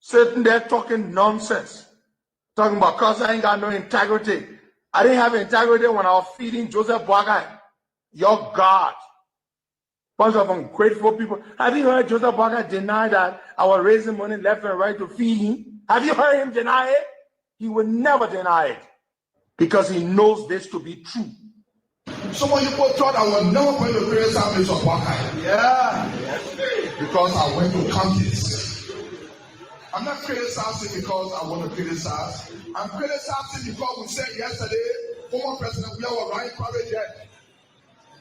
sitting there talking nonsense, talking about because I ain't got no integrity. I didn't have integrity when I was feeding Joseph Boakai, your God. Bunch of ungrateful people. Have you heard Joseph Boakai deny that I was raising money left and right to feed him? Have you heard him deny it? He will never deny it because he knows this to be true. Some of you thought I was never going to create service of Boakai. Yeah. Because I went to counties. I'm not criticizing because I want to criticize. I'm criticizing because we said yesterday, former President we are riding private jet.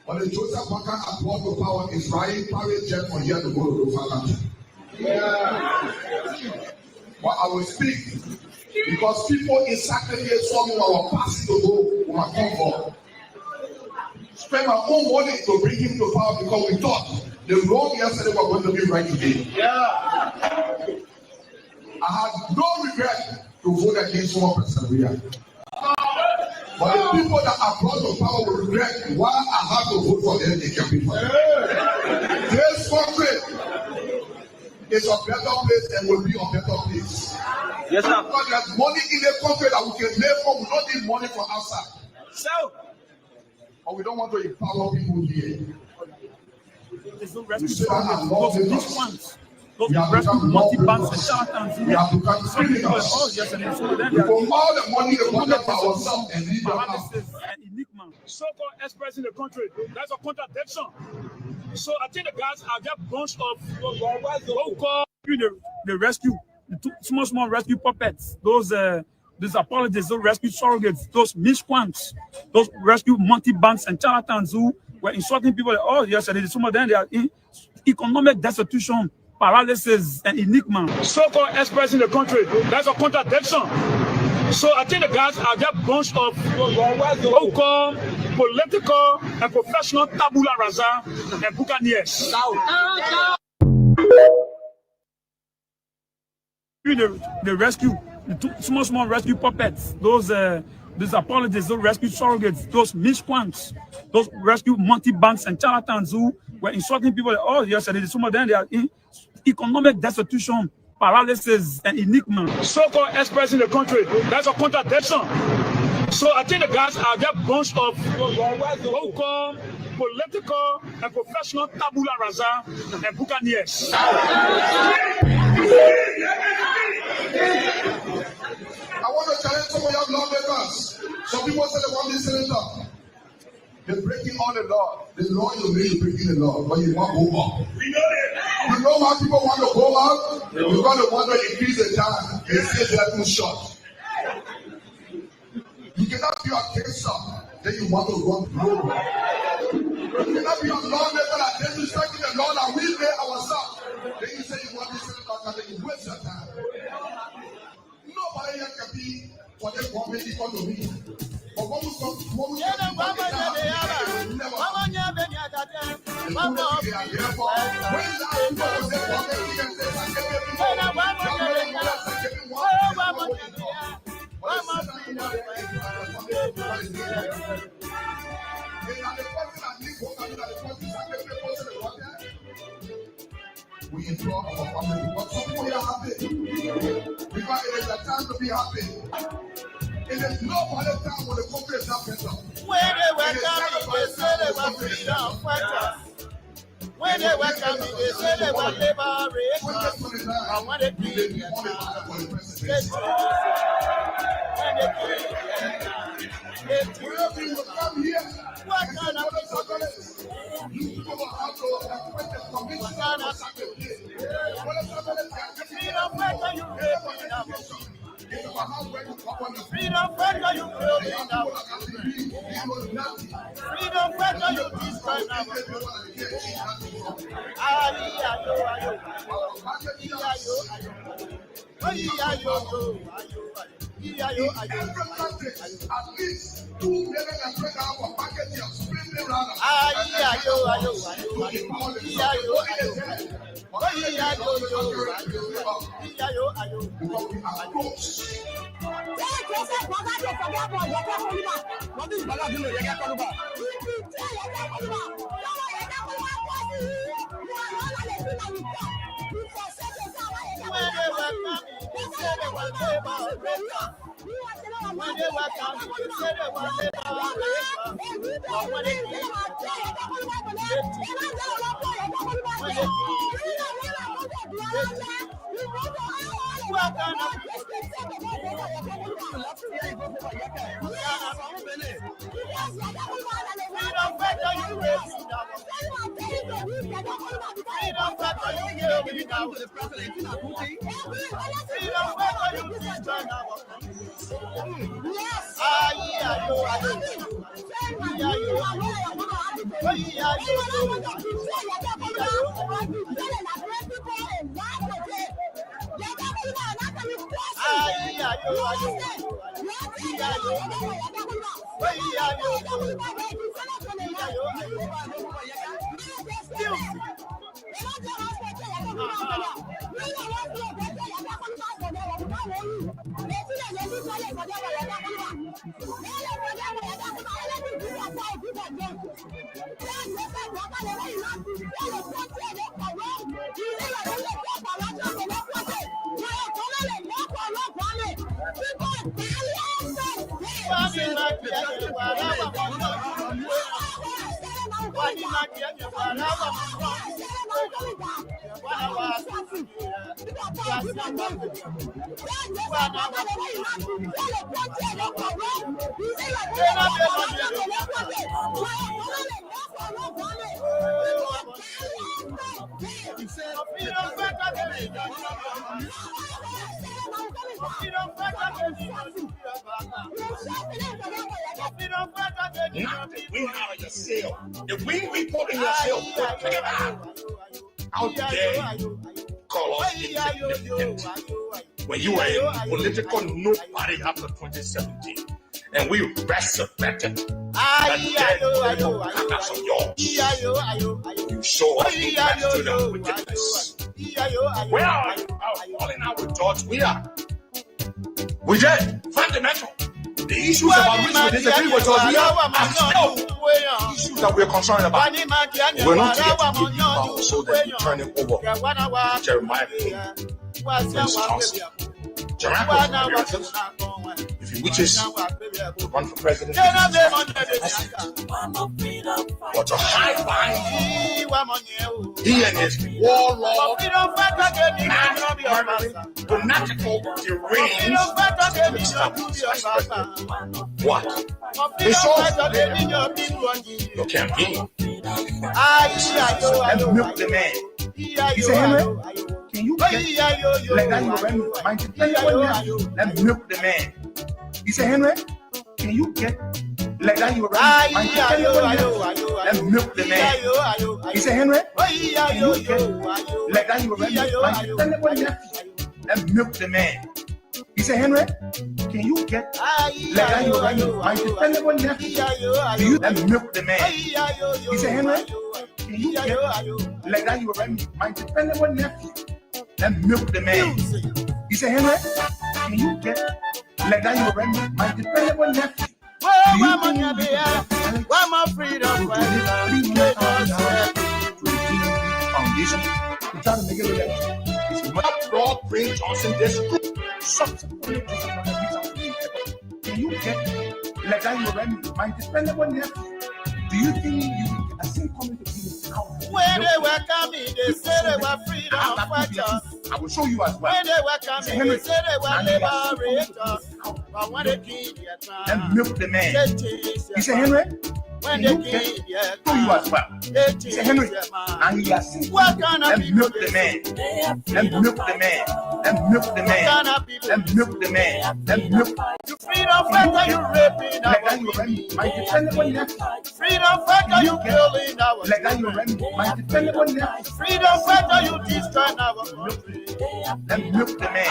But the Joseph Boakai brought to power is riding private jet from here to go to the country. Yeah. But I will speak because people in sacrifice saw me when I was passing to go with my comfort. Spend my own money to bring him to power because we thought the wrong yesterday was going to be right today. Yeah. I had no regret to vote against former President. But the people that are brought to power will regret why I have to vote for them. They can be for them. This country is a better place and will be a better place. Yes, sir. Because there's money in the country that we can live for. We don't need money from outside. So, but we don't want to empower people here. We say that I love these ones. Those multi-banks and charlatans. We have become criminals. For all the money they want for ourselves and leave them out. So-called experts in the country, that's a contradiction. So I think the guys are just bunch of what we call the rescue, the small rescue puppets. Those apologists, those rescue surrogates, those misquants, those rescue multi-banks and charlatans who were insulting people. Oh, yesterday, some of them they are in economic destitution, paralysis, and enigma. So-called experts in the country, that's a contradiction. So I think the guys are just bunch of what we call political and professional tabula rasa and buccaneers. The rescue, the small rescue puppets, those apologists, those rescue surrogates, those misquants, those rescue multi-banks and charlatans who were insulting people. Oh, yesterday, some of them they are in economic destitution, paralysis, and enigma. So-called experts in the country, that's a contradiction. So I think the guys are just bunch of what we call political and professional tabula rasa and buccaneers. I want to challenge some of your lawmakers. Some people say they want this senator. They're breaking all the law. The law you mean you're breaking the law, but you want to go up. We know it. You know why people want to go up? Because they want to increase the time. They say they're too short. You cannot be a cancer, then you want to run global. You cannot be a lawmaker that disrespecting the law that we made ourselves. Then you say you want this senator, and then you waste your time. Nobody here can be for the government equal to me. But when we come, when we come to we implore our family because some people are happy. Because it is a time to be happy. It is no other time when the country is not better. When they were coming, they said they were freedom fighters. When they were coming, they said they were liberators. And when they came, they wherever you come here, what kind of people? you people have to respect the commission of sacrifice. Freedom fighter, you pay freedom fighter, you pay freedom fighter, you destroy now. Every country, at least 2 million and 20,000 packages of spring run. When they were coming, When they were coming, they said they were Not the wind out of your sail. The wind we put in your sail, take it out. How dare you call us insignificant when you were in political nobody after 2017 and we resurrected that carcass of yours. You show us the gratitude and wickedness. Where are you? Falling out with George? We are. We did. Fundamental. The issues about which we disagree with us, we are still issues that we're concerned about. We're not here to give you power so that you turn it over to Jeremiah King. Jeremiah was if he wishes to run for president, but to hide behind he and his warlord, fanatical, deranged, what? They saw your campaign. Let's milk the man. He said, Henry, can you get like that? Let's milk the man. He said, Henry, can you get like that? Let's milk the man. He said, Henry, can you get like that? Let's milk the man. He said, Henry, can you get like that? Let's milk the man. He said, Henry, can you get like that? My dependable nephew. Let's milk the man. He said, Henry, can you get like that? My dependable nephew. One more freedom. Foundation. We try to make it like it's not broad brain Johnson this subsequently. Can you get like that? My dependable nephew. Do you think you are still coming to be when they were coming, they said they were freedom fighters. I will show you as well. When they were coming, they said they were liberators. But when they killed their time, and milk the man. He said, Henry, when they killed their show you as well. He said, Henry, and he has seen and milk the man. And milk the man. And milk the man. And milk the man. And milk. You freedom fighter, you raping our women. My dependable nephew. Freedom fighter, you killing our like that you remember. My dependable nephew. Freedom fighter, you destroying our country. And milk the man.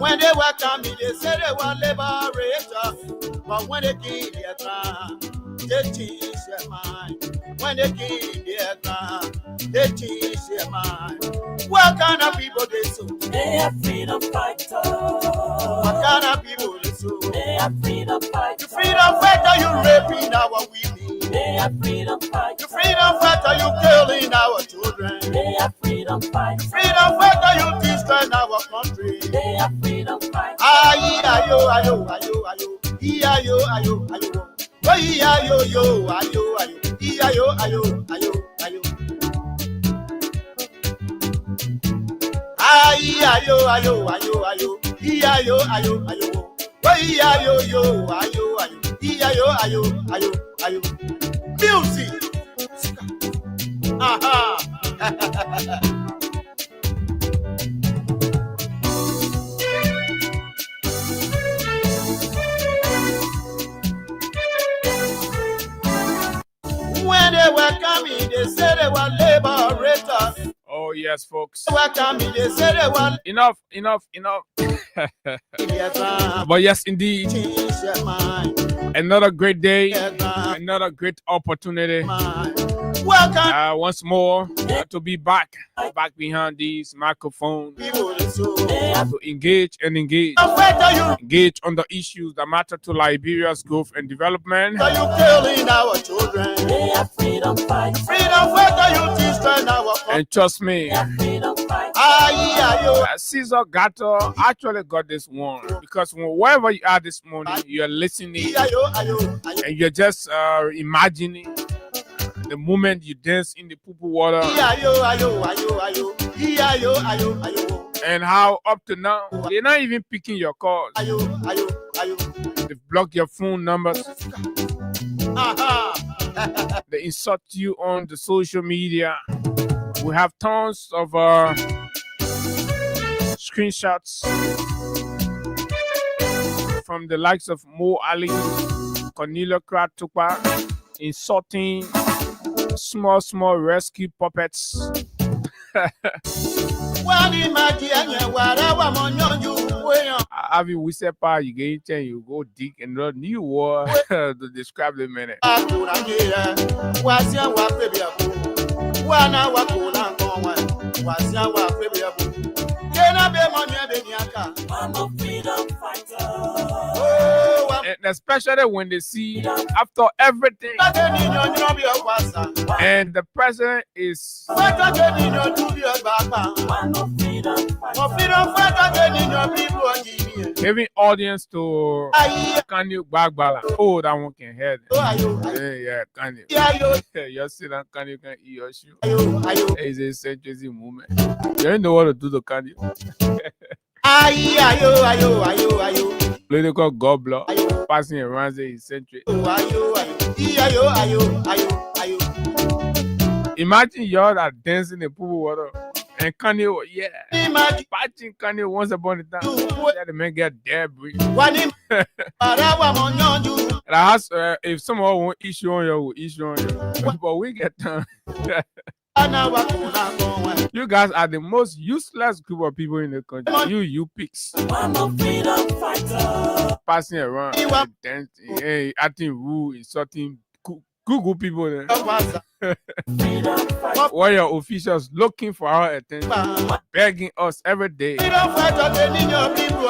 When they were coming, they said they were liberators. But when they kill their crown, they change their mind. When they kill their crown, they change their mind. What kind of people they so? They are freedom fighters. What kind of people they so? They are freedom fighters. You freedom fighter, you raping our women. They are freedom fighters. You freedom fighter, you killing our children. They are freedom fighters. Freedom fighter, you destroying our country. They are freedom fighters. Ayo, ayo, ayo, ayo. Ayo, ayo, ayo. Oh, ayo, yo, ayo, ayo. Ayo, ayo, ayo, ayo. Ayo, ayo, ayo, ayo. Ayo, ayo, ayo. Oh, ayo, yo, ayo, ayo. Ayo, ayo, ayo, ayo. Music. Aha. When they were coming, they said they were liberators. Oh yes, folks. They were coming, they said they were Enough. But yes, indeed, change their mind. another great day, another great opportunity. Welcome, Once more to be back behind these microphones people. So, to engage engage on the issues that matter to Liberia's growth and development. are you killing our children? They are freedom fighters. Freedom fighter, you destroying our country. And trust me, They are freedom fighters. Ayo, Caesar Gato actually got this one because wherever you are this morning, you're listening ayo, ayo, ayo. and you're just imagining the moment you dance in the poo water Ayo, ayo, ayo, ayo. Ayo, ayo, ayo. and how up to now they're not even picking your calls. Ayo, ayo, ayo. They've blocked your phone numbers. Aha. They insult you on the social media. We have tons of screenshots from the likes of Mo Ali, Cornelia Kratupa, insulting small rescue puppets. Have you whistle part, you get in, you go dig another new word to describe the minute. I'm a freedom fighter. And especially when they see after everything and the president is I'm a freedom fighter. giving audience to Kanye Bagbala. Oh, that one can hear them. Yeah, Kanye. You see that Kanye can eat your shoe. It's a century movement. You don't know what to do to Kanye. Political gobbler passing around the century. Imagine y'all that dancing in pool water and Kanye, patching Kanye once upon a time. Yeah, the man get debris. If someone won't issue on you, will issue on you. But we get time. You guys are the most useless group of people in the country. You pigs. I'm a freedom fighter. Passing around, dancing, acting rude, insulting Google people there. Freedom fighter. Why your officials looking for our attention, begging us every day.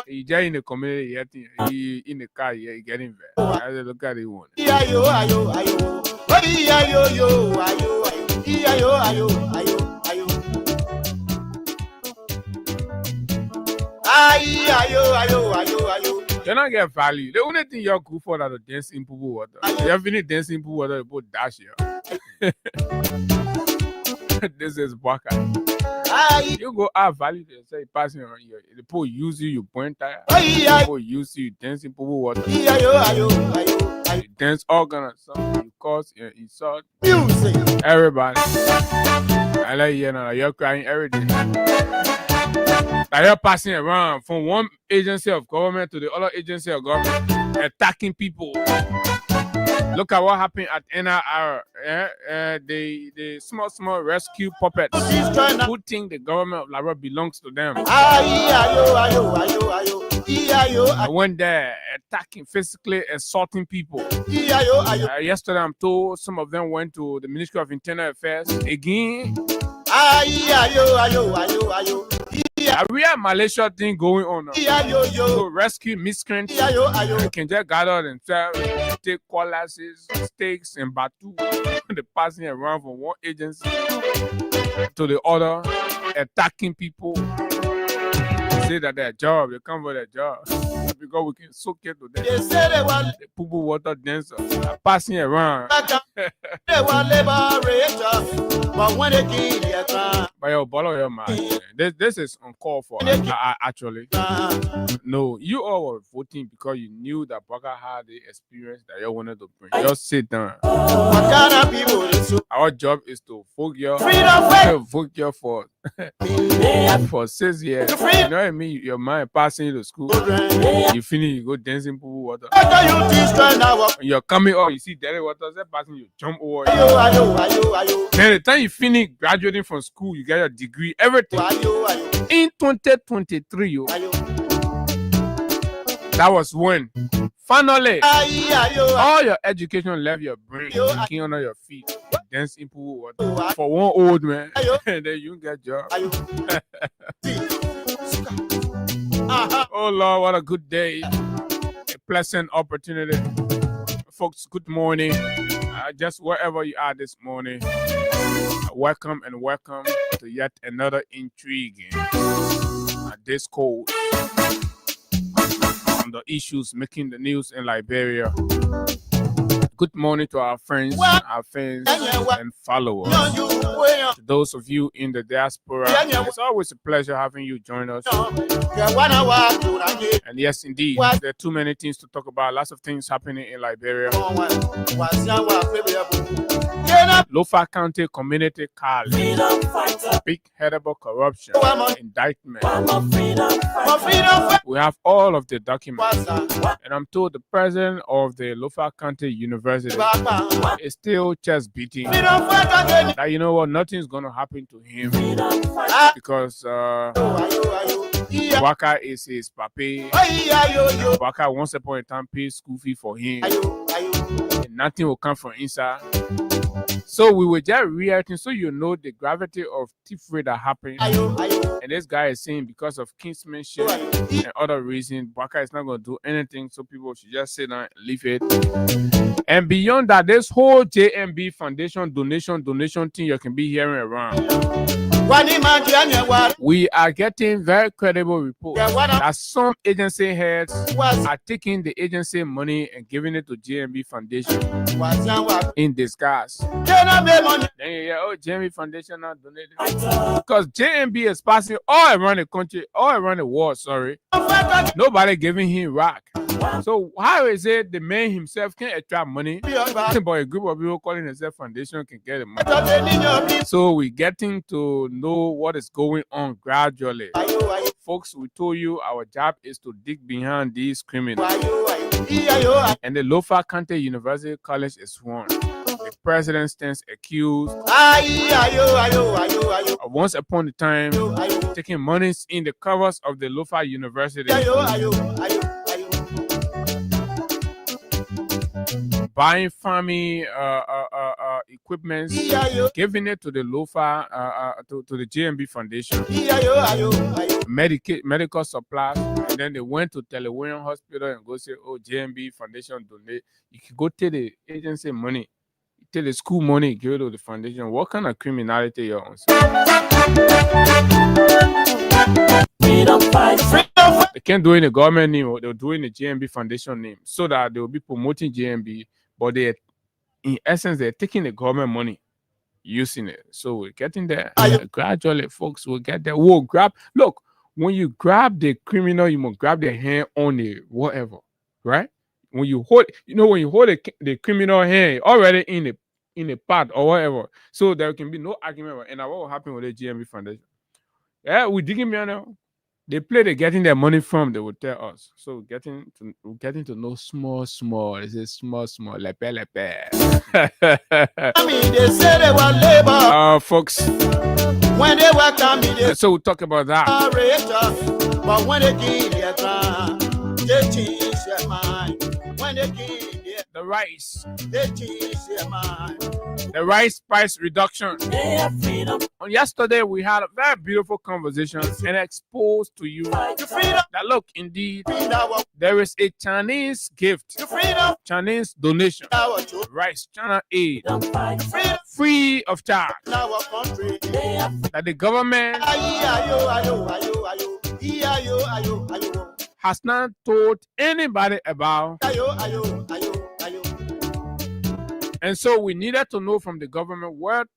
You just in the community, you in the car, you getting there. I look at it one. You don't get value. The only thing you're good for is to dance in pool water. You have been dancing in pool water, you put dash here. This is Baka. You go add value to yourself, passing around here. The people use you point tire. People use you, dance in pool water. You dance organ or something. You cause, you insult. Music. Everybody. I like you now. You're crying every day. Like you're passing around from one agency of government to the other agency of government, attacking people. Look at what happened at NRR. The small rescue puppets who think the government of Liberia belongs to them. I went there attacking, physically assaulting people. Yesterday, I'm told some of them went to the Ministry of Internal Affairs again. We have Malaysia thing going on now. So rescue miscreants. They can just gather themselves, take colaces, steaks, and batu. They're passing around from one agency to the other, attacking people. Say that their job, they come for their job because we can soak it to them. The poo water dancer passing around. But your bottle your mind. This is uncalled for. Actually, no, you all were voting because you knew that Baka had the experience that you wanted to bring. Just sit down. Our job is to vote you for for 6 years. You know what I mean? Your mind passing you to school. You finish, you go dancing pool water. When you're coming up, you see dirty water, that passing you jump over. Then the time you finish graduating from school, you get your degree, everything. In 2023, that was when finally all your education left your brain, kicking under your feet, dancing pool water for one old man, and then you get job. Oh Lord, what a good day, a pleasant opportunity, folks. Good morning, just wherever you are this morning. Welcome and welcome to yet another intriguing discourse on the issues making the news in Liberia. Good morning to our friends, our fans, and followers. To those of you in the diaspora, it's always a pleasure having you join us. And yes, indeed, there are too many things to talk about. Lots of things happening in Liberia. Lofa County Community College, big headable corruption, indictment. We have all of the documents, and I'm told the president of the Lofa County University is still chest beating that, you know what, nothing's gonna happen to him because Waka is his papi. Waka once upon a time paid school fee for him, and nothing will come from inside. So we were just reacting so you know the gravity of thievery that happened. And this guy is saying because of kinsmanship and other reasons, Baka is not going to do anything, so people should just sit down and leave it. And beyond that, this whole JMB Foundation donation thing you can be hearing around. We are getting very credible reports that some agency heads are taking the agency money and giving it to JMB Foundation in disguise. Then you hear, oh, JMB Foundation not donating. Because JMB is passing all around the country, all around the world, sorry. Nobody giving him rack. So how is it the man himself can attract money, but a group of people calling themselves foundation can get the money? So we're getting to know what is going on gradually. Folks, we told you our job is to dig behind these criminals. And the Lofa County University College is one. The president stands accused of once upon a time taking monies in the covers of the Lofa University, buying farming equipment, giving it to the Lofa, to the JMB Foundation, medical supplies, and then they went to Telewin Hospital and go say, oh, JMB Foundation donate. You can go take the agency money, take the school money, give it to the foundation. What kind of criminality you're on? They can't do it in the government name, they'll do it in the JMB Foundation name, so that they'll be promoting JMB, but they, in essence, they're taking the government money, using it. So we're getting there. Gradually, folks will get there. We'll grab. Look, when you grab the criminal, you must grab their hand on the whatever, right? When you hold, when you hold the criminal hand already in a part or whatever, so there can be no argument. And what will happen with the GMB Foundation? Yeah, we digging me now. They play, they're getting their money from, they will tell us. So we're getting to know small. This is small, lepe. I mean, they say they want labor. Folks. When they work on me, they so we'll talk about that. But when they give their time, they change their mind. When they king, The rice. they change their mind. The rice price reduction. They have freedom. On yesterday, we had a very beautiful conversation and exposed to you The freedom, that look, indeed, our, there is a Chinese gift, the freedom, Chinese donation, our children, rice, China aid, Fight. the freedom, free of charge, our country. They have that the government Ayo, ayo, ayo, ayo, ayo, ayo, ayo, has not told anybody about. ayo, ayo, ayo, ayo. And so we needed to know from the government what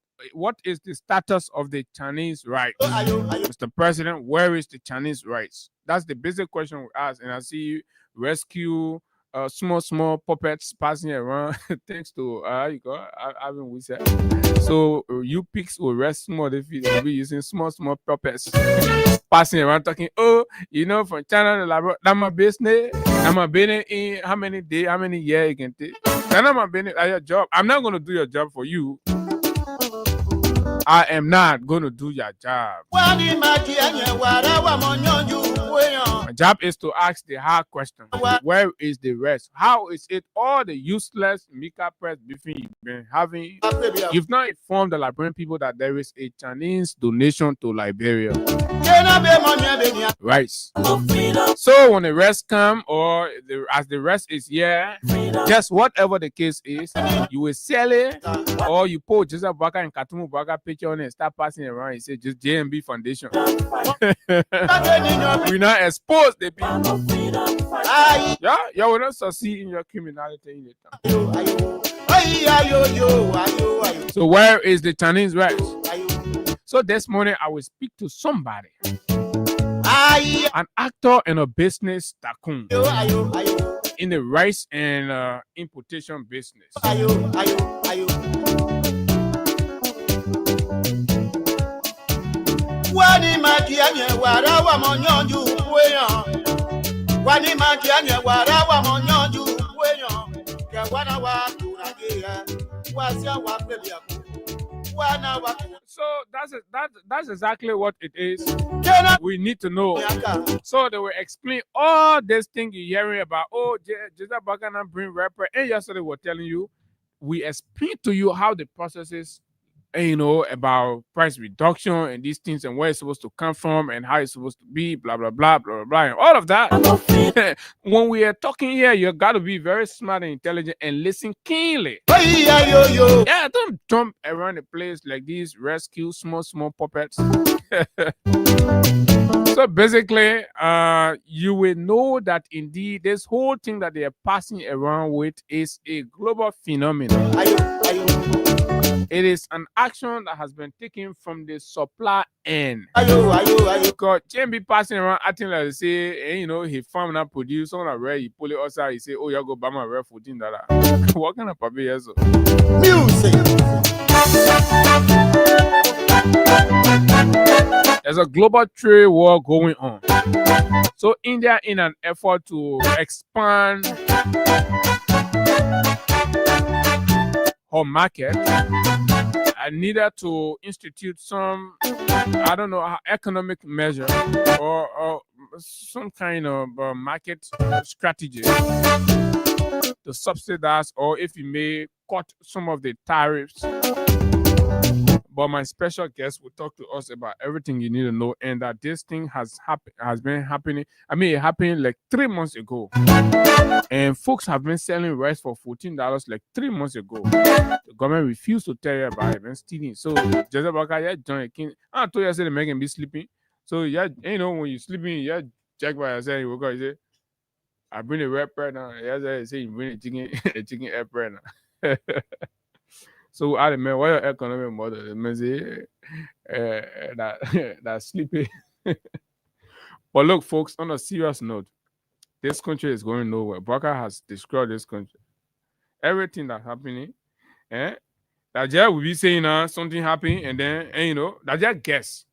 is the status of the Chinese rice. Ayo, ayo. Mr. President, where is the Chinese rice? That's the basic question we ask. And I see you rescue small puppets passing around thanks to having we said. So you pigs will rest small if you'll be using small puppets passing around talking, oh, you know, from China to Liberia, that's my business. I'm a business in how many days, how many years you can take. That's my business at your job. I'm not gonna do your job for you. I am not gonna do your job. My job is to ask the hard question. Where is the rest? How is it all the useless Mika press briefing you've been having? You've not informed the Liberian people that there is a Chinese donation to Liberia. Rice. So when the rest come, or as the rest is here, just whatever the case is, you will sell it, or you put Joseph Baka and Katumu Baka picture on it and start passing it around and say just JMB Foundation. We not expose the people. Yeah, you will not succeed in your criminality in the town. So where is the Chinese rice? So this morning I will speak to somebody, an actor and a business tycoon in the rice and importation business. So that's exactly what it is. We need to know. So they will explain all these things you're hearing about. Oh, Jesus Bagana bring rapper. And yesterday we're telling you, we explain to you how the process is, and, you know, about price reduction and these things and where it's supposed to come from and how it's supposed to be, blah, blah, blah, blah, blah, and all of that. When we are talking here, you got to be very smart and intelligent and listen keenly. Yeah, don't jump around the place like these rescue small puppets. So basically, you will know that indeed this whole thing that they are passing around with is a global phenomenon. It is an action that has been taken from the supply end. Because JMB passing around acting like they say, and, you know, he farm and produce on a rare, he pull it outside, he say, oh, you go buy my rare $14. What kind of puppy is it? Music. There's a global trade war going on. So India, in an effort to expand her market, I needed to institute some, I don't know, economic measure or some kind of market strategy to subsidize, or if you may, cut some of the tariffs. But my special guest will talk to us about everything you need to know, and that this thing has been happening. I mean, it happened like 3 months ago, and folks have been selling rice for $14 like 3 months ago. The government refused to tell you about it, and stealing. So Joseph Baka, yeah, John King, I told you I said the man can be sleeping. So yeah, you know, when you're sleeping, yeah, check by yourself. You wake up, you say, I bring the red bread now. Yeah, say you bring the chicken air bread now. So I man, what your economic model? The man say that sleepy. But look, folks, on a serious note, this country is going nowhere. Baka has destroyed this country. Everything that's happening, that just will be saying something happened, and then you know, that just guess.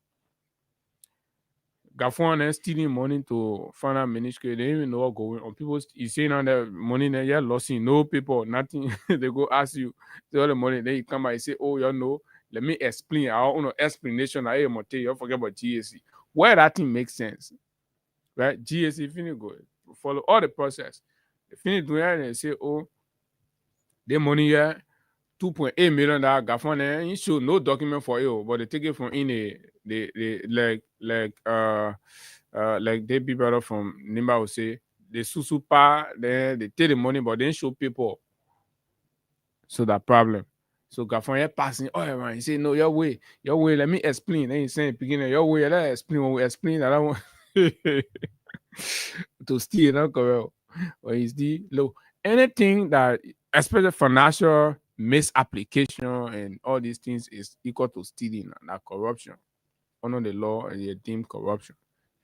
Gafon and stealing money to find out ministry. They don't even know what going on. People, you saying on the money, then you're losing. No people, nothing. They go ask you all the money. Then you come and say, oh, you know, let me explain our own explanation. I am you forget about GSC. Where that thing makes sense, right? GSC, if you go follow all the process. They finish doing it and they say, oh, the money here, $2.8 million Gafon, and you show no document for you, but they take it from in a like they people from Nimba will say they susu pa, then they take the money, but they didn't show people. So that problem. So Gafon here passing all around. He say, no, your way, let me explain. Then he say beginning, your way, let explain when we explain. I don't want to steal, not correct. Or is the low anything that especially financial misapplication and all these things is equal to stealing and that corruption under the law and you deemed corruption.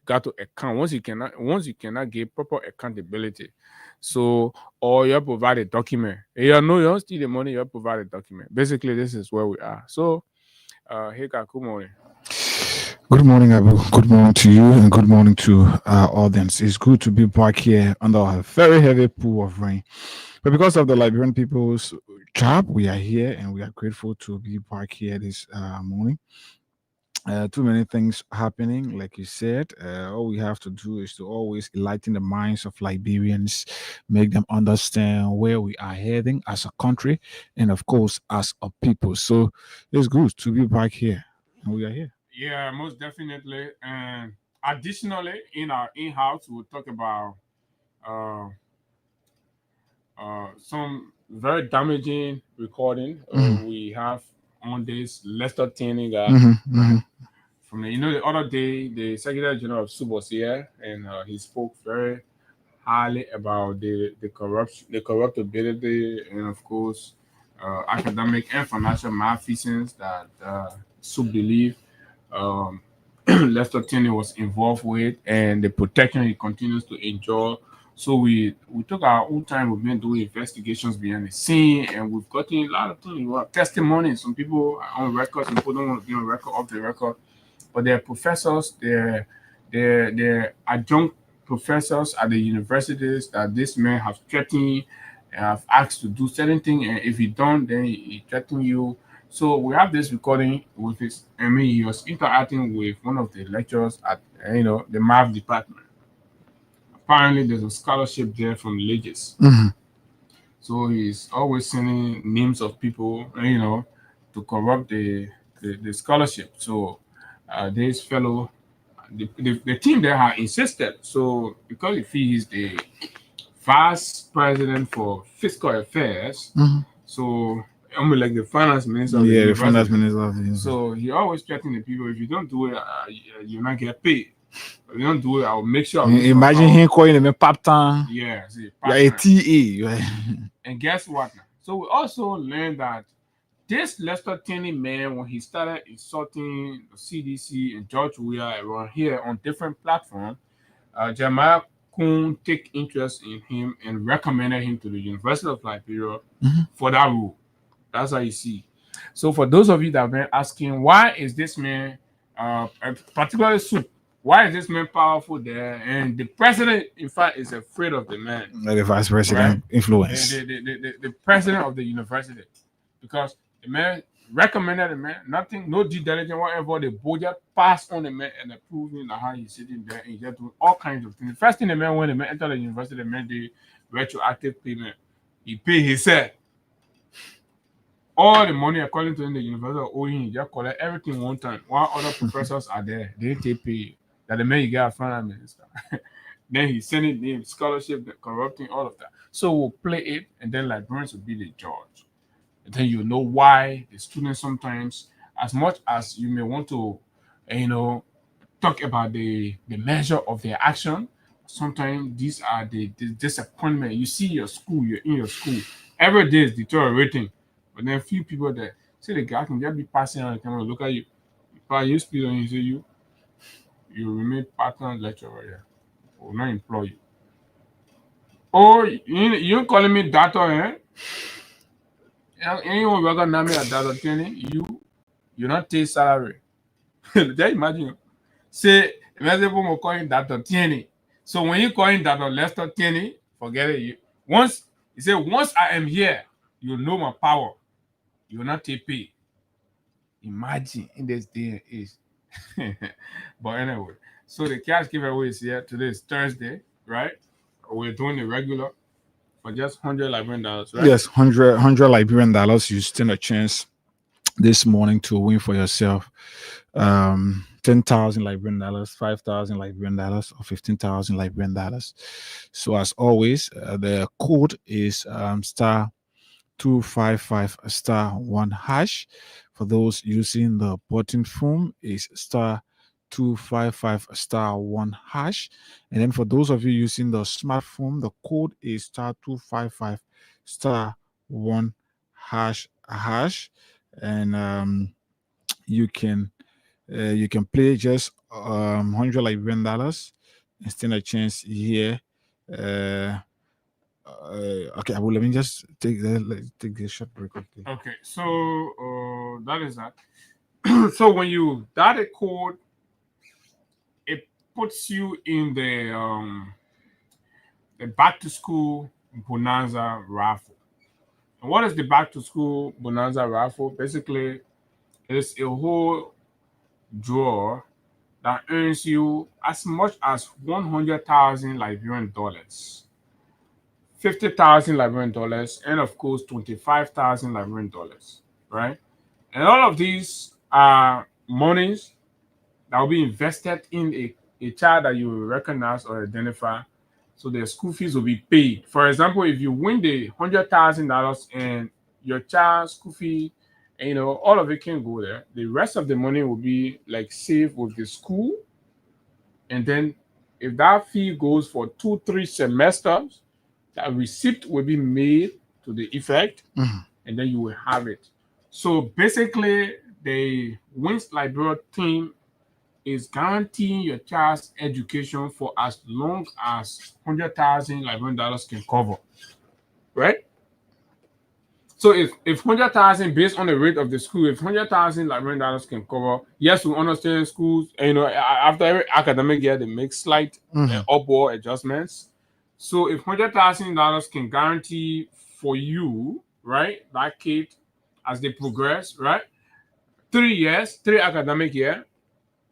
You got to account once you cannot give proper accountability. So or you provide a document. You know you don't steal the money, you provide a document. Basically, this is where we are. So hey, good morning. Good morning, Abu. Good morning to you and good morning to our audience. It's good to be back here under a very heavy pool of rain. But because of the Liberian people's job, we are here and we are grateful to be back here this morning. Too many things happening, like you said. All we have to do is to always enlighten the minds of Liberians, make them understand where we are heading as a country and, of course, as a people. So it's good to be back here and we are here. Yeah, most definitely. And additionally, in our in-house, we'll talk about some very damaging recording we have on this Lester Tierney guy. From the other day, the Secretary General of SUB was here, and he spoke very highly about the corruption, the corruptibility, and of course, academic and financial malfeasance that SUB believe Lester Tierney was involved with, and the protection he continues to enjoy. So we took our own time. We've been doing investigations behind the scene, and we've gotten a lot of things. We have testimonies. Some people are on record, some people don't want to be on record, off the record. But they're professors, they're adjunct professors at the universities that this man have threatened and have asked to do certain things, and if he don't, then he threaten you. So we have this recording with his. I mean, he was interacting with one of the lecturers at the math department. Apparently, there's a scholarship there from Legis. So he's always sending names of people, to corrupt the scholarship. So this fellow, the team there have insisted. So because if he is the vice president for fiscal affairs, so I'm like the finance minister. The finance minister. So he always threatening the people: if you don't do it, you'll not get paid. If you don't do it, I'll make sure. Imagine him calling him a part-time. Yeah, see, a TA. And guess what? So we also learned that this Lester Tierney man, when he started insulting the CDC and George Weah around here on different platforms, Jeremiah Kuhn take interest in him and recommended him to the University of Liberia for that role. That's how you see. So for those of you that have been asking, why is this man, particularly SUP, why is this man powerful there? And the president, in fact, is afraid of the man. Like the vice president influence. The president of the university. Because the man recommended the man, nothing, no due diligence, whatever. The board just passed on the man and approving how he's sitting there and just doing all kinds of things. The first thing the man, when the man entered the university, the man did retroactive payment. He paid himself. All the money according to him, the university owing, he just collect everything one time. While other professors are there, they take pay. That the man you got a finance minister. Then he's sending them scholarship, corrupting, all of that. So we'll play it, and then librarians will be the judge. And then you know why the students sometimes, as much as you may want to, talk about the measure of their action, sometimes these are the disappointment. You see your school, you're in your school. Every day is deteriorating. But then a few people that say the guy can just be passing on the camera, look at you. If you speak on you, say you remain part-time lecturer here. Will not employ you. Oh, you calling me doctor, eh? Anyone recognize me as Dr. Tierney, you not take salary. Just imagine. Say, imagine people calling Dr. Tierney. So when you call him Dr. Lester Tierney, forget it. Once I am here, you know my power. You will not take pay. Imagine in this day and age. But anyway, so the cash giveaway is here. Today is Thursday, right? we're doing the regular for just $100 Liberian, right? Yes, 100 Liberian dollars. You stand a chance this morning to win for yourself 10,000 Liberian dollars, 5,000 Liberian dollars, or 15,000 Liberian dollars. So as always, the code is star 255 star 1 hash. For those using the button phone, is star 255 star 1 hash. And then for those of you using the smartphone, the code is star 255 star 1 hash. And you can play just 100 Liberian dollars and stand a chance here. Okay, well, let me just take the short break. Okay, so that is that. So when you dot a code, it puts you in the back to school bonanza raffle. And what is the back to school bonanza raffle? Basically, it's a whole draw that earns you as much as 100,000 Liberian dollars, 50,000 Liberian dollars, and of course 25,000 Liberian dollars, right? And all of these are monies that will be invested in a child that you will recognize or identify. So their school fees will be paid. For example, if you win the $100,000 and your child's school fee, and, all of it can go there. The rest of the money will be like saved with the school. And then if that fee goes for 2-3 semesters, that receipt will be made to the effect, and then you will have it. So basically, the Wins Liberia team is guaranteeing your child's education for as long as 100,000 Liberian dollars can cover, right? So if 100,000 based on the rate of the school, if 100,000 Liberian dollars can cover, yes, we understand schools. And, after every academic year, they make slight upward adjustments. So if $100,000 can guarantee for you, right, that kid as they progress, right, 3 academic year,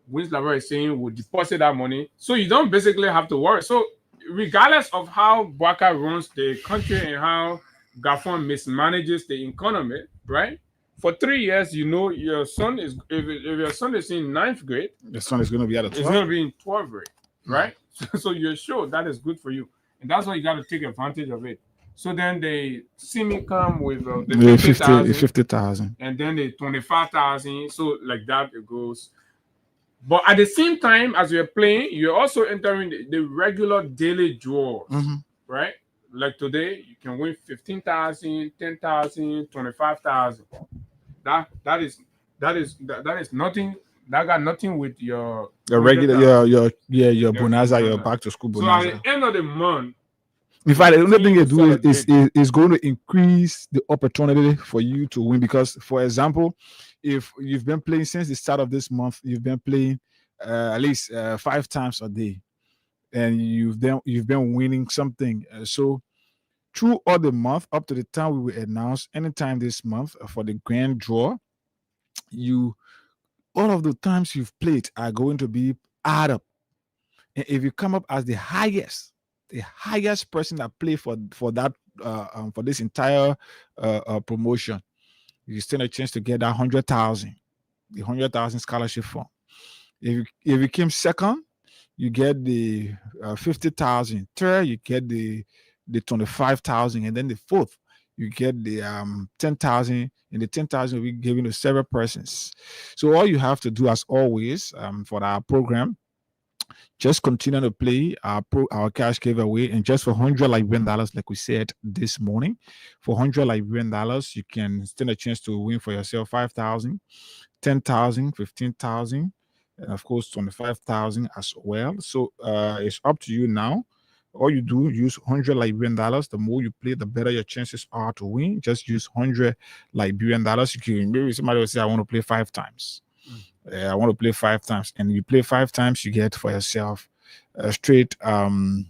Wins Liberia is saying will deposit that money, so you don't basically have to worry. So regardless of how Bwaka runs the country and how Gafon mismanages the economy, right? For 3 years, your son is if your son is in 9th grade, your son is going to be at a 12th. It's going to be in 12th grade, right? So you're sure that is good for you, and that's why you got to take advantage of it. So then they see me come with the 50,000, and then the 25,000. So like that it goes. But at the same time as you're playing, you're also entering the regular daily draws, right? Like today, you can win 15,000, 10,000, 25,000. That is nothing. That got nothing with your regular your bonanza, your back to school bonanza. So at the end of the month, in fact, the only thing you do is going to increase the opportunity for you to win. Because, for example, if you've been playing since the start of this month, you've been playing at least 5 times a day, and you've been winning something. So throughout the month, up to the time we will announce anytime this month for the grand draw, all of the times you've played are going to be add up. And if you come up as the highest person that played for that for this entire promotion, you stand a chance to get that 100,000, the 100,000 scholarship fund. If you came second, you get the 50,000. Third, you get the 25,000, and then the fourth, you get the 10,000, and the 10,000 will be given to several persons. So all you have to do, as always, for our program, just continue to play our cash giveaway, and just for $100 Liberian dollars, like we said this morning, for $100 Liberian dollars, you can stand a chance to win for yourself 5,000, 10,000, 15,000, and of course 25,000 as well. So it's up to you now. All you do, use $100 Liberian dollars. The more you play, the better your chances are to win. Just use $100 Liberian dollars. Maybe somebody will say, I want to play 5 times. I want to play 5 times, and you play 5 times, you get for yourself straight. You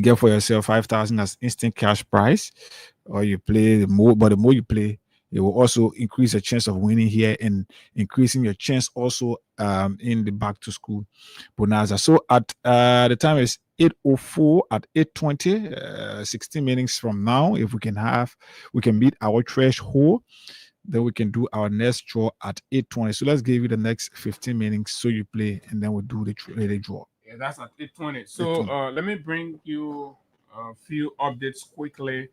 get for yourself 5,000 as instant cash prize, or you play the more. But the more you play, it will also increase your chance of winning here, and increasing your chance also in the back to school bonanza. So at the time is 8:04 at 8:20, 16 minutes from now. If we can meet our threshold, then we can do our next draw at 8:20. So let's give you the next 15 minutes so you play, and then we'll do the draw. Yeah, that's at 8:20. So let me bring you a few updates quickly.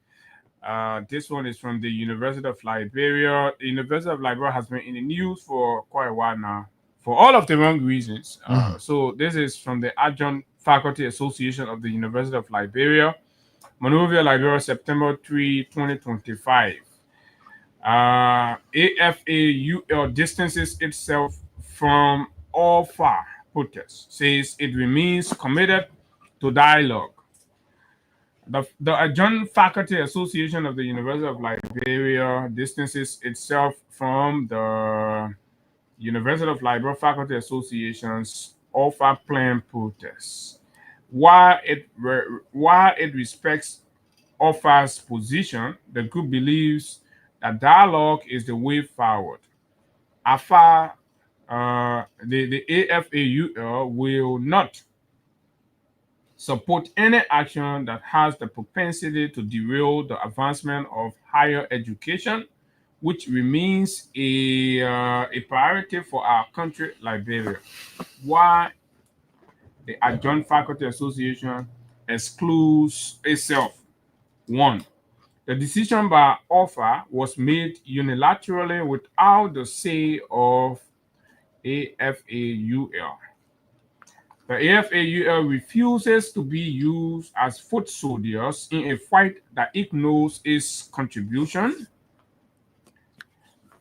This one is from the University of Liberia. The University of Liberia has been in the news for quite a while now, for all of the wrong reasons. So this is from the Adjunct Faculty Association of the University of Liberia, Monrovia, Liberia, September 3, 2025. AFAUL distances itself from all far protests, says it remains committed to dialogue. The Adjunct Faculty Association of the University of Liberia distances itself from the University of Liberia Faculty Association's offer plan protests. While it respects offer's position, the group believes that dialogue is the way forward. AFA, the AFAUL will not support any action that has the propensity to derail the advancement of higher education, which remains a priority for our country, Liberia. Why the Adjunct Faculty Association excludes itself. 1. The decision by offer was made unilaterally without the say of AFAUL. The AFAUL refuses to be used as foot soldiers in a fight that ignores its contribution.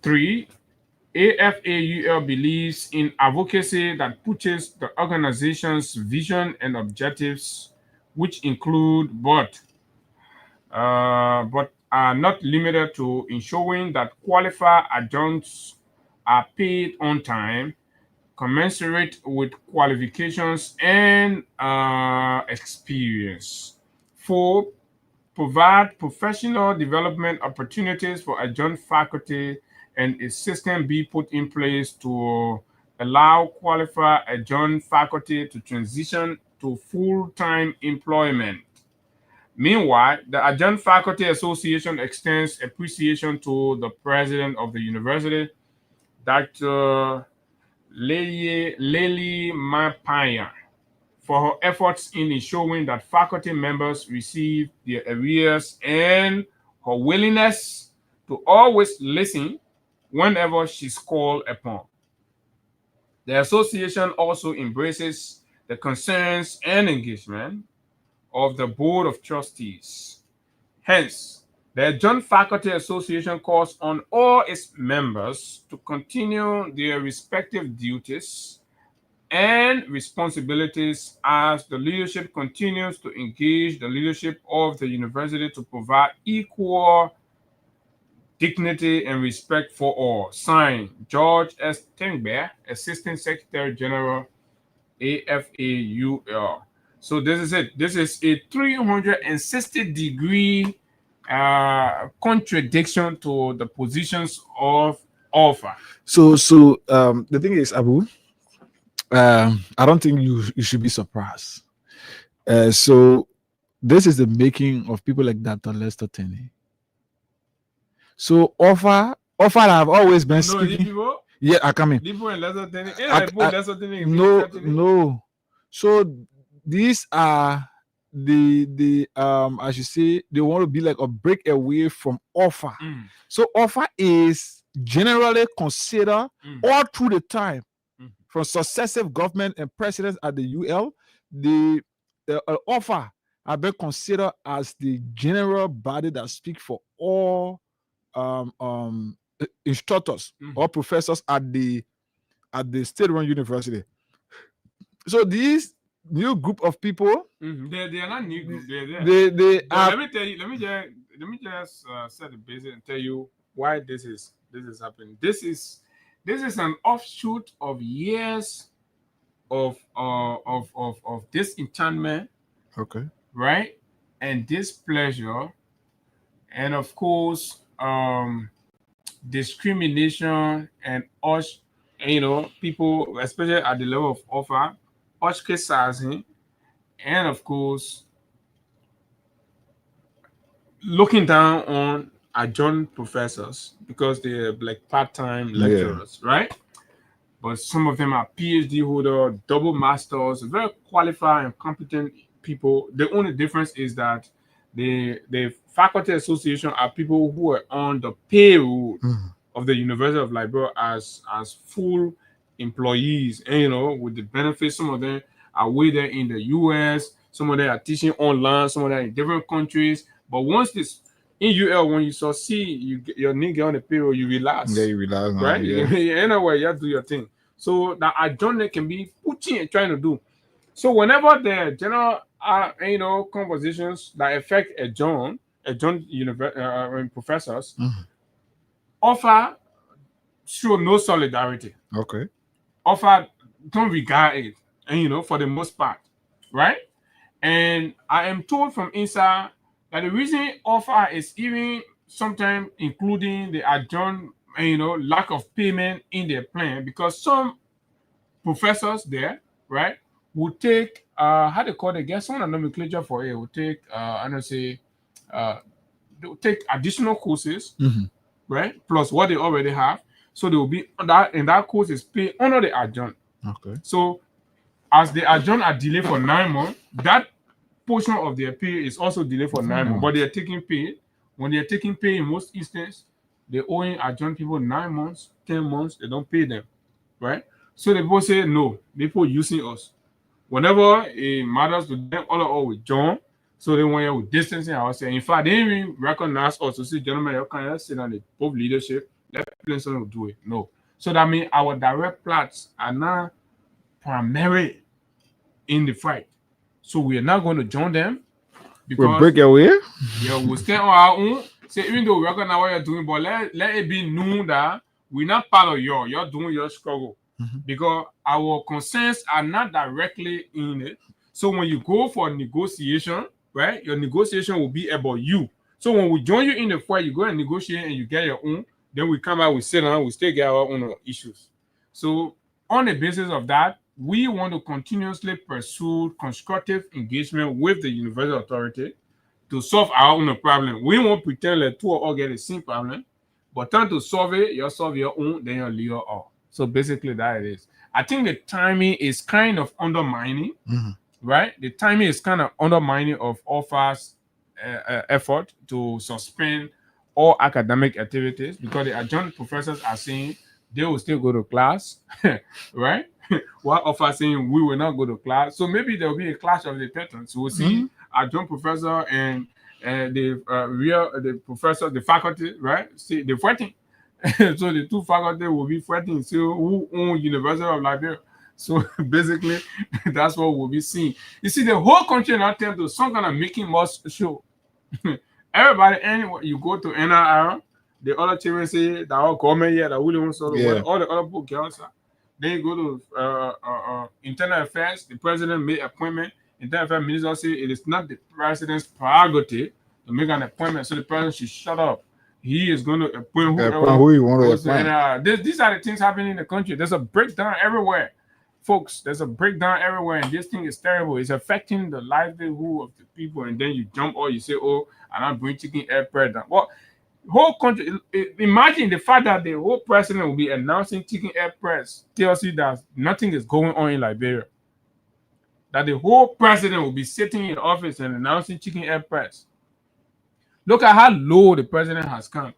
3. AFAUL believes in advocacy that pushes the organization's vision and objectives, which include but are not limited to ensuring that qualified adjuncts are paid on time, commensurate with qualifications and experience. 4. Provide professional development opportunities for adjunct faculty and a system be put in place to allow qualified adjunct faculty to transition to full-time employment. Meanwhile, the Adjunct Faculty Association extends appreciation to the president of the university, Dr. Lely Mapaya, for her efforts in ensuring that faculty members receive their arrears and her willingness to always listen whenever she's called upon. The association also embraces the concerns and engagement of the Board of Trustees. Hence, the Adjunct Faculty Association calls on all its members to continue their respective duties and responsibilities as the leadership continues to engage the leadership of the university to provide equal dignity and respect for all. Signed, George S. Tengbe, Assistant Secretary General, AFAUL. So this is it. This is a 360-degree contradiction to the positions of offer. So the thing is, Abu, I don't think you should be surprised. So this is the making of people like Dr. Lester Tenney. So offer have always been speaking. Yeah, I come in. No. So these are the I should say they want to be like a break away from offer. So offer is generally considered all through the time from successive government and presidents at the UL, the offer have been considered as the general body that speak for all instructors or professors at the state-run university. So these new group of people, they are not new group. They're there. They are. Let me tell you. Let me just set the basic and tell you why this is happening. This is an offshoot of years of disenchantment. Okay. Right, and displeasure, and of course discrimination and people, especially at the level of offer, ostracizing and of course, looking down on adjunct professors because they're like part-time lecturers, right? But some of them are PhD holder, double masters, very qualified and competent people. The only difference is that the faculty association are people who are on the payroll of the University of Liberia as full employees, and with the benefits. Some of them are way there in the US, some of them are teaching online, some of them in different countries. But once this in UL, when you your nigga on the payroll, you relax. Yeah, you relax now, right? yeah. Anyway, you have to do your thing. So that adjournment can be pushing and trying to do. So whenever the general conversations that affect adjourned professors offer show no solidarity. Okay. Offer don't regard it, and for the most part, right? And I am told from inside that the reason offer is even sometimes including the adjourned, lack of payment in their plan, because some professors there, right, will take how they call it, get some of the nomenclature for it, will take I don't say they'll take additional courses, right, plus what they already have. So they will be that, and that course is paid under the adjunct. Okay. So as the adjunct are delayed for 9 months, that portion of their pay is also delayed for 9 months. But they are taking pay. When they are taking pay in most instances, they owing adjunct people 9 months, 10 months, they don't pay them. Right? So the people say no, people using us. Whenever it matters to them, all with John. So they want you with distancing ourselves. In fact, they didn't even recognize us to say, gentlemen, you can't sit on the Pope leadership. Let people do it. No. So that means our direct plots are now primary in the fight. So we are not going to join them because we'll break away. Yeah, we'll stay on our own. So even though we recognize what you're doing, but let it be known that we're not part of you're doing your struggle. Because our concerns are not directly in it. So when you go for negotiation, right, your negotiation will be about you. So when we join you in the fight, you go and negotiate and you get your own. Then we come out, we sit down, we still get our own issues. So on the basis of that, we want to continuously pursue constructive engagement with the university authority to solve our own problem. We won't pretend that two all get the same problem, but trying to solve it, you solve your own, then you leave all. So basically that it is. I think the timing is kind of undermining, right? The timing is kind of undermining of OFA's effort to suspend all academic activities, because the adjunct professors are saying they will still go to class, right? While OFA saying we will not go to class. So maybe there will be a clash of the patterns. We'll see adjunct professor and the professor, the faculty, right? See, they're fighting. So the two faculty will be fighting. So who own University of Liberia? So basically, that's what we'll be seeing. You see, the whole country now turn to some kind of Mickey Mouse show. Everybody, anywhere you go to NRR, the other children say that our government here that we don't sort of all the other book girls. Then you go to internal affairs. The president made appointment. Internal affairs minister say it is not the president's prerogative to make an appointment. So the president should shut up. He is going to appoint who he wants to appoint. These are the things happening in the country. There's a breakdown everywhere, folks. There's a breakdown everywhere, and this thing is terrible. It's affecting the livelihood of the people. And then you jump or you say, "Oh, and I'm bringing chicken air president." Well, whole country. Imagine the fact that the whole president will be announcing chicken air press tells you that nothing is going on in Liberia. That the whole president will be sitting in office and announcing chicken air press. Look at how low the president has come.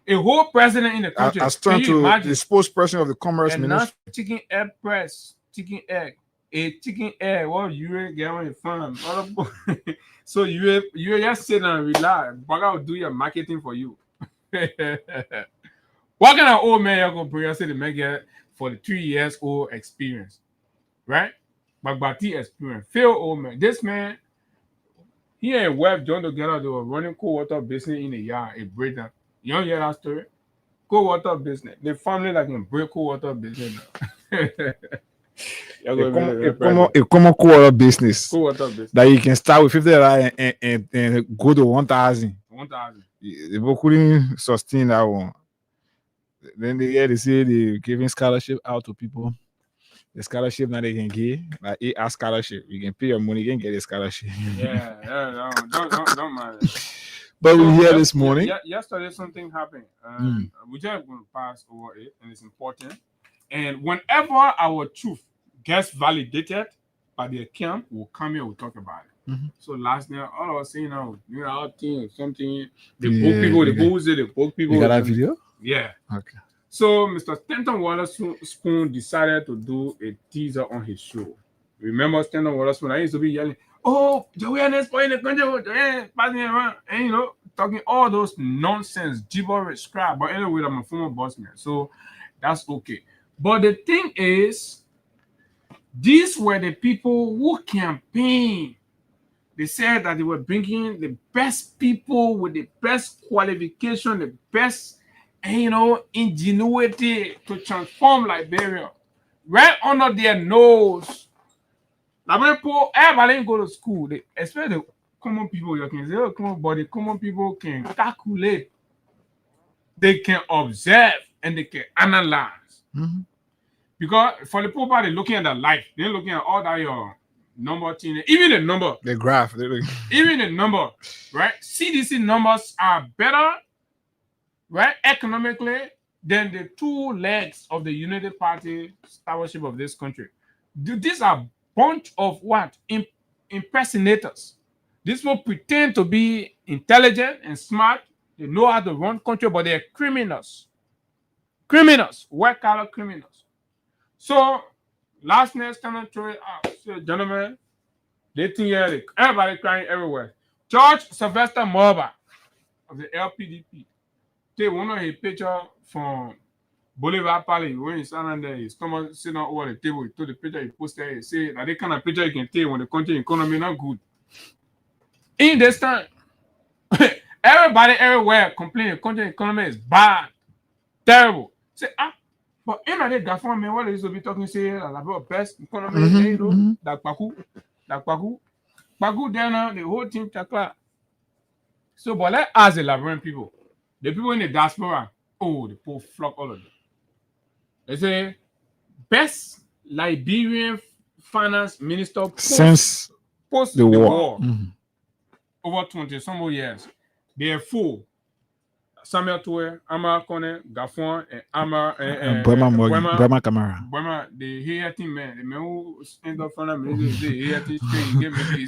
A whole president in the country. As turned to the spokesperson of the Commerce Ministry. Chicken air press, chicken egg, a chicken egg. What you get on the farm? So you just sit and relax. But I will do your marketing for you. What kind of old man you're gonna bring us to the mega for the 3 years old experience, right? Bagbati experience, fail old man. This man. He and wife joined together. They were running cold water business in the yard, a breakdown. You don't hear that story? Cold water business. The family that can break cold water business now. A common cold water business. Cold water business. That you can start with $50 and go to 1,000. 1,000. They couldn't sustain that one. Then they say they're giving scholarship out to people The scholarship now they can give, like a scholarship. You can pay your money, you can get a scholarship. Yeah, don't mind. But So, we hear this morning. Yesterday something happened. We just going to pass over it, and it's important. And whenever our truth gets validated by the camp, we'll come here, we'll talk about it. So last night, all I was saying now, our team, something, the book people, the book people. You got that video? Yeah. Okay. So Mr. Stanton Waterspoon decided to do a teaser on his show. Remember Stanton Waterspoon? I used to be yelling, "Oh, the awareness for in the country, passing around," and talking all those nonsense, gibberish, crap. But anyway, I'm a former boss man, so that's okay. But the thing is, these were the people who campaigned. They said that they were bringing the best people with the best qualification, the best, ingenuity to transform Liberia. Right under their nose. Everybody go to school, especially the common people. You can say, "Oh, come on," but the common people can calculate, they can observe, and they can analyze. Because for the people, they're looking at the life, they're looking at all that your number thing, even the number, the graph, even the number, right? CDC numbers are better, right, economically than the two legs of the United Party stewardship of this country. These are bunch of what? Impersonators. These people pretend to be intelligent and smart. They know how to run country, but they're criminals. Criminals, white-collar criminals. So last night, gentlemen, they think everybody crying everywhere. George Sylvester Morba of the LPDP. They want a picture from Bolivar Palace when he's standing there, he's coming sitting over the table, he took the picture, he posted, he say that the kind of picture you can take when the country economy not good. In this time, everybody everywhere complaining the country economy is bad, terrible. Say, but in the Gafon, man, what they used to be talking, say about best economy, that Paku, there now, the whole team chakla. So, but let's ask the Liberian people, the people in the diaspora, the poor flock all of them. They say best Liberian finance minister since post the war. Over 20 some more years. They are full. Samuel Toure, Amar Kone, Gafon, and Amar and Brema Kamara. Brema, the Haiti man, the man who ends up from them, he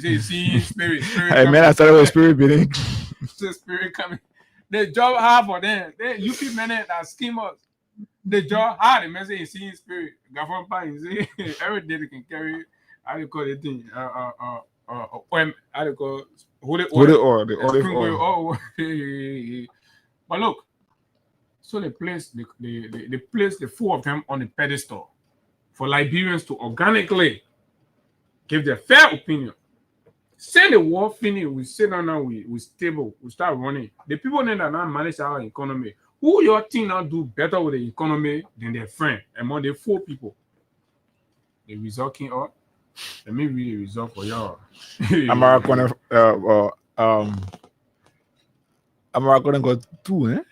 say, "See spirit." I mean, I thought it was spirit beating. Spirit coming. The job hard for them. They UP men that schemers. The job hard. The man say, "Seeing spirit." Gafon Pan, say every day they can carry. How do you call the thing? How do you call holy oil? The olive oil. But look, so they place the four of them on the pedestal for Liberians to organically give their fair opinion. Say the war finish, we sit down now, we stable, we start running. The people that now manage our economy, who your team now do better with the economy than their friend among the four people? The result came up. Let me read the result for y'all. Amara got 2, eh?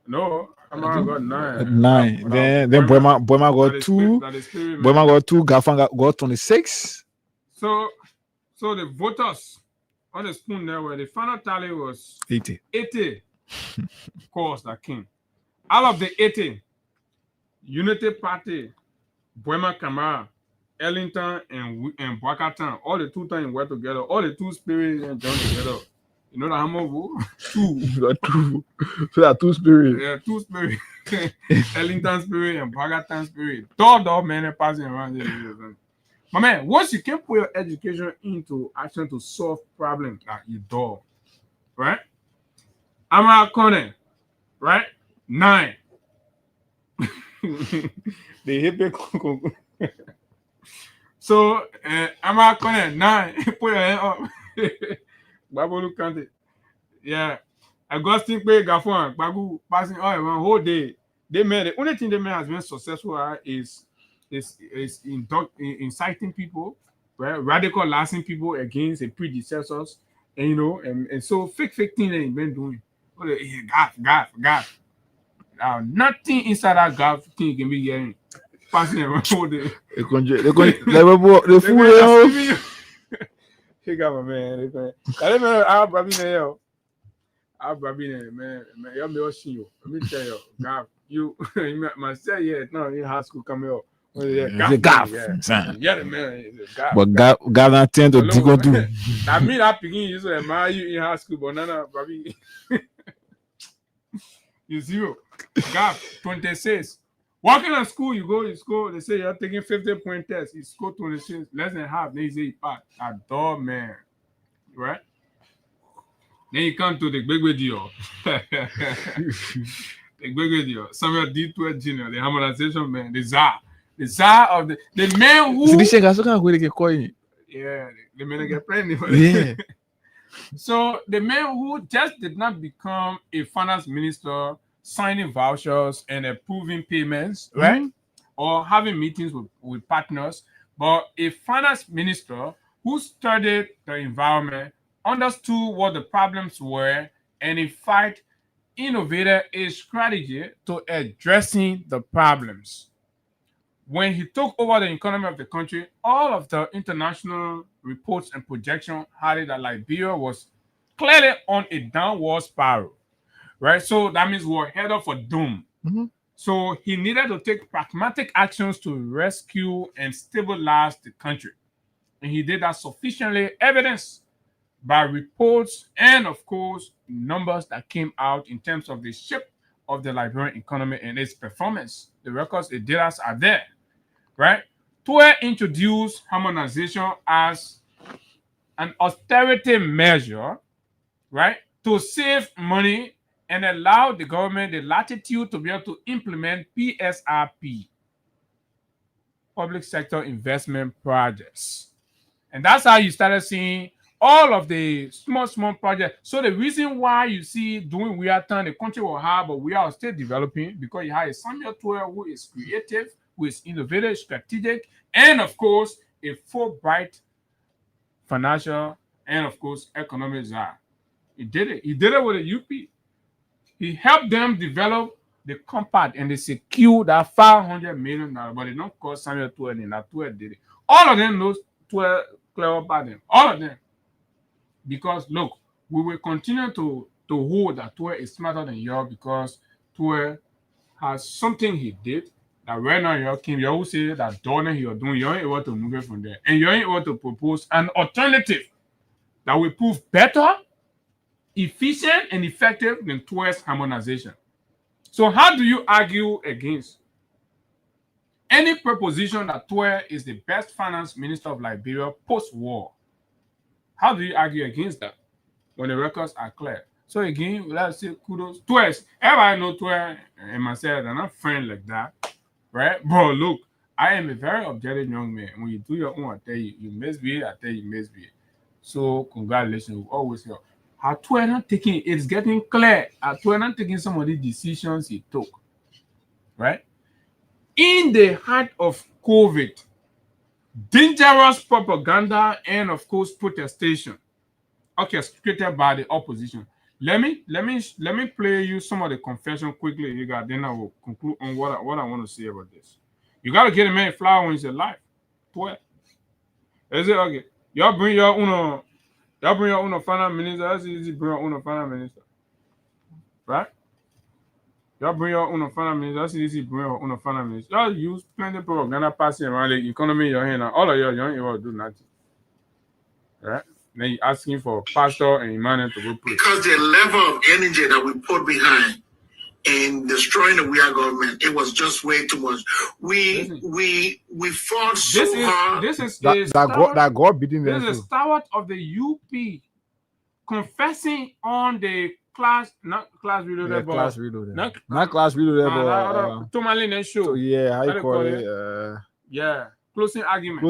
No, Amara got 9. 9. Then Boema got 2. Boema got 2. Gafan got 26. So the voters on the spoon there, where the final tally was 80. 80 calls that came. Out of the 80, Unity Party, Boema Kamara, Ellington, and Brakatan, all the 2 times were together, all the 2 spirits and joined together. You know that how much? 2. You got 2. So that 2 spirits. Yeah, 2 spirits. Ellington spirit and Brakatan spirit. Dog men passing around there. But man, once you can put your education into action to solve problems that you do, right? Amara Kone, right? 9. The hippie. So Amara Kone 9. Put your hand up. Babolu Kante. Yeah. Augustine Pay Gafon, Bagu passing all around whole day. They made the only thing they made has been successful is inciting people, right? Radicalizing people against the predecessors, and and so fake thing they've been doing. Gaff. Nothing inside that gaff thing you can be hearing. passing around all day. The fool. He got my man. I remember our brother man. You're me you. Let me tell you, God, you must say yeah. No, in high school come here. The gaff, yeah, the man. But God not tend to dig on to. I mean, I begin you so admire you in high school, but no, baby. You zero. God, 26. Walking to school, you go to school, they say you're taking 50-point test. You score 26, less than half. Then you say you pass. A dog man. Right? Then you come to the big video. The big video. Samuel D12 Jr., the harmonization man, the czar of the man who. Yeah, the man get plenty. Yeah. So the man who just did not become a finance minister, signing vouchers and approving payments, right? Or having meetings with partners, but a finance minister who studied the environment, understood what the problems were, and in fact, innovated a strategy to addressing the problems. When he took over the economy of the country, all of the international reports and projections had it that Liberia was clearly on a downward spiral, right? So that means we're headed for doom. So he needed to take pragmatic actions to rescue and stabilize the country. And he did that sufficiently evidenced by reports and, of course, numbers that came out in terms of the shape of the Liberian economy and its performance. The records, the data are there, right? TUE introduced harmonization as an austerity measure, right, to save money and allow the government the latitude to be able to implement PSRP, public sector investment projects. And that's how you started seeing all of the small projects. So the reason why you see doing weird thing, the country will have, but we are still developing because you have a Samuel TUE who is creative, who is innovative, strategic, and of course, a Fulbright financial and of course economic czar. He did it. He did it with the UP. He helped them develop the compact and they secured that $500 million, but they don't call Samuel TUE and that TUE did it. All of them knows TUE clever about them. All of them. Because look, we will continue to hold that TUE is smarter than you because TUE has something he did that right now you always say that donor you're doing, you ain't able to move it from there. And you ain't able to propose an alternative that will prove better, efficient, and effective than TUE's harmonization. So how do you argue against any proposition that TUE is the best finance minister of Liberia post-war? How do you argue against that when the records are clear? So again, let's say kudos. TUE, everybody know TUE and myself, they're not friends like that, right? But look, I am a very objective young man. When you do your own, I tell you, you misbehave, I tell you, misbehave. So congratulations, we always help. How TUE not taking, it's getting clear. How TUE not taking some of the decisions he took, right? In the heart of COVID, dangerous propaganda and of course protestation orchestrated by the opposition. Let me play you some of the confession quickly. You got then I will conclude on what I want to say about this. You gotta get a man flower when he's alive. TUE. Is it okay? Y'all bring your own finance minister. That's easy. Bring your own finance minister, right? Y'all bring your own finance minister. That's easy. Bring your own finance minister. Y'all use plenty of propaganda passing around the economy in your hand. All of y'all ain't able to do nothing, right? Then you asking for pastor and imam to go pray. Because the level of energy that we put behind in destroying the weird government, it was just way too much. We fought so hard. This is that God beating them. This is a stalwart of the UP confessing on the class reloaded, class reloaded. Not class reloaded, but show. Yeah, how you call it? Closing argument.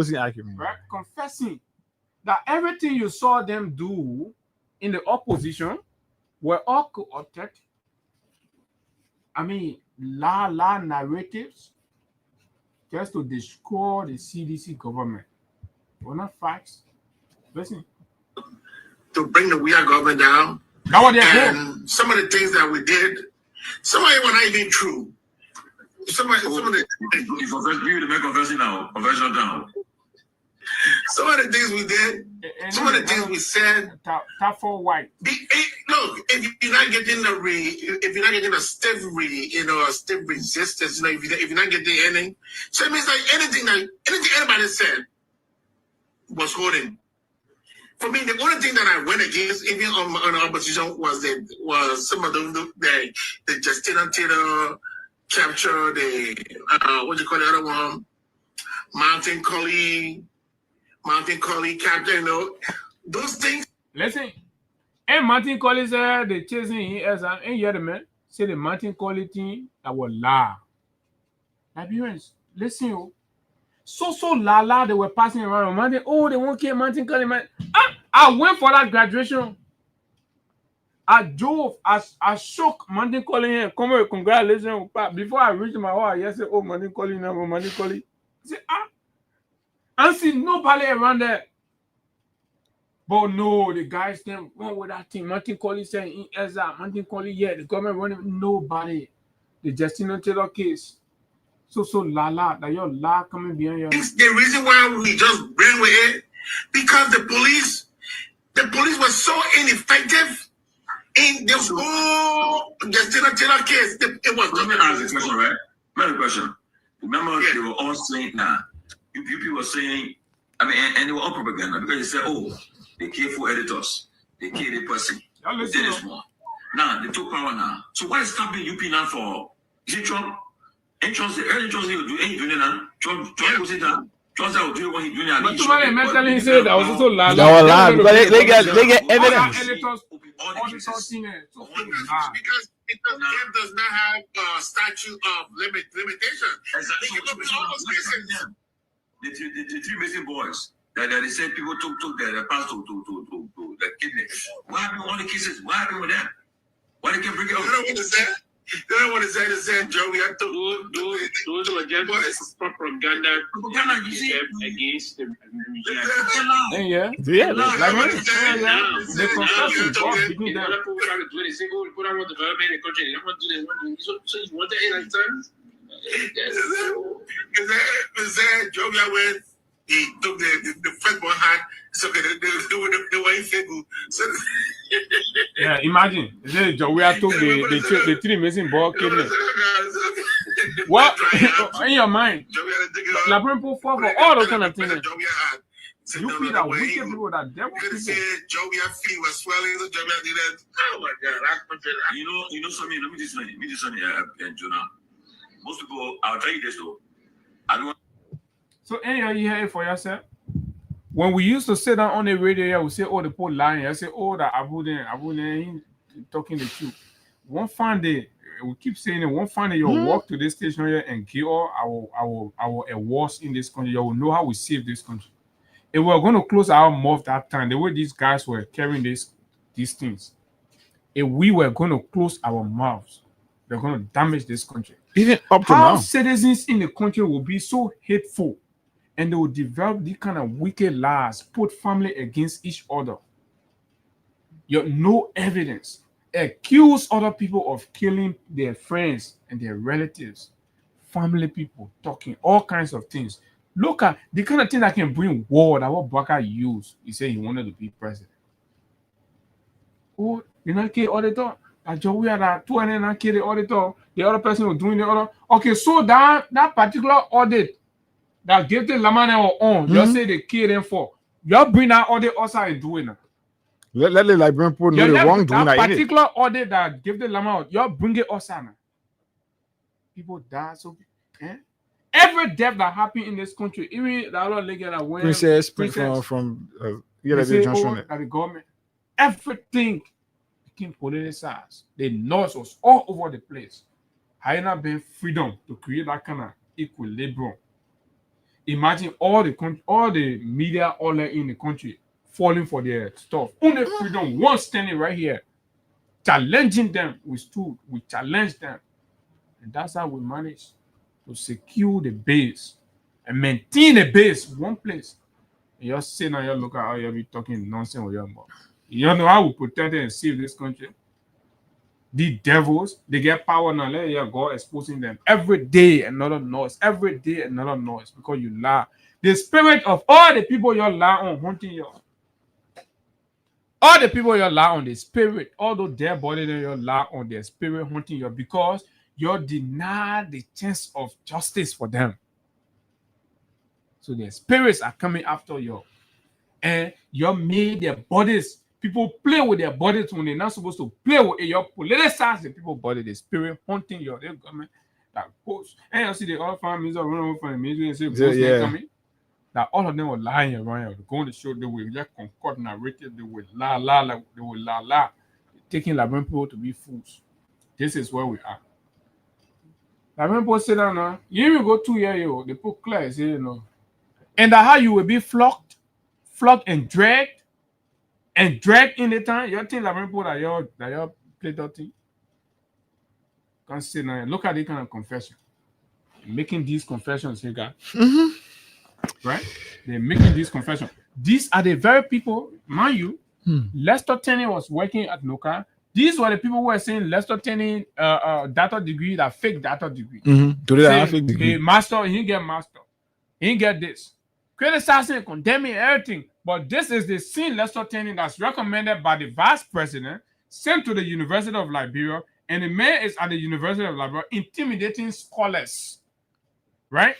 Right? Confessing that everything you saw them do in the opposition were all co-opted. I mean, narratives just to destroy the CDC government. We're not facts. Listen. To bring the weird government down. That what they're and some of the things that we did, some of it were not even true. Some of the things we did, some of the things we said. Top 4 white. Look, if you're not getting if you're not getting a stiff a stiff resistance, if you're not getting anything, so it means like anything anybody said was holding. For me, the only thing that I went against, even on the opposition, was some of the Justina Taylor capture, the what do you call the other one, Mountain Collie capture, those things. Listen, and Martin Collie said they chasing him as an hear the man say the Martin Collie thing that was lie. Liberians, listen, so la they were passing around Martin. Oh, they won't kill Martin Collie, man. I went for that graduation. I drove, I shook Martin Collie and come with congratulations. Before I reached my house, I said, oh, Martin Collie, now Martin Collie. I said, I see nobody around there. But no, the guys then went with that thing. Martin Collie said, Martin Collie, yeah, the government running, nobody. The Justina Taylor case. So la that your la coming behind you. It's the reason why we just ran with it, because the police was so ineffective in this whole Justina Taylor case. It was. Let me ask this question, right? Another question. Remember, they were all saying you people were saying, and they were all propaganda because they said, oh, they care for editors, they care the person. They did this one. Now they took power now. So what is stopping UP now for? Is it Trump? Ain't Trump say you do ain't doing it now? Trump will say that. Trump will do what he doing now. But somebody mentally said that was also lie. They were lying because they get evidence. Editors, because Trump does not have a statute of limitation. They can look at all those cases. The 3 missing boys that they said people took their past to the kidney. What happened with all the cases? What happened with them? Why they can't bring it up? They don't want to say the same, Joe. We have to. Those were just propaganda against the yeah. Like the concussion. People try to do it. They say, "Oh, put on the development in the country. They don't want to do this." So you want that like times? Is that Joe? When he took the first one hand, so they were in favor. So. Yeah, imagine. We are took the 3 missing ball kidney. What in your mind? La people fall for all those kind of things. You feel that wicked people, that devil people. Joey feet was swelling. So Joey did that. Oh my God! You know something. Let me just say, Jonah. Most people, I'll tell you this though. I don't. So anyhow, you hear it for yourself. When we used to sit down on the radio, we say, oh, the poor lying. I say, oh, that Abu then talking the truth. One fine day, we keep saying it, one fine day you'll walk to this station here and give all our awards in this country. You will know how we save this country. If we're going to close our mouth that time, the way these guys were carrying these things, if we were going to close our mouths, they're going to damage this country. Even up to how now. Citizens in the country will be so hateful and they will develop these kind of wicked lies, put family against each other. You have no evidence. Accuse other people of killing their friends and their relatives, family people, talking, all kinds of things. Look at the kind of thing that can bring war that what Baka used. He said he wanted to be president. Oh, you know, kill auditor. We had that 2 and then kill the auditor. The other person was doing the other. Okay, so that particular audit that gave the Lamane on, you say they kill them for. You bring that audit outside and do it now. Let the Liberian people know the wrongdoing that particular audit that gave the Lamane, you bring it outside now. People die. So every death that happened in this country, even the other lady that went Princess from the government, everything became politicized. The noise was all over the place. Had not been freedom to create that kind of equilibrium. Imagine all the media all in the country falling for their stuff. Only freedom, one standing right here, challenging them. We challenged them, and that's how we managed to secure the base and maintain the base one place. And you're sitting on your look at how you'll be talking nonsense with your mouth. You don't know how we protect and save this country. The devils, they get power now. Let your God exposing them. Every day another noise. Every day another noise because you lie. The spirit of all the people you lie on haunting you. All the people you lie on the spirit, all those dead bodies you lie on their spirit haunting you because you deny the chance of justice for them. So their spirits are coming after you. And you made their bodies. People play with their bodies when they're not supposed to play with it. You politicize the people's body, the spirit haunting you. They government that ghost. And you see the other families are running from the media and say ghosts coming. That all of them were lying around you. Going to show they will just concord narrative, they will la, taking Liberian people to be fools. This is where we are. Liberian people say that now. You even go 2 years, they put clear, say, and that how you will be flogged and dragged in the time. You think Liberian people that you play dirty? Can't say now. Look at the kind of confession. Making these confessions here, guys. Right? They're making these confessions. These are the very people, mind you, Lester Tenney was working at NOCA. These were the people who were saying Lester Tenney data degree, that fake data degree. Fake degree. Master, he didn't get master. He didn't get this. Criticizing, condemning everything. But this is the same Lester Tenney that's recommended by the vice president, sent to the University of Liberia, and the man is at the University of Liberia intimidating scholars. Right?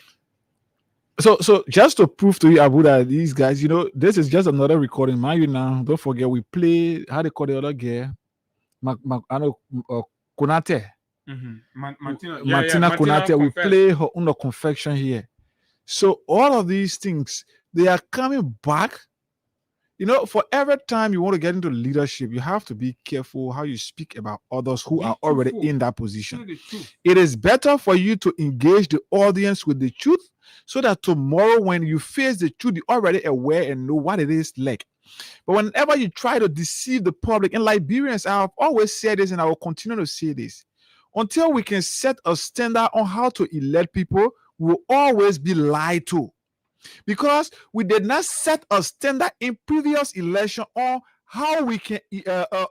So just to prove to you, Abu, that these guys, this is just another recording. Mind you now, don't forget we play, how they call the other girl? Konate. Martina Konate. We play her under confession here. So all of these things, they are coming back. For every time you want to get into leadership, you have to be careful how you speak about others who are already in that position. It is better for you to engage the audience with the truth so that tomorrow when you face the truth, you're already aware and know what it is like. But whenever you try to deceive the public, and Liberians, I've always said this and I will continue to say this, until we can set a standard on how to elect people, we will always be lied to. Because we did not set a standard in previous election on how we can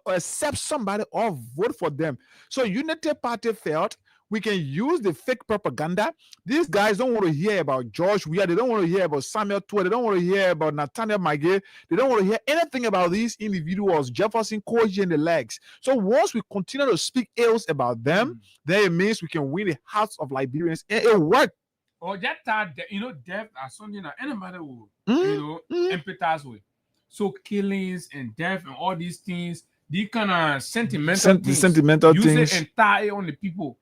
accept somebody or vote for them. So Unity Party felt we can use the fake propaganda. These guys don't want to hear about George Weah. They don't want to hear about Samuel Tua. They don't want to hear about Nathaniel Magay. They don't want to hear anything about these individuals, Jefferson, Koji, and the legs. So once we continue to speak ills about them, then it means we can win the hearts of Liberians. And it worked. Or that death as something that anybody will, empathize with. So killings and death and all these things, these kind of sentimental things, use it and tie on the people.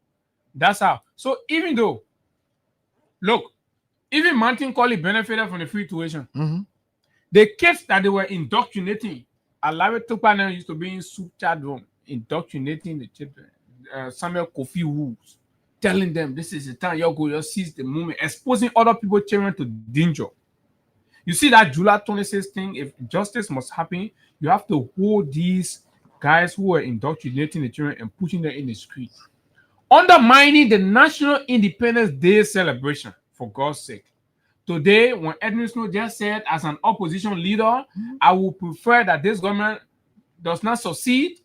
That's how. So even though, look, even Martin Colley benefited from the free tuition. The kids that they were indoctrinating, Alawi Tupana used to be in soup chat room, indoctrinating the children. Samuel Kofi Woods, telling them this is the time you'll seize the moment, exposing other people's children to danger. You see that July 26th thing, if justice must happen, you have to hold these guys who are indoctrinating the children and pushing them in the street. Undermining the National Independence Day celebration, for God's sake. Today, when Edwin Snow just said, as an opposition leader, I would prefer that this government does not succeed.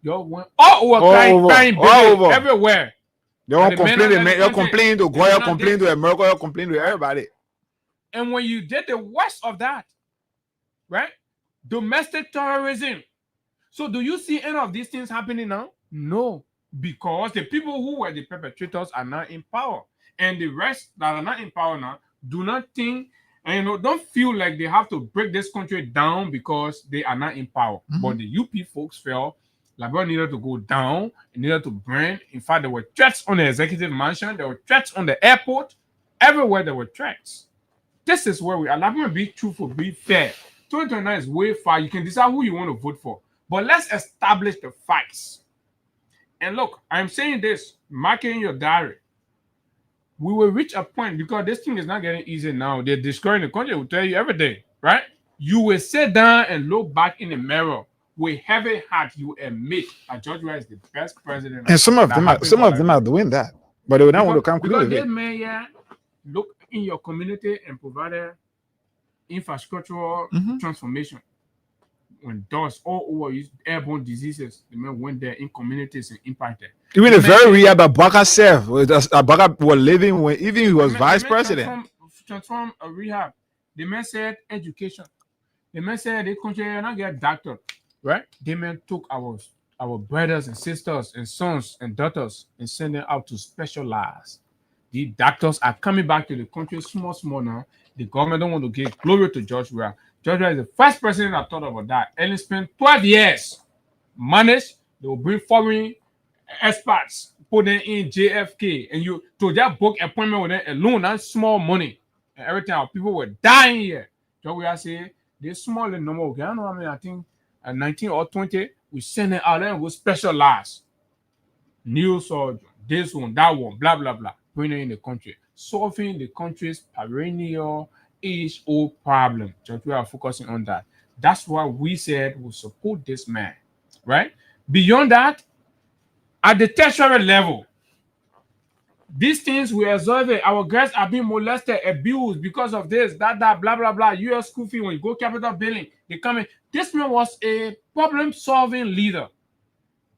Crying everywhere. They won't complain. You're complaining to God, you're complaining to America, you're complaining to everybody. And when you did the worst of that, right? Domestic terrorism. So do you see any of these things happening now? No. Because the people who were the perpetrators are not in power. And the rest that are not in power now do not think, and don't feel like they have to break this country down because they are not in power. But the UP folks felt Liberia needed to go down, it needed to burn. In fact, there were threats on the executive mansion, there were threats on the airport, everywhere there were threats. This is where we are. Liberia, be truthful, be fair. 2029 is way far. You can decide who you want to vote for. But let's establish the facts. And look, I'm saying this, mark it in your diary. We will reach a point, because this thing is not getting easy now. They're destroying the country. Will tell you every day, right? You will sit down and look back in the mirror with heavy heart. You admit that George Weah is the best president. And some of them are doing that, but they will not want to come clean with it. Because this man look in your community and provide infrastructural transformation. when dust all over airborne diseases, the men went there in communities and impacted. Even the very rehab that Baka served, Baka was living when even he was vice president. Transform a rehab. The man said education. The man said they country not get doctor, right? The man took our brothers and sisters and sons and daughters and sent them out to specialize. The doctors are coming back to the country small now. The government don't want to give glory to George Weah. George Weah is the first president that thought about that. And he spent 12 years managed. They will bring foreign experts, put them in JFK, and you to just book appointment with them alone, that's small money. And every time people were dying here. George Weah say they small the number. Okay, I know. I mean, I think 19 or 20, we send it out there and we specialize. Neurosurgeon, this one, that one, blah blah blah. Bring it in the country, solving the country's perennial age-old problem. Just we are focusing on that. That's why we said we support this man, right? Beyond that, at the tertiary level, these things we observe. Our girls are being molested, abused because of this, that, blah blah blah. U.S. school fee when you go capital building, they come in. This man was a problem-solving leader.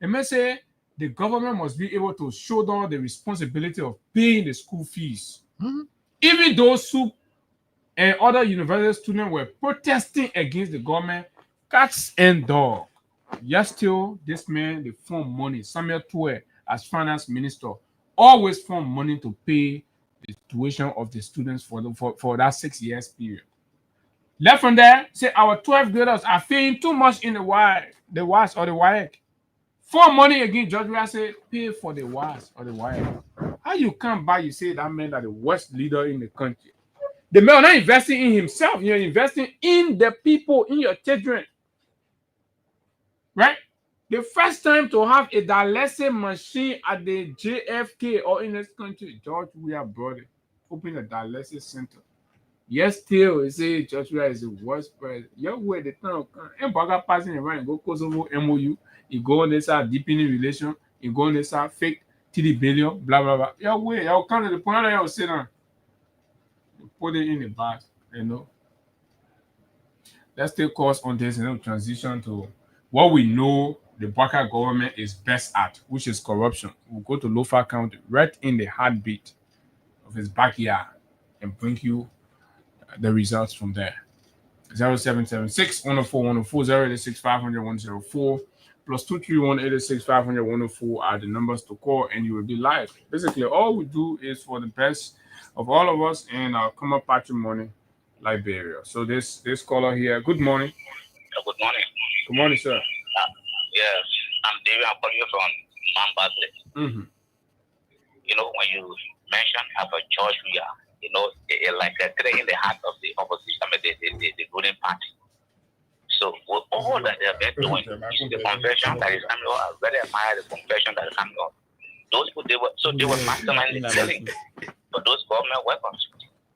It may say the government must be able to shoulder the responsibility of paying the school fees. Mm-hmm. Even those who and other university students were protesting against the government, cats and dog. Yet still, this man, they found money. Samuel Tuer, as finance minister, always found money to pay the tuition of the students for that 6 years period. Left from there, say our 12th graders are paying too much in the WAS or the WAEC. For money again, George Weah say pay for the WAS or the WAEC. How you come by, you say that man that the worst leader in the country. The man not investing in himself, you're investing in the people, in your children. Right? The first time to have a dialysis machine at the JFK or in this country, George Weah brought it. Open a dialysis center. Yes, still, he say George Weah is the worst president. You where the time and Baga passing around, go Kosovo MOU, you go on this side, deepening relation, you go on this side, fake TD billion, blah blah blah. You wait, you come to the point that you sit down. Put it in the bag, you know. Let's take course on this and then transition to what we know the Baka government is best at, which is corruption. We'll go to Lofa County, right in the heartbeat of his backyard, and bring you the results from there. 0776 104 104 086 500 104 plus 231 886 500 104 are the numbers to call, and you will be live. Basically, all we do is for the best of all of us in our common patrimony, Liberia. So this caller here, good morning. Good morning. Good morning, sir. Yes, I'm David. I'm calling you from Mambatle. Mm-hmm. You know, when you mentioned about George Weah, you know, like a threat in the heart of the opposition, I mean, the ruling party. So with all that they have been doing, is the confession that is coming out. I really admire the confession that is coming out. Those people, they were masterminding selling for those government weapons.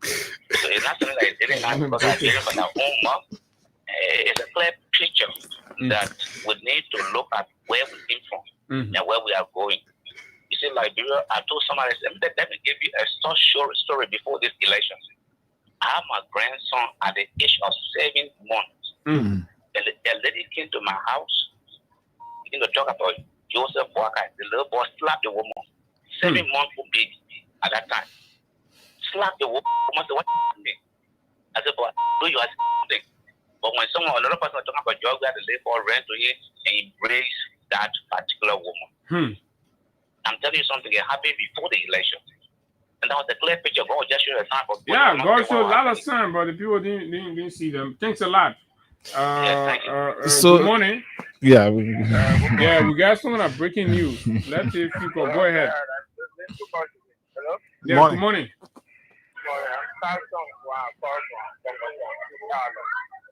So it's not something that is getting out because they're getting from their own mouth. It's a clear picture that we need to look at where we came from and where we are going. You see, Liberia, I told somebody, let me give you a short story before this election. I have my grandson at the age of 7 months. And the lady came to my house, began to talk about Joseph Boakai. The little boy slapped the woman. 7 months old baby at that time. Slapped the woman. I said, what happened? I said, boy, do you ask something? But when another person was talking about George Weah, they for rent to him and embrace that particular woman. I'm telling you something, it happened before the election. And that was a clear picture. God just showed a sign for yeah, God showed a lot of signs, but the people didn't see them. Thanks a lot. Good morning. Yeah. Yeah, we got some of breaking news. Let's see if people go ahead. Hello? Yeah, good morning.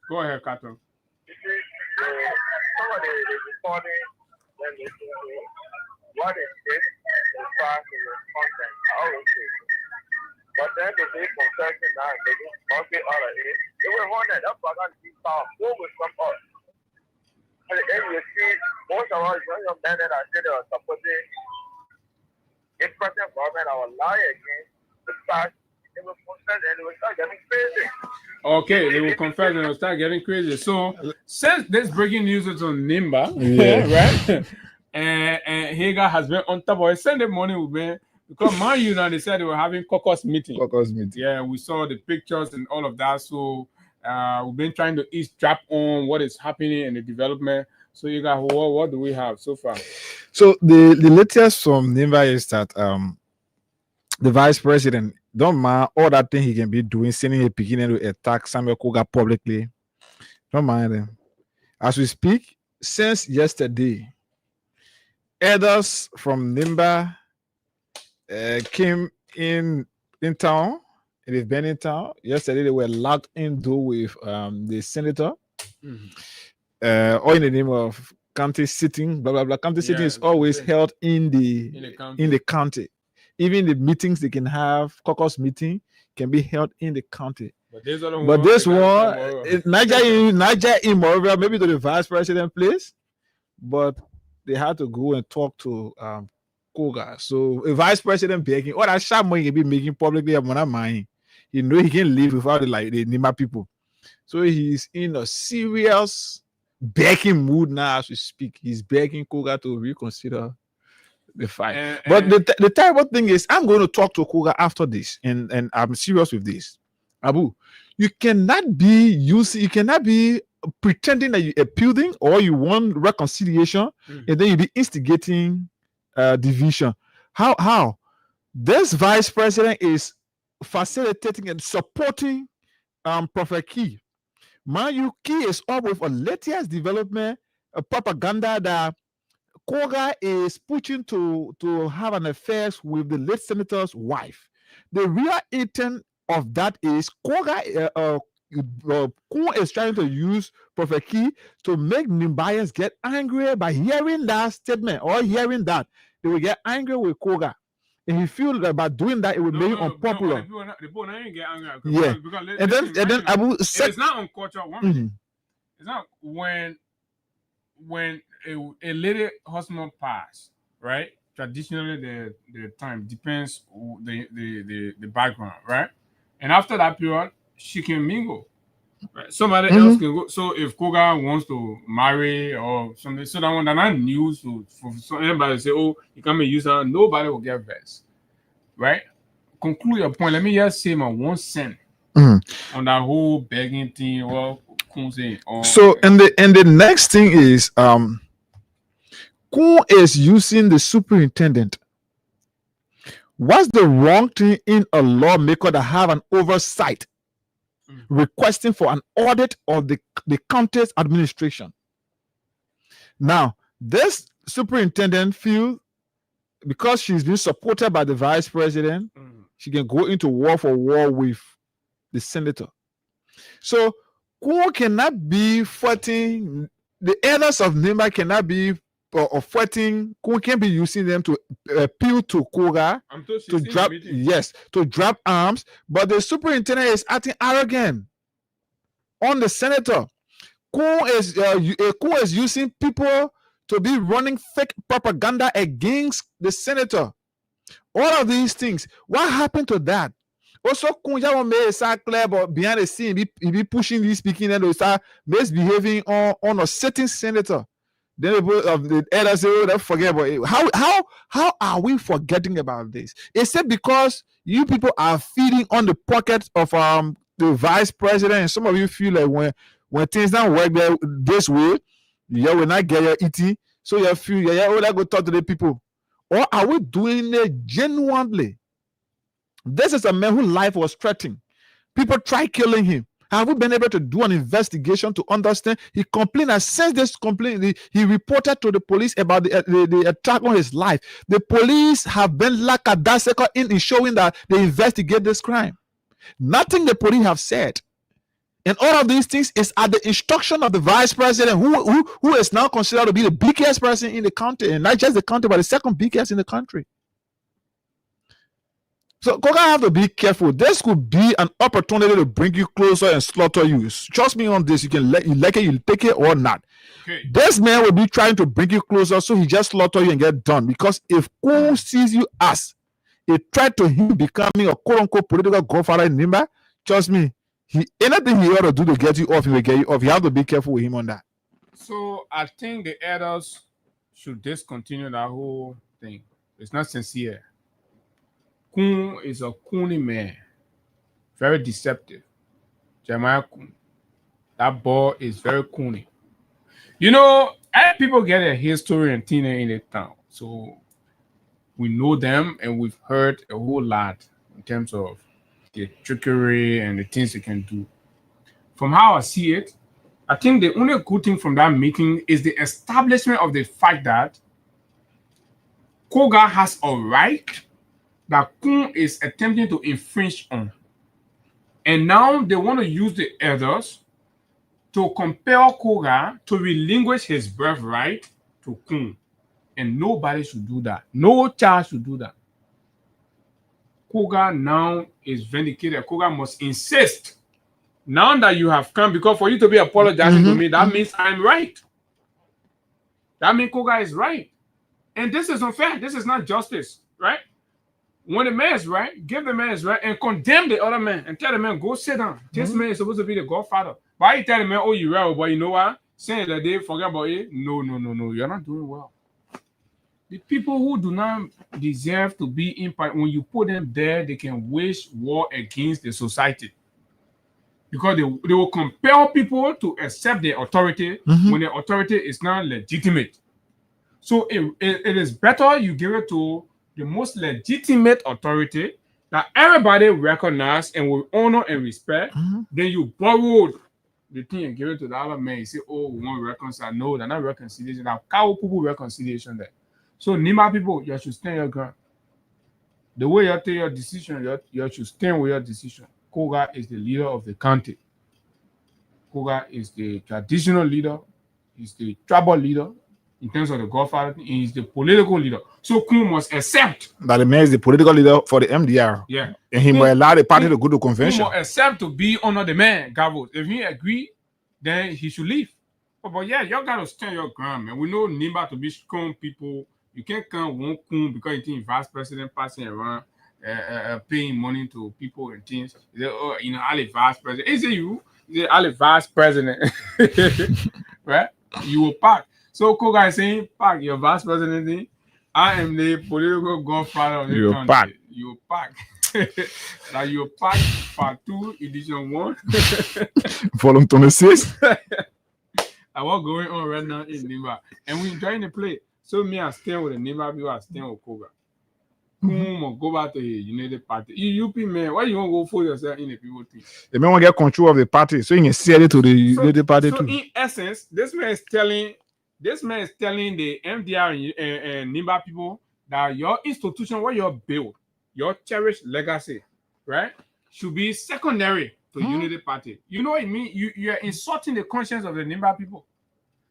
Go ahead, Kato. Somebody is reporting what is this as far as the content. But then the day confession now, they must be all of it. They were wondering, that's what I see power. Who will come up? And you see, most of us young men that are still supporting in present government, our lie against the fact they were confessed and they were start getting crazy. Okay, they will confess and it'll start getting crazy. So since this breaking news is on Nimba, right? and Hagar has been on top of it. Sunday morning we've been because Man U now they said they were having caucus meeting. Yeah, we saw the pictures and all of that. So we've been trying to eavesdrop on what is happening in the development. So you got what do we have so far? So the latest from Nimba is that the vice president don't mind all that thing he can be doing, sending a beginning to attack Samuel Koga publicly. Don't mind him. As we speak, since yesterday, elders from Nimba came in town. They've been in town. Yesterday they were locked indoor with the senator, all in the name of county sitting. Blah blah blah. County sitting is always held in the county. Even the meetings they can have, caucus meeting, can be held in the county. But this one, Niger in Moravia, maybe to the vice president place, but they had to go and talk to Koga. So a vice president begging, all that sharp money he be making publicly, I'm not mind. You know he can live without the Nima people. So he's in a serious begging mood now as we speak. He's begging Koga to reconsider the fight. But the terrible thing is, I'm going to talk to Koga after this, and I'm serious with this. Abu, you cannot be pretending that you're appealing or you want reconciliation, and then you be instigating division. How? This vice president is facilitating and supporting Prophet Key. Mayu Key is up with a latest development, a propaganda that Koga is pushing to have an affair with the late senator's wife. The real intent of that is Koga is trying to use Prophet Key to make Nimbayans get angry by hearing that statement or hearing that. They will get angry with Koga. And he feels that by doing that, it will make him unpopular. The people ain't get angry. Yeah. And then Abu said, it's not on culture. It's not when a lady husband pass, right? Traditionally, the time depends the background, right? And after that period, she can mingle. Right? Somebody else can go. So if Koga wants to marry or something, so that when they're not news for anybody to say, "Oh, you come and use her," nobody will get vexed, right? Conclude your point. Let me just say my 1 cent on that whole begging thing. So and the next thing is who is using the superintendent? What's the wrong thing in a lawmaker that have an oversight requesting for an audit of the county's administration? Now, this superintendent feels because she's been supported by the vice president, she can go into war with the senator. So who cannot be fighting the elders of Nimba cannot be fighting. Who can be using them to appeal to Koga to drop arms, but the superintendent is acting arrogant on the senator. Who is using people to be running fake propaganda against the senator. All of these things. What happened to that? Also, Kunja may start clear, but behind the scene, he be pushing this speaking and they start misbehaving on a certain senator. Then the elders say, "Oh, don't forget about it." How are we forgetting about this? Is it because you people are feeding on the pockets of the vice president, and some of you feel like when things don't work this way, you will not get your eating, so you feel let's go talk to the people, or are we doing it genuinely? This is a man whose life was threatened. People try killing him. Have we been able to do an investigation to understand? He complained, and since this complaint, he reported to the police about the attack on his life. The police have been lackadaisical in showing that they investigate this crime. Nothing the police have said. And all of these things is at the instruction of the vice president, who is now considered to be the biggest person in the country, and not just the country, but the second biggest in the country. So Koga have to be careful. This could be an opportunity to bring you closer and slaughter you. Trust me on this. You can you like it, you take it or not. Okay. This man will be trying to bring you closer, so he just slaughter you and get done. Because if Ko sees you as a threat to him becoming a quote-unquote political godfather in Nimba, trust me, anything he ought to do to get you off, he will get you off. You have to be careful with him on that. So I think the elders should discontinue that whole thing. It's not sincere. Kun is a coony man, very deceptive. Jeremiah Kun, that boy is very coony. You know, people get a history and thing in the town, so we know them and we've heard a whole lot in terms of the trickery and the things they can do. From how I see it, I think the only good thing from that meeting is the establishment of the fact that Koga has a right that Kun is attempting to infringe on. And now they want to use the elders to compel Koga to relinquish his birthright to Kun. And nobody should do that. No child should do that. Koga now is vindicated. Koga must insist. Now that you have come, because for you to be apologizing to me, that means I'm right. That means Koga is right. And this is unfair. This is not justice, right? When the man is right, give the man his right and condemn the other man and tell the man, go sit down. This man is supposed to be the godfather. Why you tell the man, oh, you're right, but you know what? Saying that they forget about it. No. You're not doing well. The people who do not deserve to be in power, when you put them there, they can wage war against the society. Because they will compel people to accept their authority when the authority is not legitimate. So it is better you give it to the most legitimate authority that everybody recognize and will honor and respect. Then you borrowed the thing and give it to the other man. You say, oh, we want to reconcile. No, they're not reconciliation. Now, cow people reconciliation there. So Nima people, you should stand your ground. The way you take your decision, you should stand with your decision. Koga is the leader of the country. Koga is the traditional leader. He's the tribal leader in terms of the godfather. He's the political leader. So Kun must accept that the man is the political leader for the MDR. Yeah. And he will allow the party to go to convention. Kun must accept to be under the man, Gavos. If he agree, then he should leave. But yeah, you got to stand your ground, man. We know Nimba to be strong people. You can't come one Kun because you think vice president passing around. Paying money to people and things. Oh, you know, Ali vice president. Is it you? Is it Ali vice president? Right? You will pack. So Koga is saying, pack your vice president thing. I am the political godfather of the country. You will pack. Now you will pack part 2, edition 1. Volume 26. I what's going on right now in Nimba. And we enjoying the play. So me, I stand with the Nimba people, I stand with Koga. Go back to the United Party. You man, why you want to go for yourself in the people thing? The man want to get control of the party, so he can sell it to the United Party too. So in essence, this man is telling the MDR and Nimba people that your institution, what you build, your cherished legacy, right, should be secondary to Unity Party. You know what I mean? You are insulting the conscience of the Nimba people.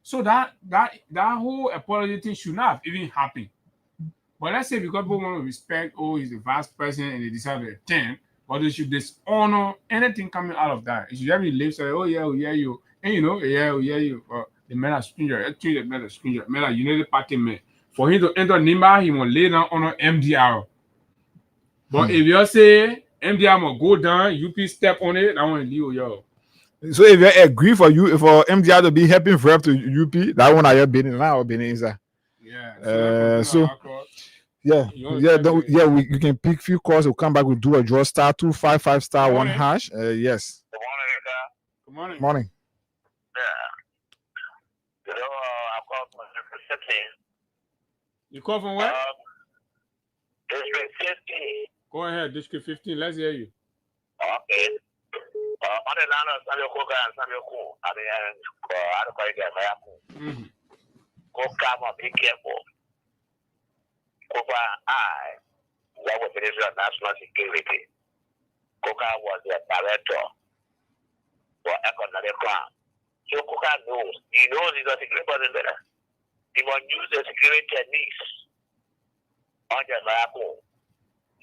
So that whole apology thing should not have even happened. But let's say because people want to respect, oh, he's the vice president and they decide to attend, but they should dishonor anything coming out of that. It should every live say, oh yeah, you. And you know, you. The man is stranger, actually the man is stranger, man a United Party man. For him to enter Nimba, he must lay down on MDR. But if you say MDR must go down, UP step on it, I want to leave yo. So if you agree for MDR to be helping rep to UP, that one I have been in now, been inside. Yeah. You can pick few calls. We'll come back. We'll do a draw star 255 star 1 hash. Yes. Good morning. Morning. Yeah. I called from District 15. You call from where? District 15. Go ahead, District 15. Let's hear you. Okay. On the line of Samuel Koga and Samuel Kun. I mean, I don't quite get my Koga, be careful. Koga, that was Minister of National Security. Koga was the director for economic crime. So Koga knows. He knows he's a security person there. He will use the security techniques on the level.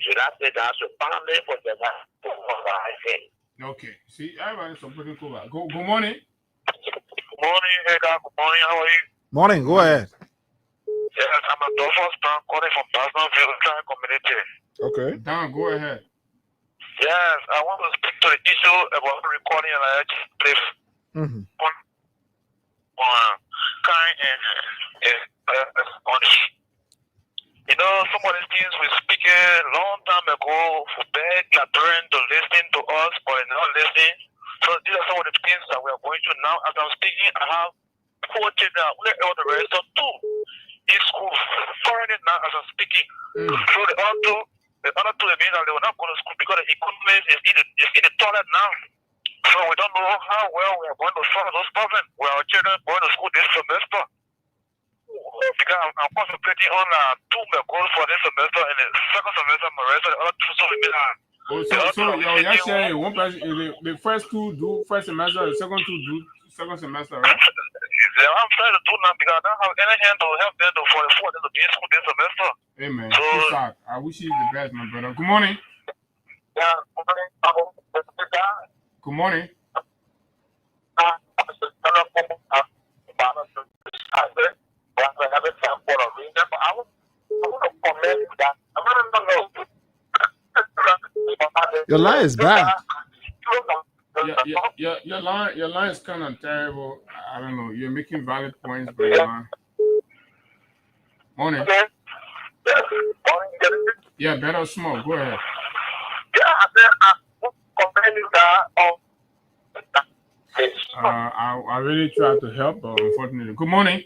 Should I say that's a family for the I think. Okay. See, everybody's supporting Koga. Good morning. Good morning, Edgar. Good morning. How are you? Morning. Go ahead. Yes, I'm a Dolphins fan calling from Basnaville Community. Okay. Dan, go ahead. Yes, I want to speak to the issue about recording and I play on kind and on. You know, some of the things we speak a long time ago for beg Liberian to listen to us or not listening. So these are some of the things that we are going through now. As I'm speaking, I have 4 children. We're able to register 2 in school currently now as I'm speaking. So the other two mean that they will not go to school because the equipment is in the toilet now. So we don't know how well we are going to solve those problems. Well, our children going to school this semester. Because I'm concentrating on 2 goals for this semester, and the second semester, my rest of the other 2 so we one person, the first 2 do first semester, the second 2 do second semester, right? Yeah, I'm trying to do now because I don't have any hand to help them for the 4 to be in school this semester. Hey man, so, I wish you the best, my brother. Good morning. Yeah, good morning. Good morning. Your line is bad. Your line is kind of terrible. I don't know. You're making valid points, but your line. Morning. Yeah, better small. Go ahead. I really tried to help, but unfortunately. Good morning.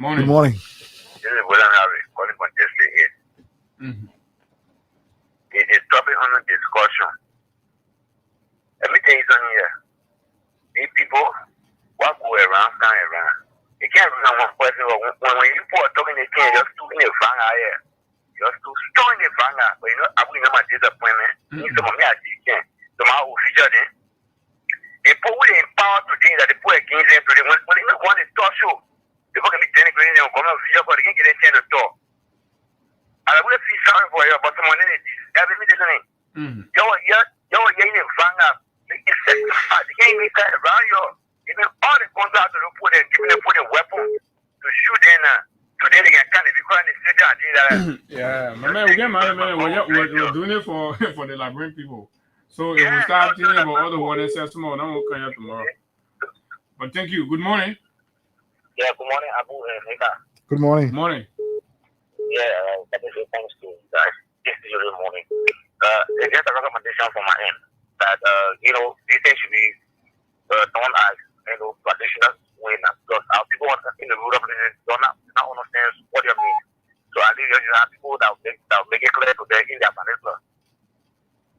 Good morning. This is William Harry calling from District 8. It is topic on the discussion. Everything is on here. These people, what go around, stand around. You can't run one person. When you people are talking, they can't just do in the fang here. Just to store in the fang. But you know, I will never disappointment. Some of me are teaching. Some are official. They put in power to things that they put against them. When they want to talk show, people can be telling them, come on, official, but they can't get a chance to talk. I will feel sorry for you, but someone in it. You're in the fang. They can't even stand around you. Even all the contractors to put them, giving them put a weapon to shoot in. Today they can kind of be crying in the city. Yeah, my man, we get mad, man. We're doing it for the Liberian people. So if we start thinking about other one that says tomorrow, then we'll come here tomorrow. But thank you. Good morning. Yeah, good morning, Abu and Nika. Good morning. Morning. Yeah, that is thanks to you guys. This is your morning. There's just a recommendation from my end that these things should be done as traditional way now. Because our people in the rural places don't understand what you mean. So I think you have people that will make it clear to them in their vernacular.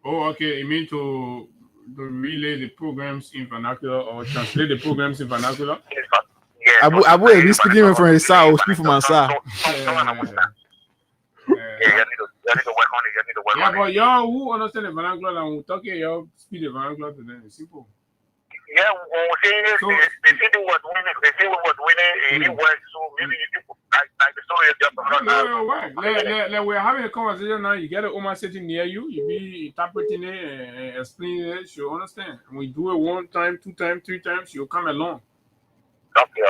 Oh, okay. You mean to relay the programs in vernacular or translate the programs in vernacular? Yeah. Abu, if you speaking from his side, I will speak from my side. Yeah, but y'all who understand the vernacular and we talking, y'all speak the vernacular to them. It's simple. Yeah, they say they were winning, it works, so maybe you like the story is just No, we're having a conversation now. You get a woman sitting near you, you be interpreting it and explaining it, she'll understand. And we do it 1 time, 2 times, 3 times, she'll come along. Okay.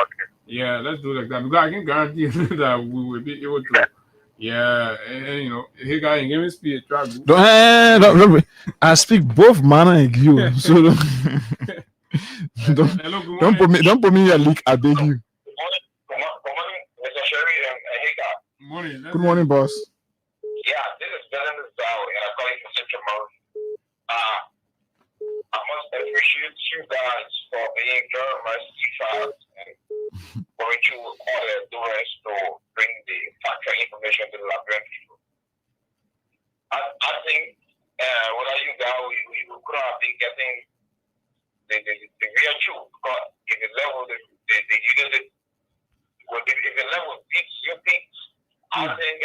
Yeah, let's do it like that. Because I can guarantee that we will be able to. Yeah, and hey guy, give me speed. Don't, I speak both manner and you. So don't put me in your leak. I beg you. Good morning, Mr. Sherry and Hika. Morning. Good morning, boss. Yeah, this is Dennis Dow, and I'm calling from Central Mode. I must appreciate you guys for being very much fast and going through all the doors to bring the factual information to the Liberian people. I think whether you guys we could have been getting the real truth, because if the level if the level beats your beats, I think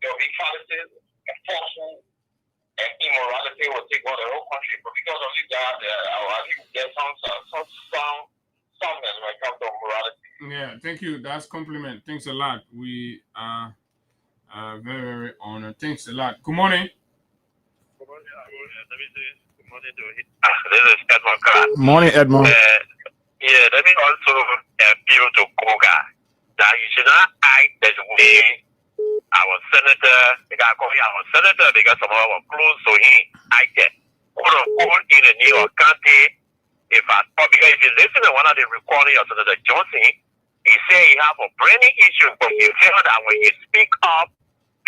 there'll be fallacies and falsehood and immorality will take over the whole country. But because of you guys, I think there's some soundness when it comes to morality. Yeah, thank you. That's compliment. Thanks a lot. We are very, very honored. Thanks a lot. Good morning. Good morning. Let me say good morning to him. This is Edmond Clark. Morning, Edmond. Yeah, let me also appeal to Koga that you should not hide the way our senator, the guy called me our senator because some of us were close to him. I get quote unquote in the New York County. If I thought, because if you listen to one of the recording of Senator Johnson, he said he have a branding issue, but he felt that when you speak up,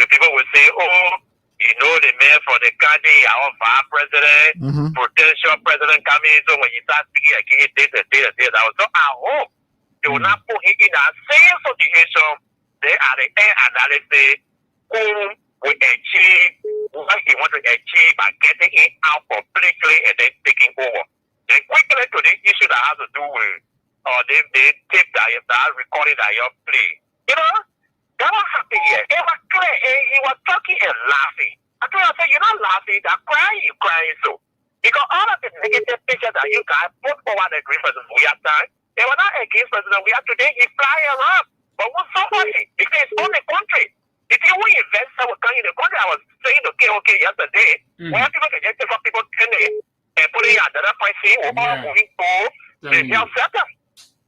the people will say, oh, you know, the man from the county, our vice president, potential president coming. So when you start speaking against this, I was so I hope they will not put him in that same situation. They are the end analysis who will achieve what he wants to achieve by getting it out publicly and then taking over. Then quickly to the issue that has to do with the tape that recording that you play. You know, that was happening here. It was clear. He was talking and laughing. I told him, I said, you're not laughing, that crying, you're crying so. Because all of the negative pictures that you guys put over the green President we have time, they were not against President we have today. He's flying around. But what's so funny? Because it's on the country. If you want to invest in the country, I was saying, okay, yesterday, where people can just take up people 10 and put it at another point, see, we're all moving to the health sector.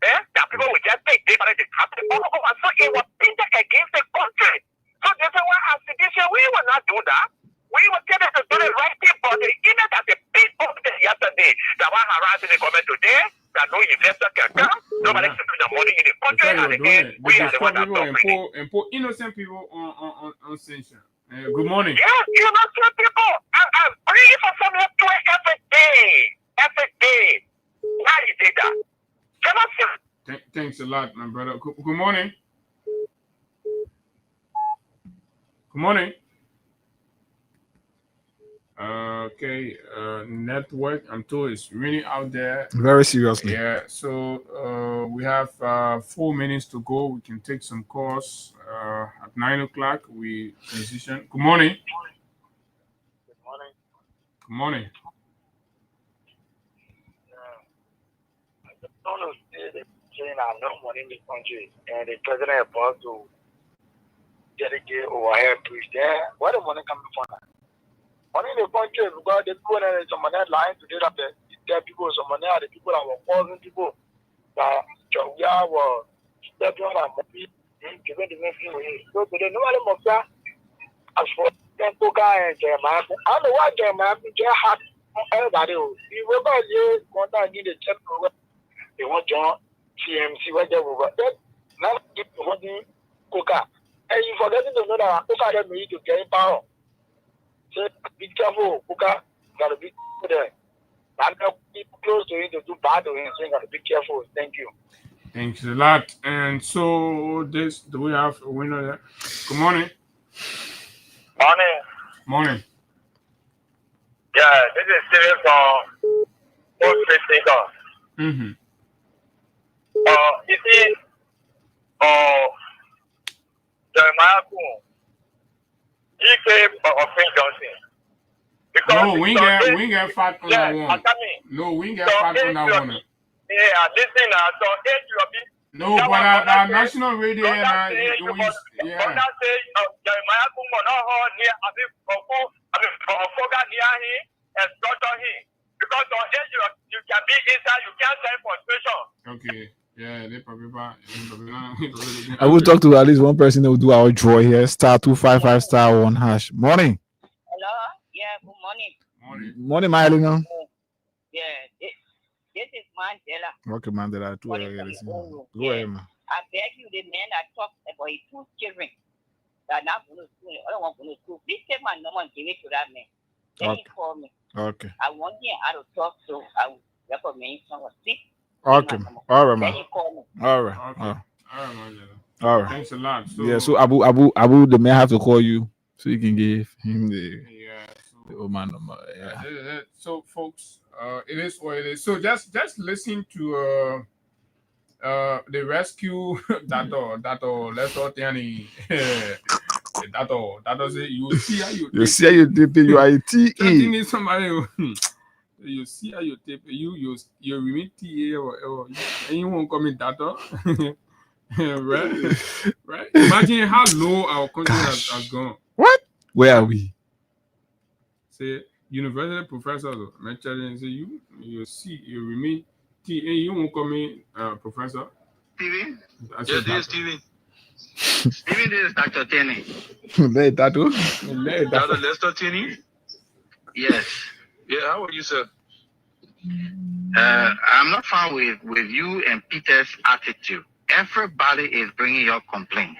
That people will just take this and happen all over. So it was painted against the country. So this is why as citizens, we will not do that. We will tell them to do the right thing, but the image that they paid over yesterday, that was harassing the government today, that no investor can come, nobody can put the money in the country, and again, we are the ones that don't and put innocent people on sanction. Good morning. Yes, innocent people. I'm praying for some every day. Every day. Why you did that? Thanks a lot, my brother. Good morning. Good morning. Okay, network, I'm told it's really out there. Very seriously. Yeah, so we have 4 minutes to go. We can take some calls. At 9 o'clock, we transition. Good morning. Good morning. Good morning. I just want to say that saying I have no money in the country, and the president is about to dedicate overhead bridge there. Where the money coming from? Money in the country because the people that some money lying to get up there. There people, some money are the people that were causing people that we were stepping on our money, giving the money away. So today, nobody must say, as for them, and Jeremiah, I don't know why Jeremiah had everybody. He will go here, contact need a check over. They want John, CMC, whatever. Now, if you want to cook up, and you forgetting to know that cook up, they need to get power. So be careful, Kuka. Gotta be there. I'm not close to him to do bad to him, so you gotta be careful. Thank you. Thanks a lot. And so do we have a winner there? Good morning. Morning. Morning. Yeah, this is Steven from Post Station. You see, Jeremiah Kuhn. He came of St. Johnson. No, we ain't get fat on that one. No, we ain't get fat on that one. Yeah, listen now. So, no, but our national radio, yeah. Jeremiah Kumbo, not near, forgot near him and slaughter him. Because on age, you can be inside, you can't send for special. Okay. Yeah, they probably. I will talk to at least one person who will do our draw here. *255 *1#. Morning. Hello. Yeah. Good morning. Morning, Mylina. Yeah. This is Mandela. Okay, Mandela. Go ahead, man. I beg you, the man that talks about his 2 children that not going to school, I don't want to go to school. Please take my number and give it to that man. Then he call me. Okay. I want him how to talk, so I will recommend someone. Please. Okay. All right, man. Then you call me. All right. Okay. All right, man. All right. Thanks a lot. So, yeah. So Abu, the man have to call you so you can give him the old man number. Yeah. So, folks, it is what it is. So just listen to the rescue that let's not any that does it. You see how you dip it. You are a TE. Somebody. You see how you tape you remit TA or you won't come in data. right? Imagine how low our country has gone. What? Where are we? Say university professors mentioning say you see you remit TA, you won't come in professor. Steven? Yes, Steven. Even this is Dr. Tenny. Dr. Lester Tinney? Yes. Yeah, how are you, sir? I'm not fine with you and Peter's attitude. Everybody is bringing your complaint.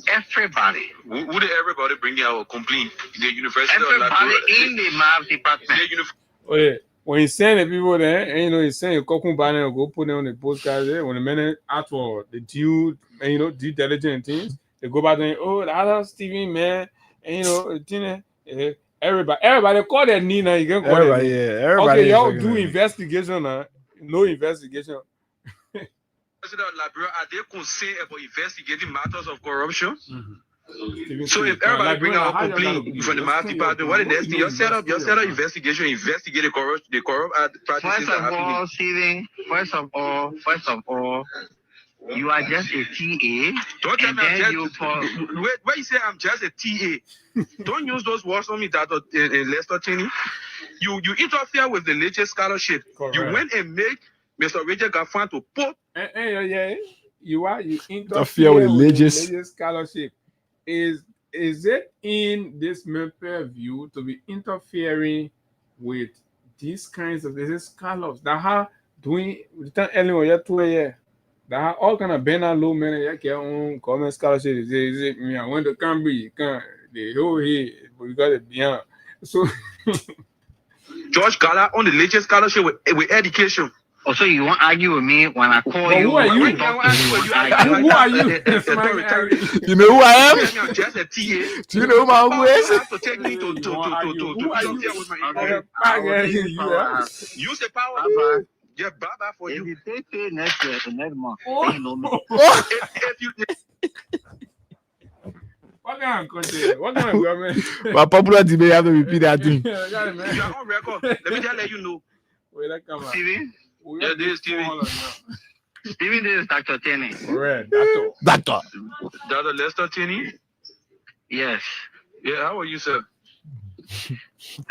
Everybody. Who did everybody bring out complaint? The University Everybody of Liberia? in the math department. When he's sending people there, and you know, he's saying Kokun banner go put them on the postcards there. When the men ask for the due, and you know, due diligence things, they go back and oh, the other Stephen man, and you know, everybody call that Nina. You can call everybody, everybody. Okay, y'all do investigation, no investigation. President of Liberia, are they concerned about investigating matters of corruption? Mm-hmm. So if everybody bring out a complaint from the math department, what is the next thing? You set up investigation, investigate the corrupt practices. First of all, Stephen, first of all, you are just a TA. Don't tell me where you say I'm just a TA. Don't use those words on me that Lester Cheney. You interfere with the latest scholarship. Correct. You went and make Mr. Richard Gaffan to put. You interfere with the latest scholarship. Is it in this member view to be interfering with these kinds of scholars that are doing that have all kind of banner low men that get on common scholarship? Is it me? I went to Cambridge, the whole here, but we got it beyond. So George Gala on the latest scholarship with education. Also, you won't argue with me when I call you. Who are you? Who are you? You know who I am? I'm just a TA. Do you know who is? To take me to with my use the power. Yeah, Baba for if you. You take pay next year, next month. You know me. If you. What kind of country? What kind of government? But popular debate have to repeat that thing. You are on record. Let me just let you know. Where that come out? Steven? Yeah, this is Steven. Steven, this is Dr. Tenny. Correct, Doctor. Dr. Lester Tinney? Yes. Yeah, how are you, sir?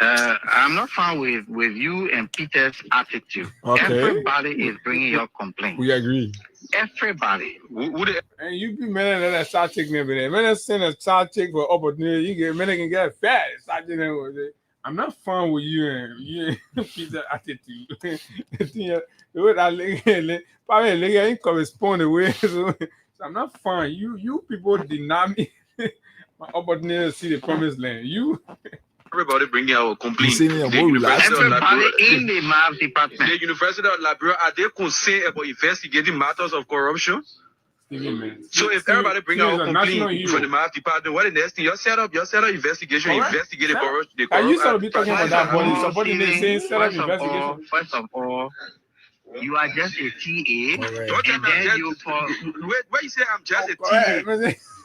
I'm not fine with you and Peter's attitude. Okay. Everybody is bringing your complaint. We agree. Everybody. And you be man that start taking over there. Man, send a start take for opportunity. You get man can get fat. Start taking over there. I'm not fine with you and Peter's attitude. Probably ain't correspond away. So I'm not fine. You people deny me my opportunity to see the promised land. Everybody bringing out a complaint. Everybody in the math department. The University of Liberia, are they concerned about investigating matters of corruption? So if everybody bring out a complaint from the math department, what is the next thing? You set up investigation, investigate the corrupt. You should be talking about that body. Somebody is saying set up investigation. First of all, you are just a TA. Where you say I'm just a TA?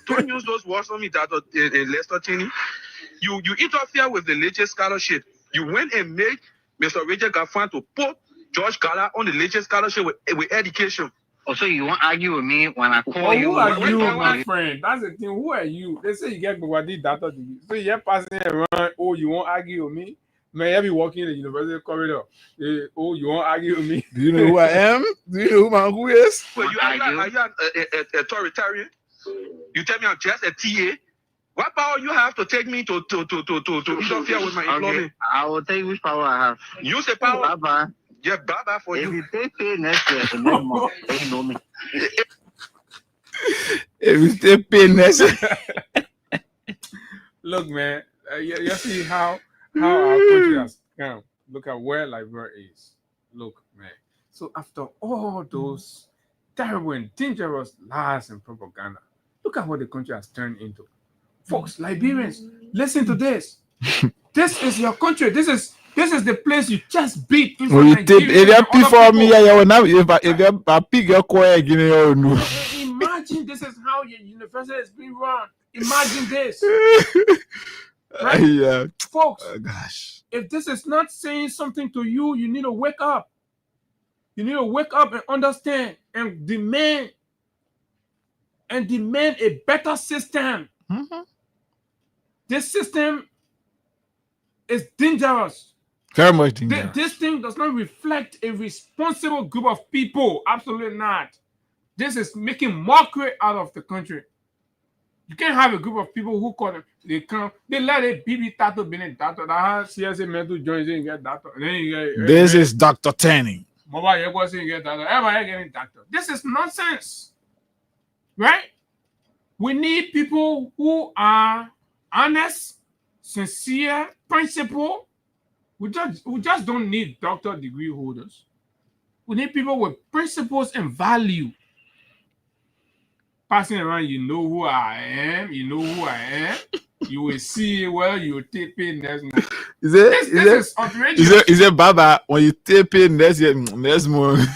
Don't use those words on me that Lester Cheney. You interfere with the latest scholarship. You went and made Mr. Richard Gaffan to put George Gala on the latest scholarship with education. Also, you won't argue with me when I call you. Who are you, my friend? That's the thing. Who are you? They say you get Bugatti data degree. So you're passing around. Oh, you won't argue with me? May I be walking in the university corridor? Oh, you won't argue with me? Do you know who I am? Do you know who is? Well, are you an authoritarian? You tell me I'm just a TA? What power you have to take me to interfere with my employment? I will tell you which power I have. Use the power. Baba. Yeah, Baba for if you. If you pay next year, the next month, you know me. If you pay next year. Look, man, you see how our country has come. Look at where Liberia is. Look, man. So after all those terrible and dangerous lies and propaganda, look at what the country has turned into. Folks, Liberians, listen to this. This is your country. This is the place you just beat. If you pay for me, I will now. If you pick your coin, imagine this is how your university is being run. Imagine this. Right? Yeah. Folks, gosh. If this is not saying something to you, you need to wake up. You need to wake up and understand and demand a better system. Mm-hmm. This system is dangerous. Very much dangerous. This thing does not reflect a responsible group of people. Absolutely not. This is making mockery out of the country. You can't have a group of people who call them. They let a baby tattoo be a doctor. That has CSA mental joints and get doctor. This is Dr. Tanning. Everybody getting doctor. This is nonsense, right? We need people who are honest, sincere, principled. We just don't need doctor degree holders. We need people with principles and value. Passing around, you know who I am. You know who I am. You will see well. You will tape in next month. This is outrageous. Is it Baba? When you tape in next month,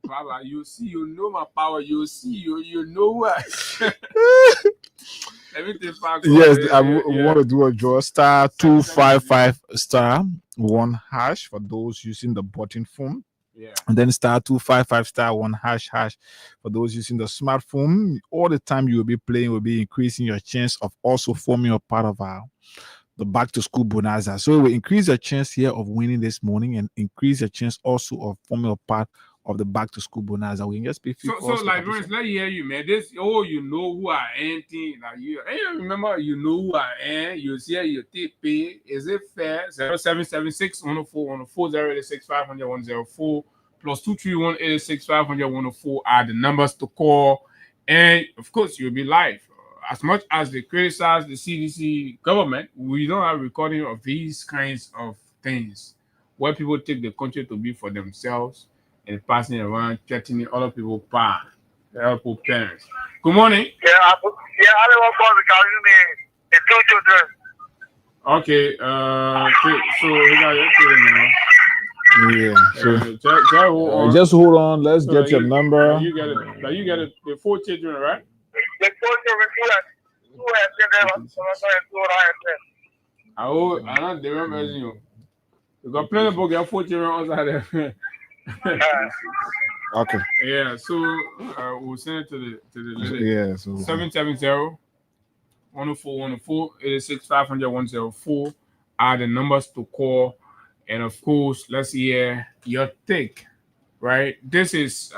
Baba, you see, you know my power. You see, you know what. Everything back. Yes, I want to do a draw. *255*1# for those using the button phone. Yeah. And then *255*1# for those using the smartphone. All the time you will be playing will be increasing your chance of also forming a part of the back to school bonanza. So it will increase your chance here of winning this morning and increase your chance also of forming a part of the back to school bonanza. We can just be so like let me hear you, man. This you know who I am thing. Like you remember you know who I am. You see you TP. Is it fair? 0776 104 104 086 500 104 plus 231 86 500 104 are the numbers to call. And of course you'll be live. As much as they criticize the CDC government, we don't have recording of these kinds of things where people take the country to be for themselves and passing around, threatening other people's other people's parents. Good morning. I don't want to the 2 children. Okay, so we got your children now. Yeah. So just hold on. Let's get your number. You get it. The 4 children, right? The 4 children, 2 I don't remember you. You got plenty of books. You have 4 children outside there. Okay. Yeah, so we'll send it to the lady. Yeah, so 770 104 104 86 500 104 are the numbers to call. And of course, let's hear your take. Right? This is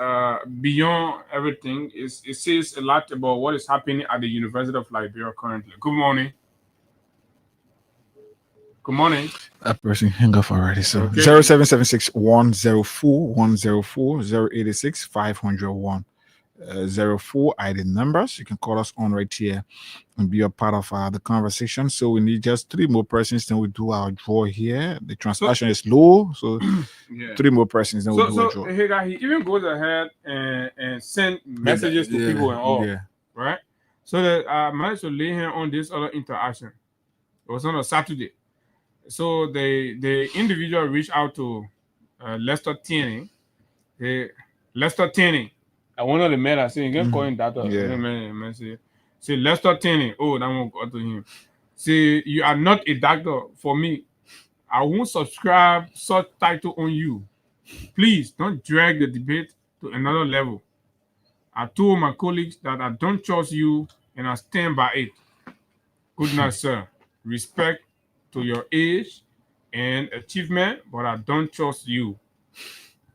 beyond everything. It says a lot about what is happening at the University of Liberia currently. Good morning. Good morning. That person hang up already. So 0776 104 104 086 500 104 are the numbers. You can call us on right here and be a part of the conversation. So we need just 3 more persons, then we do our draw here. The transaction is low, so 3 more persons, then we do a draw. So he even goes ahead and send messages to people and all, right? So that I managed to lay hand on this other interaction. It was on a Saturday. So the individual reached out to Lester Tierney. Lester Tierney. One of the men I say, you can call him that. Say Lester Tierney. Oh, that won't go to him. Say you are not a doctor for me. I won't subscribe such title on you. Please don't drag the debate to another level. I told my colleagues that I don't trust you and I stand by it. Good night, sir. Respect to your age and achievement, but I don't trust you.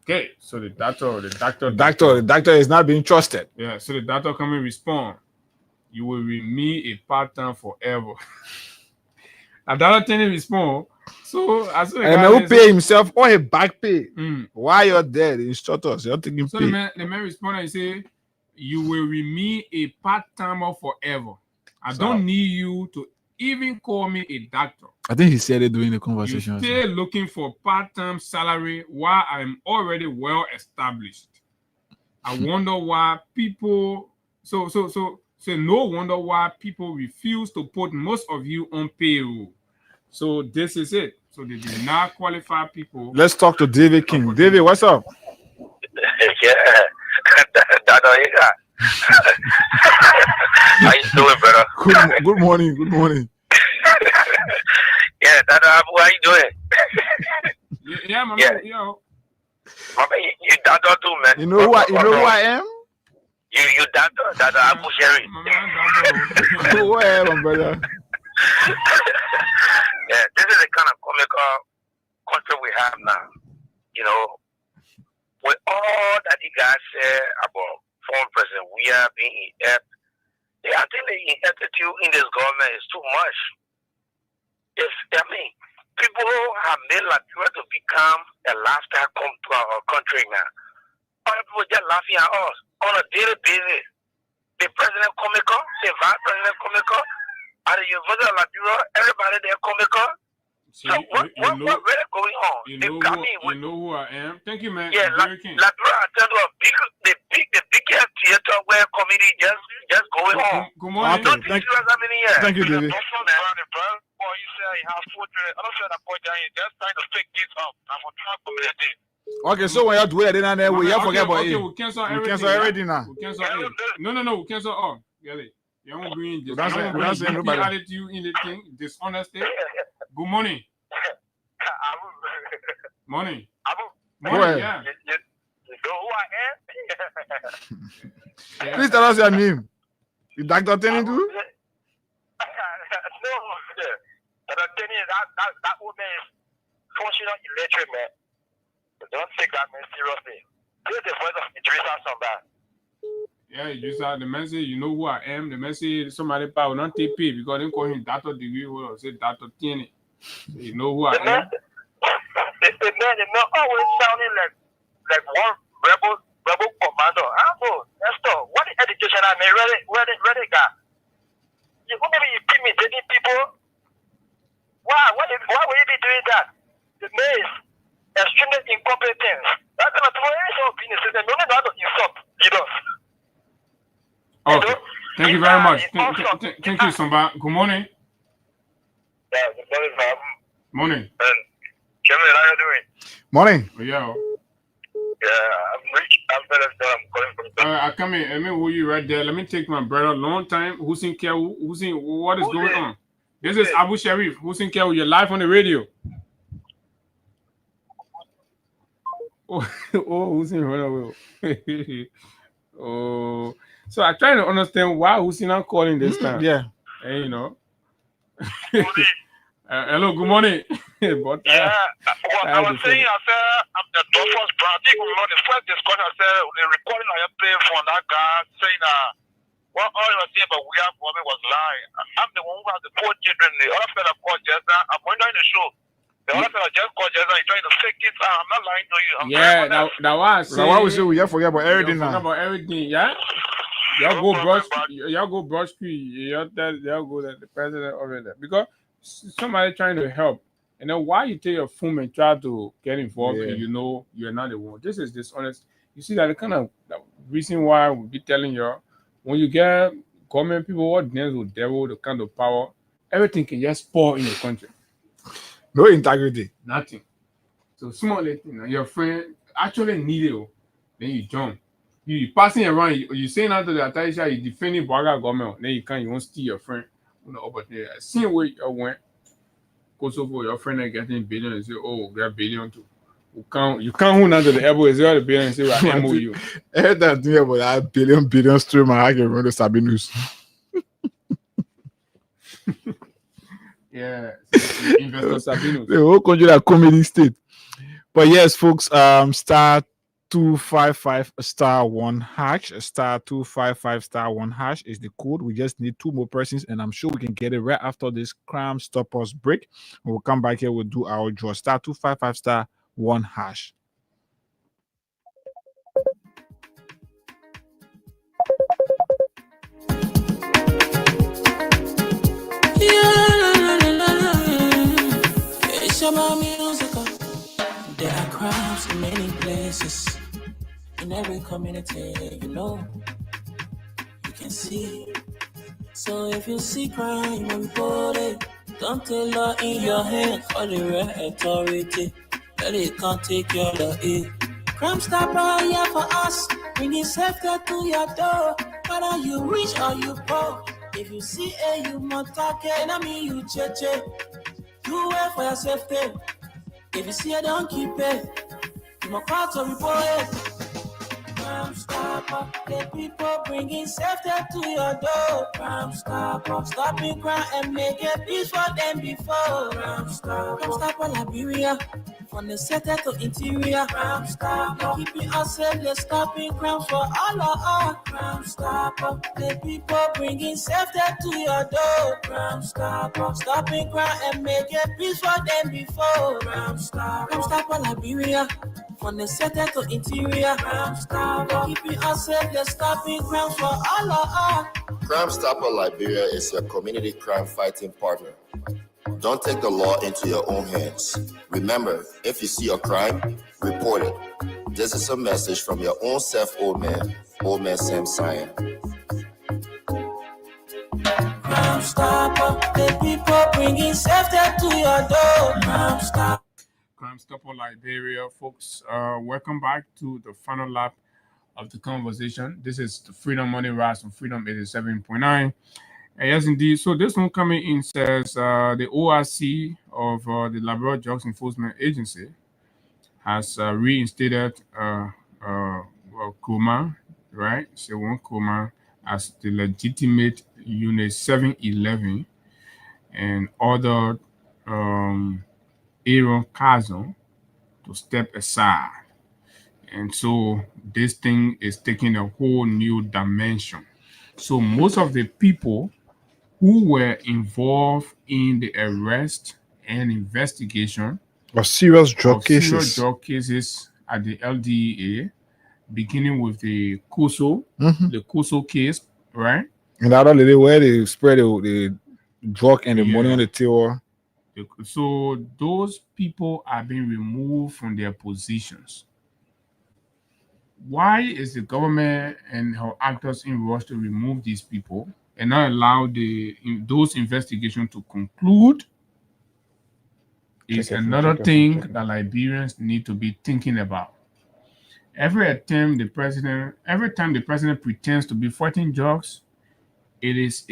Okay, so the doctor is not being trusted. Yeah, so the doctor come and respond. You will remain a part-time forever. And doctor didn't respond. So as the guy will pay himself or a back pay. Why you're there, the instructors, you're taking so pay. The man responded and say, you will remain a part-timer forever. I don't need you to even call me a doctor. I think he said it during the conversation. You're still looking for part-time salary while I'm already well established. I wonder why people no wonder why people refuse to put most of you on payroll. So this is it. So they did not qualify people. Let's talk to David King. David, what's up? Yeah. How you doing, brother? Good morning. Good morning. Yeah, Dada, how you doing? Yeah, man. Yeah. Yo. You Dada too, man. You know who I am? You Dada, Abu Sherry. Who I am, brother? Yeah, this is the kind of comical country we have now. You know, with all that you guys say about former president, we are being I think the ineptitude in this government is too much. People have made Liberia to become a lifestyle country now. Other people just laughing at us on a daily basis. The president comical, the vice president comical, at the University of Liberia, everybody there comical. So what really going on? You know who I am. Thank you, man. Yeah, Liberia attend to the biggest theater where comedy just going on. Good morning. Thank you, David. Okay, so when you do it, then we forget about it. We cancel everything. We cancel everything now. We cancel it. No, we cancel all. Get it. You won't bring this. Nobody added you in the thing. Dishonesty. Good morning. Morning. Morning. Yeah. You know who I am? Yeah. Please tell us your name. You Dr. Tenny too? No, Dr. Tenny, that woman is functional illiterate, man. Don't take that man seriously. This is the voice of Idrissa Samba. Yeah, Idrissa, the man say, you know who I am. The man say, somebody will not take pay because they call him Dr. Degree or say Dr. Tenny. So you know who I am. The man always sounding like one rebel commando. I don't know. Nestor, what is education I mean? Really got? Maybe you keep me dating people. Why would you be doing that? The man is extremely incompetent. That's not the way it's being a system. No one knows how to insult leaders. Okay. Thank you very much. Thank you, Samba. Good morning. Yeah, good morning, Bob. Morning. And Kevin, how you doing? Morning. Oh, yeah. Yeah, I'm Rich. I'm calling from. I come in. Let me hold you right there. Let me take my brother. Long time. Hussein Kewu. Hussein, what is going on? This is Abu Sharif. Hussein Kewu. You're live on the radio. Oh, Hussein run away. Oh, so I try to understand why Hussein not calling this time. Yeah. Hey, you know. Hello, good morning. But, I was saying, I said, I'm the Dolphins brand. I think we know the first discussion. I said, the recording I played from that guy saying, what all you were saying about we have women was lying. I'm the one who has the 4 children. The other fella called just now. I'm wondering the show. The other fella just called just now. He's trying to fake it. I'm not lying to you. That was. So why we say we forget about everything now? Forget about everything, yeah. Y'all go brush tree. Y'all go that the president over there because somebody trying to help, and then why you take your phone and try to get involved, and you know you're not the one. This is dishonest. You see that the kind of reason why we'll be telling you when you get government people what deals with devil, the kind of power, everything can just pour in the country. No integrity. Nothing. So small thing. Your friend actually need it, then you jump. You passing around, you saying out to the Ataisha, you defending Baga government, then you won't steal your friend. Same way you went Kosovo, your friend are getting billion and say, oh, get billion too. You can't hold on to the elbow, is the billion and say, well, I you. I heard that thing about that billion stream, I can remember the Sabinus. Yeah, Investor Sabinus. The whole country that comedy state. But yes, folks, star 255 *1#, star 255 *1# is the code. We just need 2 more persons, and I'm sure we can get it right after this Crime Stoppers break. When we'll come back here, we'll do our draw. Star 255 *1#. It's about music. There are crimes in many places. In every community, you know, you can see. So if you see crime and report it, don't take law in your hands or the right authority. That it can't take your law in. Crime Stopper here for us, bringing safety to your door. Whether you rich or you poor, if you see a human talking, I mean you check. Do it for your safety. If you see it, don't keep it. You must call to report it. Crime Stopper, the people bringing safety to your door. Crime Stopper, stopping crime and making peace for them before. Crime Stopper, Liberia. From the center to interior, Crime Stopper, keeping us safe, they're stopping crime for all of us. Crime Stopper, the people bringing safety to your door. Crime Stopper, stopping crime and making peace for them before. Crime Stopper, Liberia. From the center to interior, Crime Stopper, keeping us safe, they're stopping crime for all of us. Crime Stopper Liberia is your community crime fighting partner. Don't take the law into your own hands. Remember, if you see a crime, report it. This is a message from your own self, Old Man Sam Cyan. Crime Stopper, the people bringing safety to your door. Crime Stopper. Crime Stopper Liberia, folks. Welcome back to the final lap of the conversation. This is the Freedom Money Rise from Freedom 87.9. Yes, indeed. So this one coming in says the ORC of the Liberia Drugs Enforcement Agency has reinstated Kuma, right? Sewon Kuma as the legitimate Unit 711 and ordered Aaron Kazan to step aside. And so this thing is taking a whole new dimension. So most of the people who were involved in the arrest and investigation of serious drug cases at the LDEA, beginning with the Koso, the Koso case, right? And the other lady where they spread the drug and the money on the table. So those people are being removed from their positions. Why is the government and her actors in rush to remove these people and not allow those investigations to conclude? Is another thing that Liberians need to be thinking about. Every time the president pretends to be fighting drugs, it is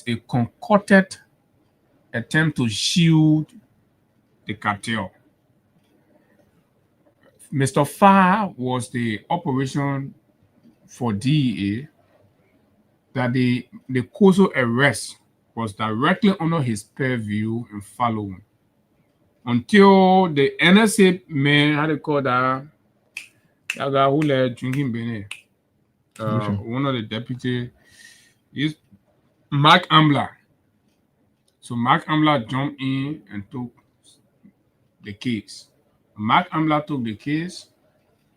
a concocted attempt to shield the cartel. Mr. Farr was the operation for DEA that the Koso arrest was directly under his purview and following. Until the NSA man, how they call that guy who led drinking Benin, one of the deputies, is Mark Ambler. So Mark Ambler jumped in and took the case. Mark Ambler took the case.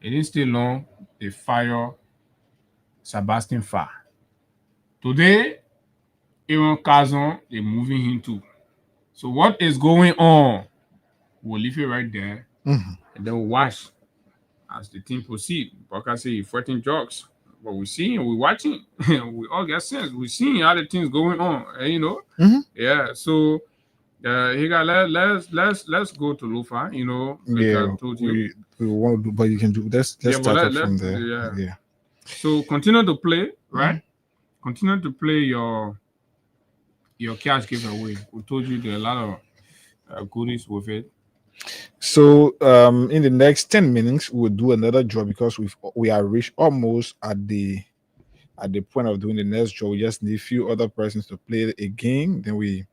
It didn't stay long. They fired Sebastian Farr. Today, Aaron Kazan, they're moving him too. So what is going on? We'll leave it right there. And then we'll watch as the team proceed. Baka say he's fighting drugs. But we're seeing, we're watching. We all get sense. We're seeing how the things going on. You know? Yeah. So let's go to Lufa, you know. Yeah, we want to do, but you can do let's start it from there. Yeah. So continue to play, right? Continue to play your cash giveaway. We told you there are a lot of goodies with it. So in the next 10 minutes we'll do another draw because we are reached almost at the point of doing the next draw. We just need a few other persons to play a game, then we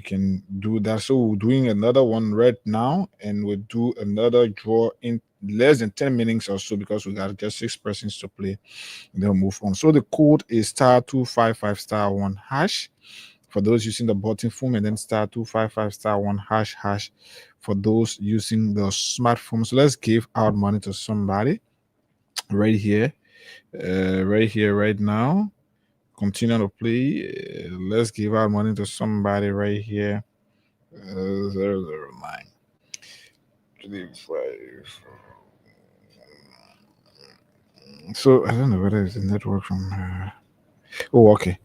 can do that. So we're doing another one right now, and we'll do another draw in less than 10 minutes or so because we got just 6 persons to play, and then we'll move on. So the code is *255*1# for those using the button phone, and then *255*1# for those using the smartphone. So let's give out money to somebody right here, right now. Continue to play. Let's give out money to somebody right here. 009 35. So I don't know whether it's a network from oh, okay.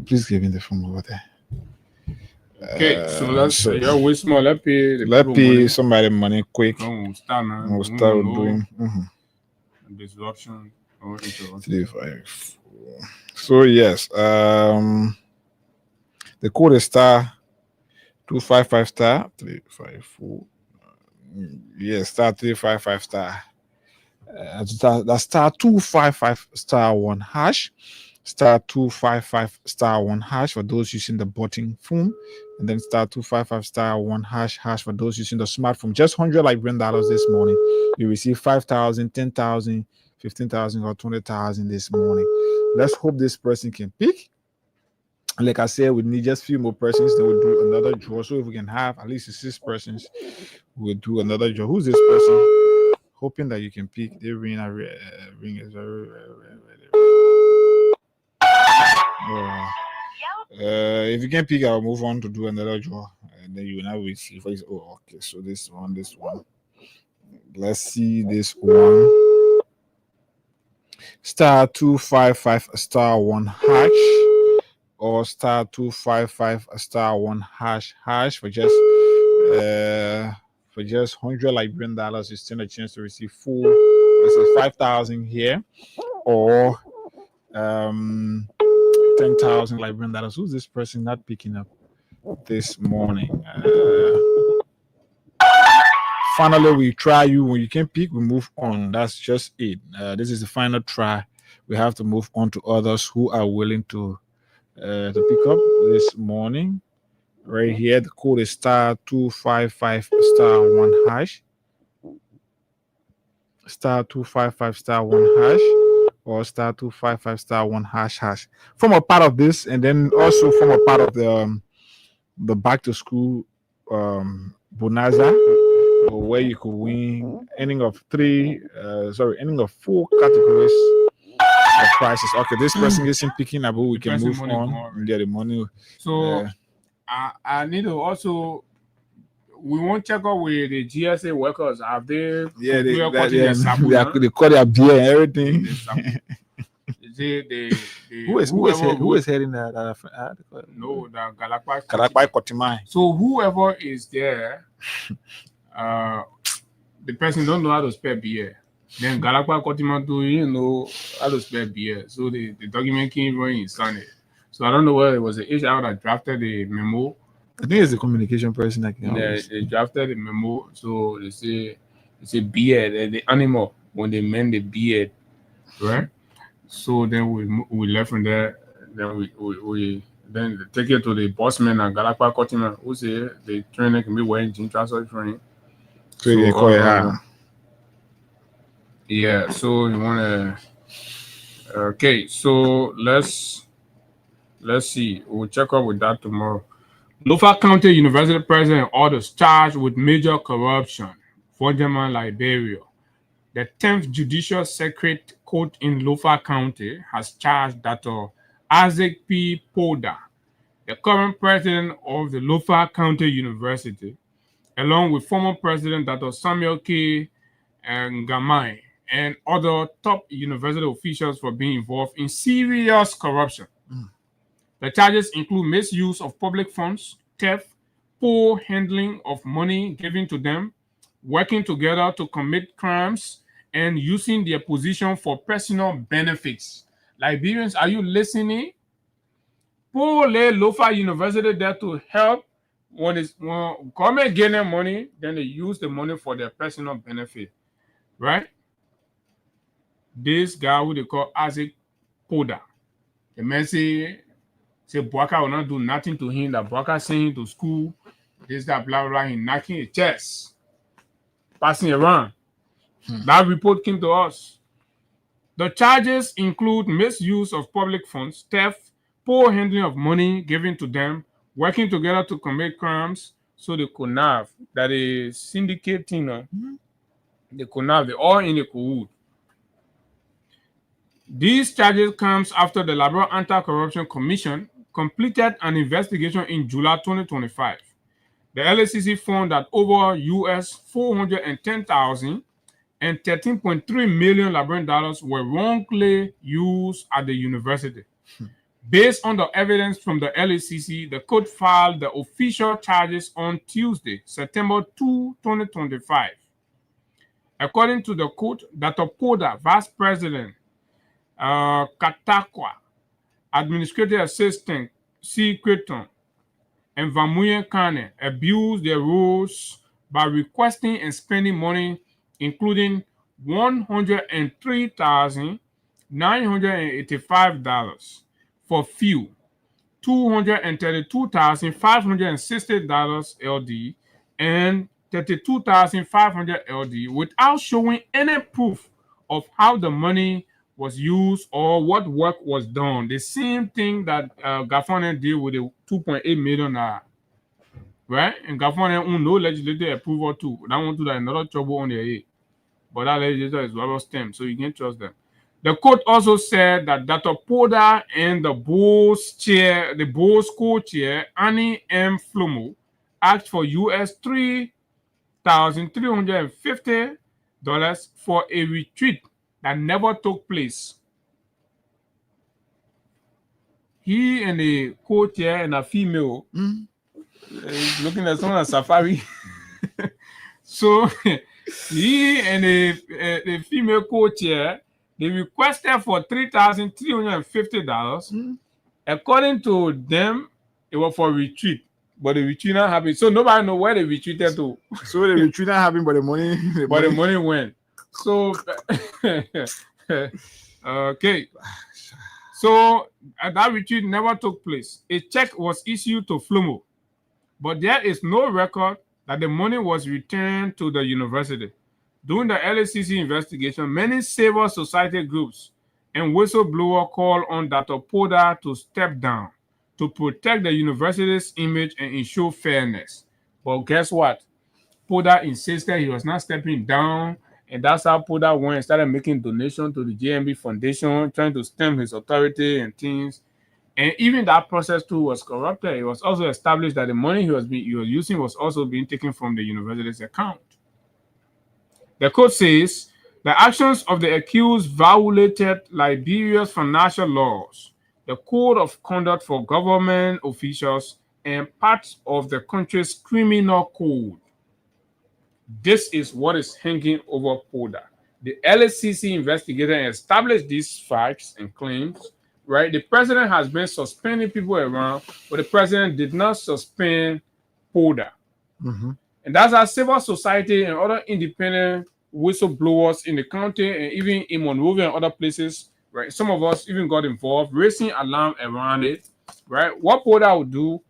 Please give me the phone over there. Okay, so let's waste more. Let's pay somebody money quick. We'll start now. We'll start doing disruption or 354. So yes, the code is *255*354. Yeah, star 355 star. That's star 255 star 1 hash. Star 255 star 1 hash for those using the botting phone, and then star 255 star 1 hash for those using the smartphone. Just $100 Liberian dollars this morning. You receive 5,000, 10,000, 15,000, or 20,000 this morning. Let's hope this person can pick. Like I said, we need just a few more persons. Then we'll do another draw. So if we can have at least 6 persons, we'll do another draw. Who's this person? Hoping that you can pick. The ring is very. If you can pick, I'll move on to do another draw, and then you will now receive. Oh, okay. So this one. Let's see this one. Star 255 star 1 hash, or star 255 star 1 hash for just $100 Liberian dollars. You stand a chance to receive full. This is 5,000 here, or 10,000 Liberian dollars. Who's this person not picking up this morning? Finally, we try you. When you can pick, we move on. That's just it. This is the final try. We have to move on to others who are willing to pick up this morning. Right here, the code is star 255 star 1 hash. Star 255 star 1 hash, or star 255 star 1 hash. Form a part of this, and then also form a part of the back to school bonanza, where you could win ending of 4 categories of prices. Okay, this person isn't picking up, we can move on. Get the money. So I need to also. We won't check out with the GSA workers. Have they? Yeah, they cut their beer and everything. Who is heading that? No, the Galakpai Kotimai. So whoever is there, the person don't know how to spell beer. Then Galakpai Kotimai don't know how to spell beer. So the document came running in Sunday. So I don't know whether it was the HR that drafted the memo. I think it's the communication person that can. They drafted the memo, so they say beard, the animal when they meant the beard, right? So then we left from there. Then we then take it to the boss man and Galakpa Kotima, who say the trainer can be wearing jean trousers training. So they call it yeah. So you wanna okay? So let's see. We'll check up with that tomorrow. Lofa County University president orders charged with major corruption. Forgerman, Liberia. The 10th Judicial Circuit Court in Lofa County has charged Dr. Isaac P. Poda, the current president of the Lofa County University, along with former president Dr. Samuel K. Ngamai, and other top university officials for being involved in serious corruption. The charges include misuse of public funds, theft, poor handling of money given to them, working together to commit crimes, and using their position for personal benefits. Liberians, are you listening? Poor Lofa University there to help when government get them money, then they use the money for their personal benefit, right? This guy who they call Isaac Poda, the man say Boaka will not do nothing to him, that Boaka sent him to school, this, that, blah, blah, he knocking his chest, passing around. That report came to us. The charges include misuse of public funds, theft, poor handling of money given to them, working together to commit crimes. So the CONAV, that is syndicating, the CONAV, they're all in the COUD. These charges comes after the Liberia Anti-Corruption Commission completed an investigation in July 2025. The LACC found that over US $410,000 and $13.3 million Liberian dollars were wrongly used at the university. Based on the evidence from the LACC, the court filed the official charges on Tuesday, September 2, 2025. According to the court, Dr. Poda, Vice President, Katakwa, Administrative Assistant C. Creton, and Vamuye Kane abused their roles by requesting and spending money, including $103,985 for fuel, $232,560 LD, and $32,500 LD without showing any proof of how the money was used or what work was done. The same thing that Gafone did with the $2.8 million, right? And Gafone no legislative approval too. That one too, that another trouble on their head. But that legislator is rubber stamp, so you can't trust them. The court also said that Dr. Poda and the Bulls co-chair, Annie M. Flomo, asked for US $3,350 for a retreat that never took place. He and the co-chair and a female looking at someone at safari. So he and the female co-chair, they requested for $3,350. According to them, it was for retreat, but the retreat not happened. So nobody know where they retreated to. So the retreat not happened, but the money, the money went. So okay. So that retreat never took place. A check was issued to Flomo, but there is no record that the money was returned to the university. During the LACC investigation, many civil society groups and whistleblower called on Dr. Poda to step down to protect the university's image and ensure fairness. But guess what? Poda insisted he was not stepping down, and that's how Poda went and started making donations to the JMB Foundation, trying to stem his authority and things. And even that process too was corrupted. It was also established that the money he was using was also being taken from the university's account. The court says the actions of the accused violated Liberia's financial laws, the code of conduct for government officials, and parts of the country's criminal code. This is what is hanging over Poda. The LACC investigator established these facts and claims. Right, the president has been suspending people around, but the president did not suspend Poda. And that's how civil society and other independent whistleblowers in the county and even in Monrovia and other places, right? Some of us even got involved, raising alarm around it, right? What Poda will do,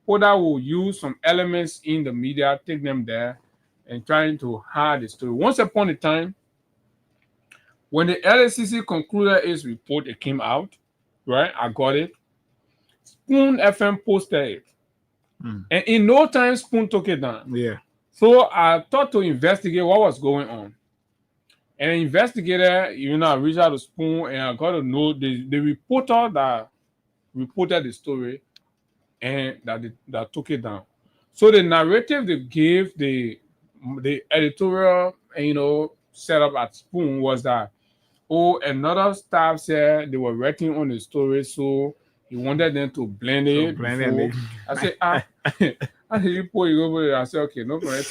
Poda will use some elements in the media, take them there, and trying to hide the story. Once upon a time, when the LACC concluded its report, it came out. Right, I got it. Spoon FM posted it, and in no time, Spoon took it down. Yeah. So I thought to investigate what was going on, and an investigator, I reached out to Spoon, and I got to know the reporter that reported the story, and that took it down. So the narrative they gave the editorial, setup at Spoon was that. Oh, another staff said they were working on the story, so he wanted them to blend it. I said, I said, okay, no problem.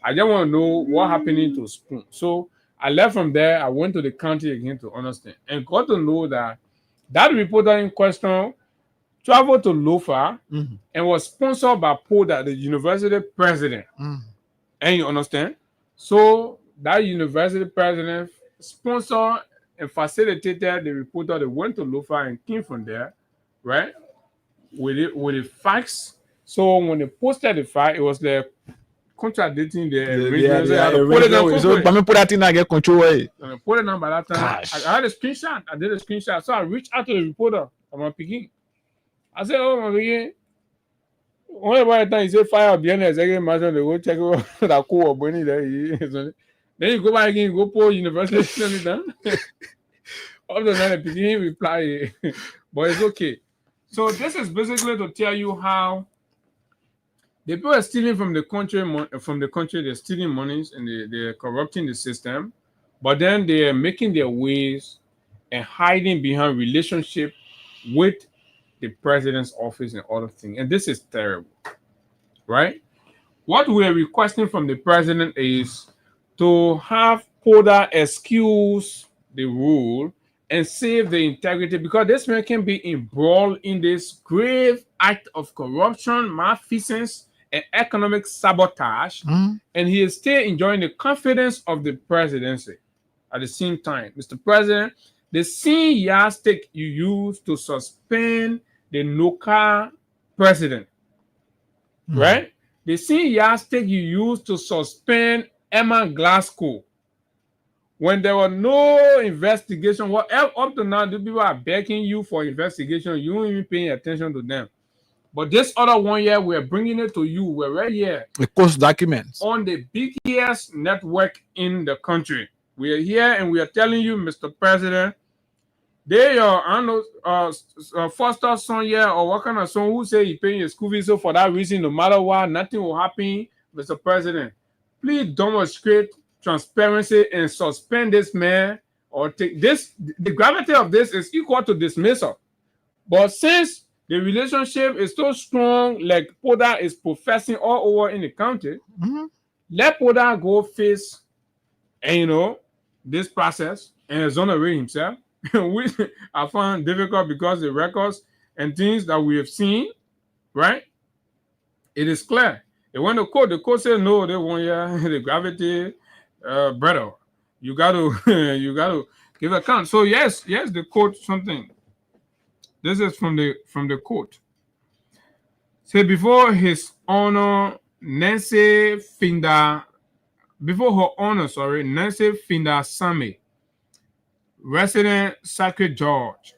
I just want to know what happening to Spoon. So I left from there. I went to the county again to understand and got to know that reporter in question traveled to Lofa and was sponsored by Poda, the university president. And you understand? So that university president sponsored and facilitated the reporter that went to Lofa and came from there, right? With the facts. So when they posted the fact, it was the contradicting the original. So let me put that in and get control. Put it down by that time. I had a screenshot. I did a screenshot. So I reached out to the reporter. I'm picking. I said, "Oh my God." One by the time he said fire behind the second imagine they go check that cool bunny there. Then you go back again, go for university, send it down. All the time, the beginning reply, but it's okay. So this is basically to tell you how the people are stealing from the country. They're stealing monies and they're corrupting the system, but then they're making their ways and hiding behind relationship with the president's office and other things. And this is terrible, right? What we're requesting from the president is to have Poda excuse the rule and save the integrity, because this man can be embroiled in this grave act of corruption, malfeasance, and economic sabotage, and he is still enjoying the confidence of the presidency. At the same time, Mr. President, the same yardstick you used to suspend the Noka president, right? The same yardstick you used to suspend Emma Glasgow when there was no investigation. What up to now, the people are begging you for investigation. You don't even paying attention to them. But this other one year, we're bringing it to you. We're right here. The court documents on the biggest network in the country. We are here and we are telling you, Mr. President, they are, I don't know, foster son here or what kind of son who say he paying his school fees. So for that reason, no matter what, nothing will happen. Mr. President, please demonstrate transparency and suspend this man or take this. The gravity of this is equal to dismissal. But since the relationship is so strong, like Poda is professing all over in the county, let Poda go face, and this process and exonerate himself, which I found difficult because the records and things that we have seen, right? It is clear. They went to court. The court said no. They want the gravity, brother. You got to give account. So yes, the court something. This is from the court. Say before His Honor Nancy Finda Same, resident Sacred George,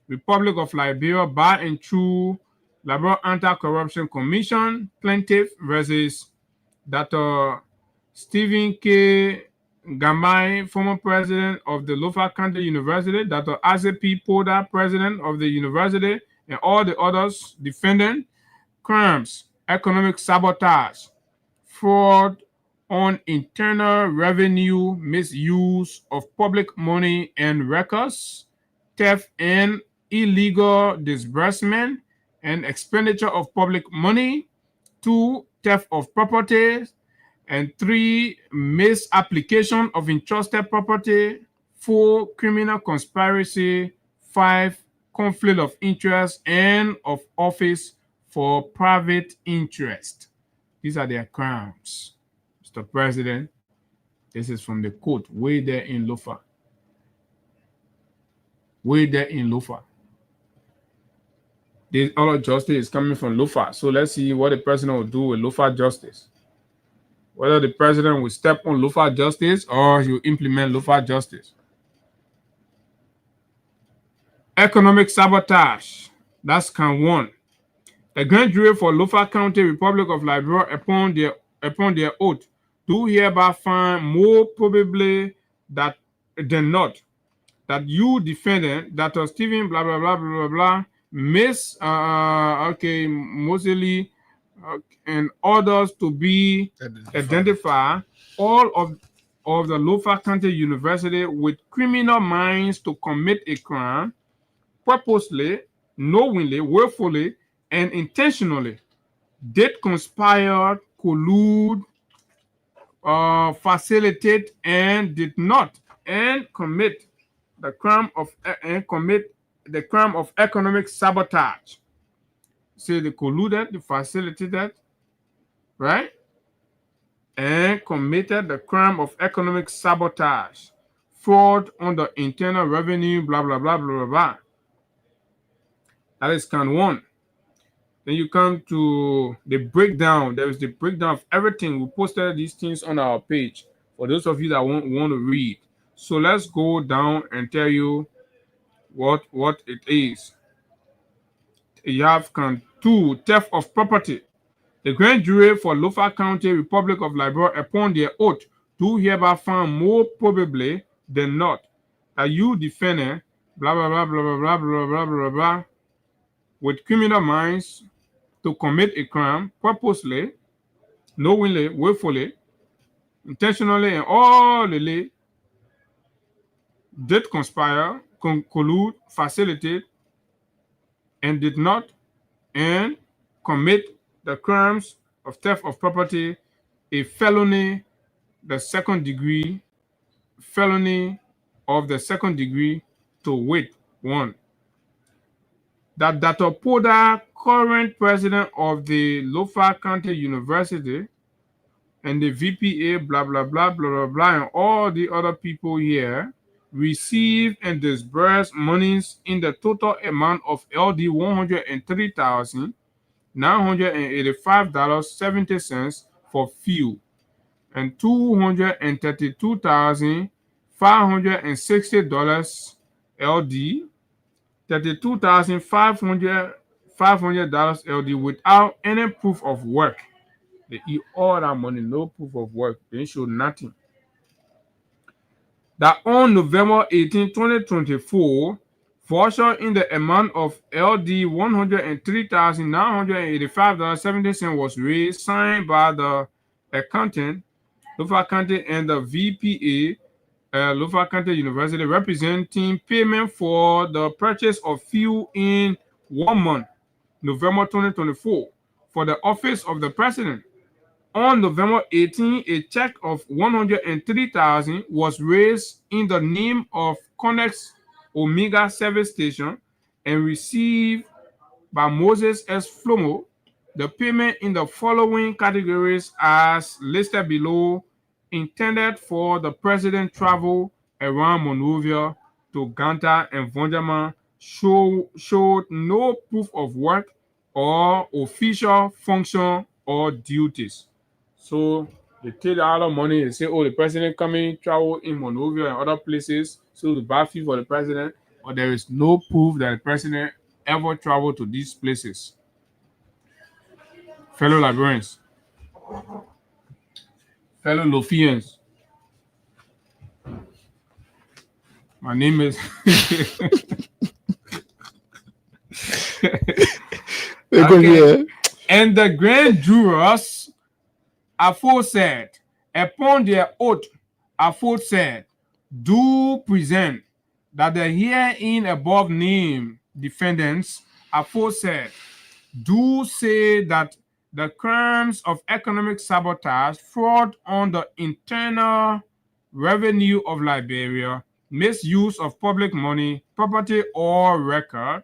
Republic of Liberia, by and through Liberia Anti-Corruption Commission, plaintiff versus Dr. Stephen K. Gamai, former president of the Lofa County University, Dr. Isaac P. Poda, president of the university, and all the others defendant crimes, economic sabotage, fraud on internal revenue, misuse of public money and records, theft and illegal disbursement and expenditure of public money, 2, theft of property, and 3, misapplication of entrusted property, 4, criminal conspiracy, 5, conflict of interest and of office for private interest. These are their crimes. Mr. President, this is from the court way there in Lofa. Way there in Lofa. This other justice is coming from Lofa. So let's see what the president will do with Lofa justice. Whether the president will step on Lofa justice or he will implement Lofa justice. Economic sabotage. That's count 1. The grand jury for Lofa County, Republic of Liberia, upon their oath, do hereby find more probably than not that you defendant, that was Stephen blah blah blah blah blah mostly and others to be identified all of the Lofa County University with criminal minds to commit a crime purposely, knowingly, willfully, and intentionally did conspire, collude, facilitate, and did not, and commit the crime of economic sabotage. So they colluded, they facilitated, right? And committed the crime of economic sabotage, fraud on the internal revenue, blah blah blah blah blah blah. That is count 1. Then you come to the breakdown. There is the breakdown of everything. We posted these things on our page for those of you that want to read. So let's go down and tell you what it is. You have count 2, theft of property. The grand jury for Lofa County, Republic of Liberia, upon their oath, do hereby find more probably than not that you defendant, blah blah blah blah blah blah blah blah blah blah, with criminal minds to commit a crime purposely, knowingly, willfully, intentionally, and all did conspire, collude, facilitate, and did not, and commit the crimes of theft of property, a felony, the second degree, felony of the second degree, to wit, 1. That Dr. Poda current president of the Lofa County University, and the VPA, blah, blah, blah, blah, blah, blah, and all the other people here receive and disburse monies in the total amount of LD $103,985.70 for fuel and $232,560 LD, $32,500 LD without any proof of work. They eat all that money, no proof of work. They show nothing. That on November 18, 2024, voucher in the amount of LD $103,985.70 was raised, signed by the accountant, Lofa County, and the VPA, Lofa County University, representing payment for the purchase of fuel in 1 month, November 2024, for the office of the president. On November 18, a check of $103,000 was raised in the name of Connex Omega Service Station and received by Moses S. Flomo. The payment in the following categories as listed below, intended for the president travel around Monrovia to Ganta and Vonjama, showed no proof of work or official function or duties. So they take out of money and say, oh, the president coming, travel in Monrovia and other places, so the buy fee for the president, but there is no proof that the president ever traveled to these places. Fellow librarians, fellow Lofians, my name is okay. And the grand jurors aforesaid, upon their oath aforesaid, do present that the herein above named defendants aforesaid do say that the crimes of economic sabotage, fraud on the internal revenue of Liberia, misuse of public money, property or record,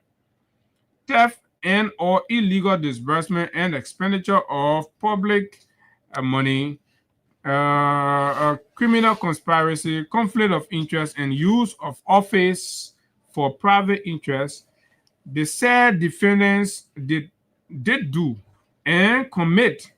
theft and or illegal disbursement and expenditure of public money, criminal conspiracy, conflict of interest, and use of office for private interest, the said defendants did do and commit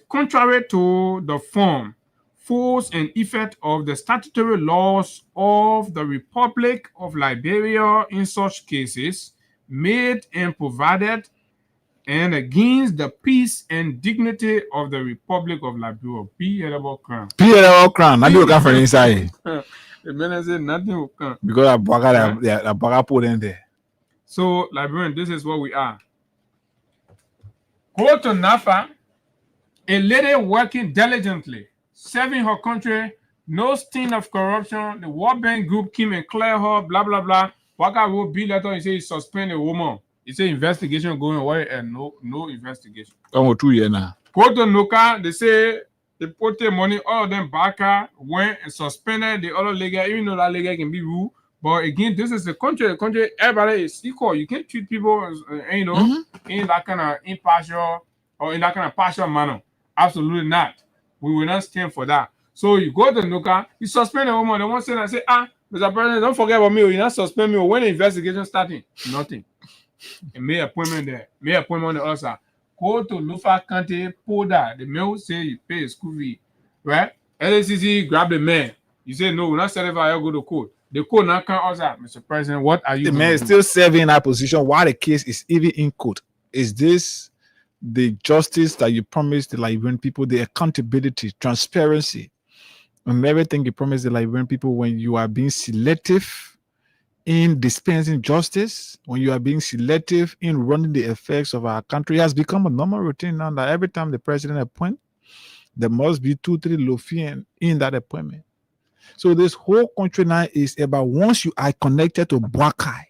contrary to the form, force, and effect of the statutory laws of the Republic of Liberia in such cases, made and provided, and against the peace and dignity of the Republic of Liberia. P.L. Crown. P.L. Crown. Nothing will come from inside. The man said nothing will come. Because I bugger put in there. So, Liberian, this is what we are. Go to NAFA, a lady working diligently, serving her country, no stain of corruption. The World Bank group came and cleared her, blah, blah, blah. Waka wrote bill letter, he said he suspend a woman. He said investigation going away and no investigation. Almost 2 years now. Go to Noka, they say they put their money, all of them back, went and suspended the other legal, even though that legal can be ruled. But again, this is the country, everybody is equal. You can't treat people, in that kind of impartial or in that kind of partial manner. Absolutely not. We will not stand for that. So you go to Nuka, you suspend a woman, they won't say that, say, Mr. President, don't forget about me, you not suspend me. When the investigation starting? Nothing. And make appointment there. Make appointment on the other side. Go to Lofa County, pull that. The mail say you pay a school fee. Right? LACC grab the man. You say, no, we're not certified, I'll go to court. The court now can't answer, Mr. President, what are you doing? The man is still serving in that position while the case is even in court. Is this the justice that you promised the Liberian people, the accountability, transparency, and everything you promised the Liberian people when you are being selective in dispensing justice, when you are being selective in running the affairs of our country? It has become a normal routine now that every time the president appoints, there must be 2-3 Lofian in that appointment. So this whole country now is about once you are connected to Bwakai,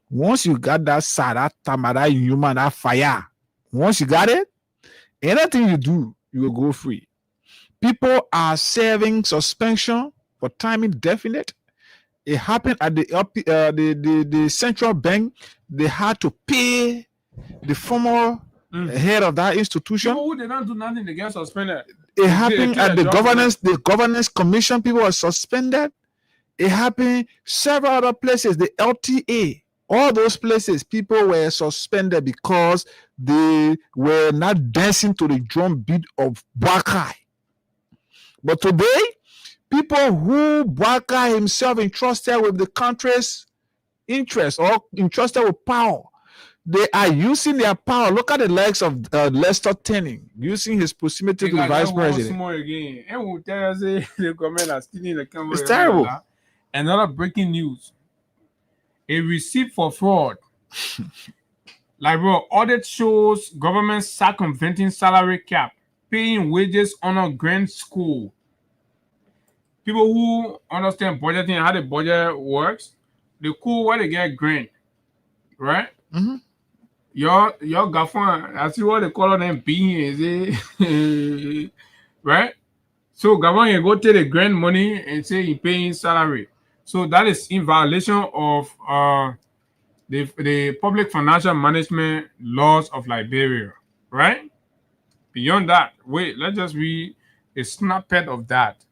once you got that side, that tama, that human, that fire, once you got it, anything you do, you will go free. People are serving suspension for time indefinite. It happened at the central bank. They had to pay the former head of that institution. People who did not do nothing, they get suspended. It happened at the governance commission. People were suspended. It happened several other places. The LTA, all those places, people were suspended because they were not dancing to the drum beat of Bwakai. But today, people who Bwakai himself entrusted with the country's interest or entrusted with power, they are using their power. Look at the likes of Lester Tenning, using his proximity to the vice president. It's terrible. Another breaking news. A receipt for fraud. Like, bro, audit shows government circumventing salary cap, paying wages on a grant school. People who understand budgeting and how the budget works, the cool where they get grant, right? Mm-hmm. Your gafan, I see what they call them being, right? So government can go take the grant money and say he paying salary. So that is in violation of the public financial management laws of Liberia, right? Beyond that, wait, let's just read a snippet of that.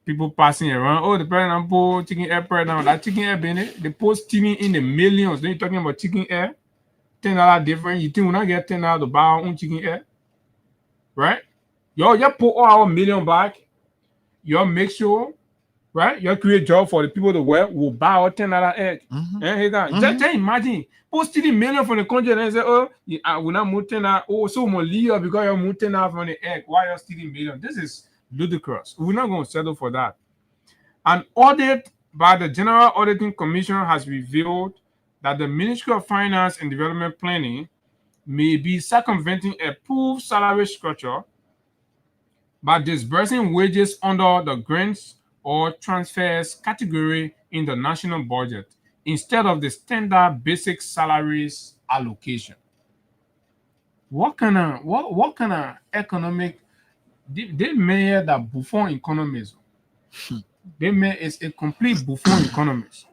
People passing around, oh, the president put chicken air president, that chicken air Bennett, they post stealing in the millions. Then you're talking about chicken air, $10 difference. You think we're not get $10 to buy our own chicken air, right? Y'all put all our million back. Y'all make sure, right? Y'all create job for the people to work. Will buy our $10 egg. Just imagine, post stealing million from the country and say, oh, we're not move $10. Oh, so we'll leave because you're moving $10 from the egg. Why you're stealing million? This is ludicrous. We're not going to settle for that. An audit by the General Auditing Commission has revealed that the Ministry of Finance and Development Planning may be circumventing a approved salary structure by disbursing wages under the grants or transfers category in the national budget instead of the standard basic salaries allocation. What kind of economic? They made that Buffon economism. They made it's a complete Buffon economist.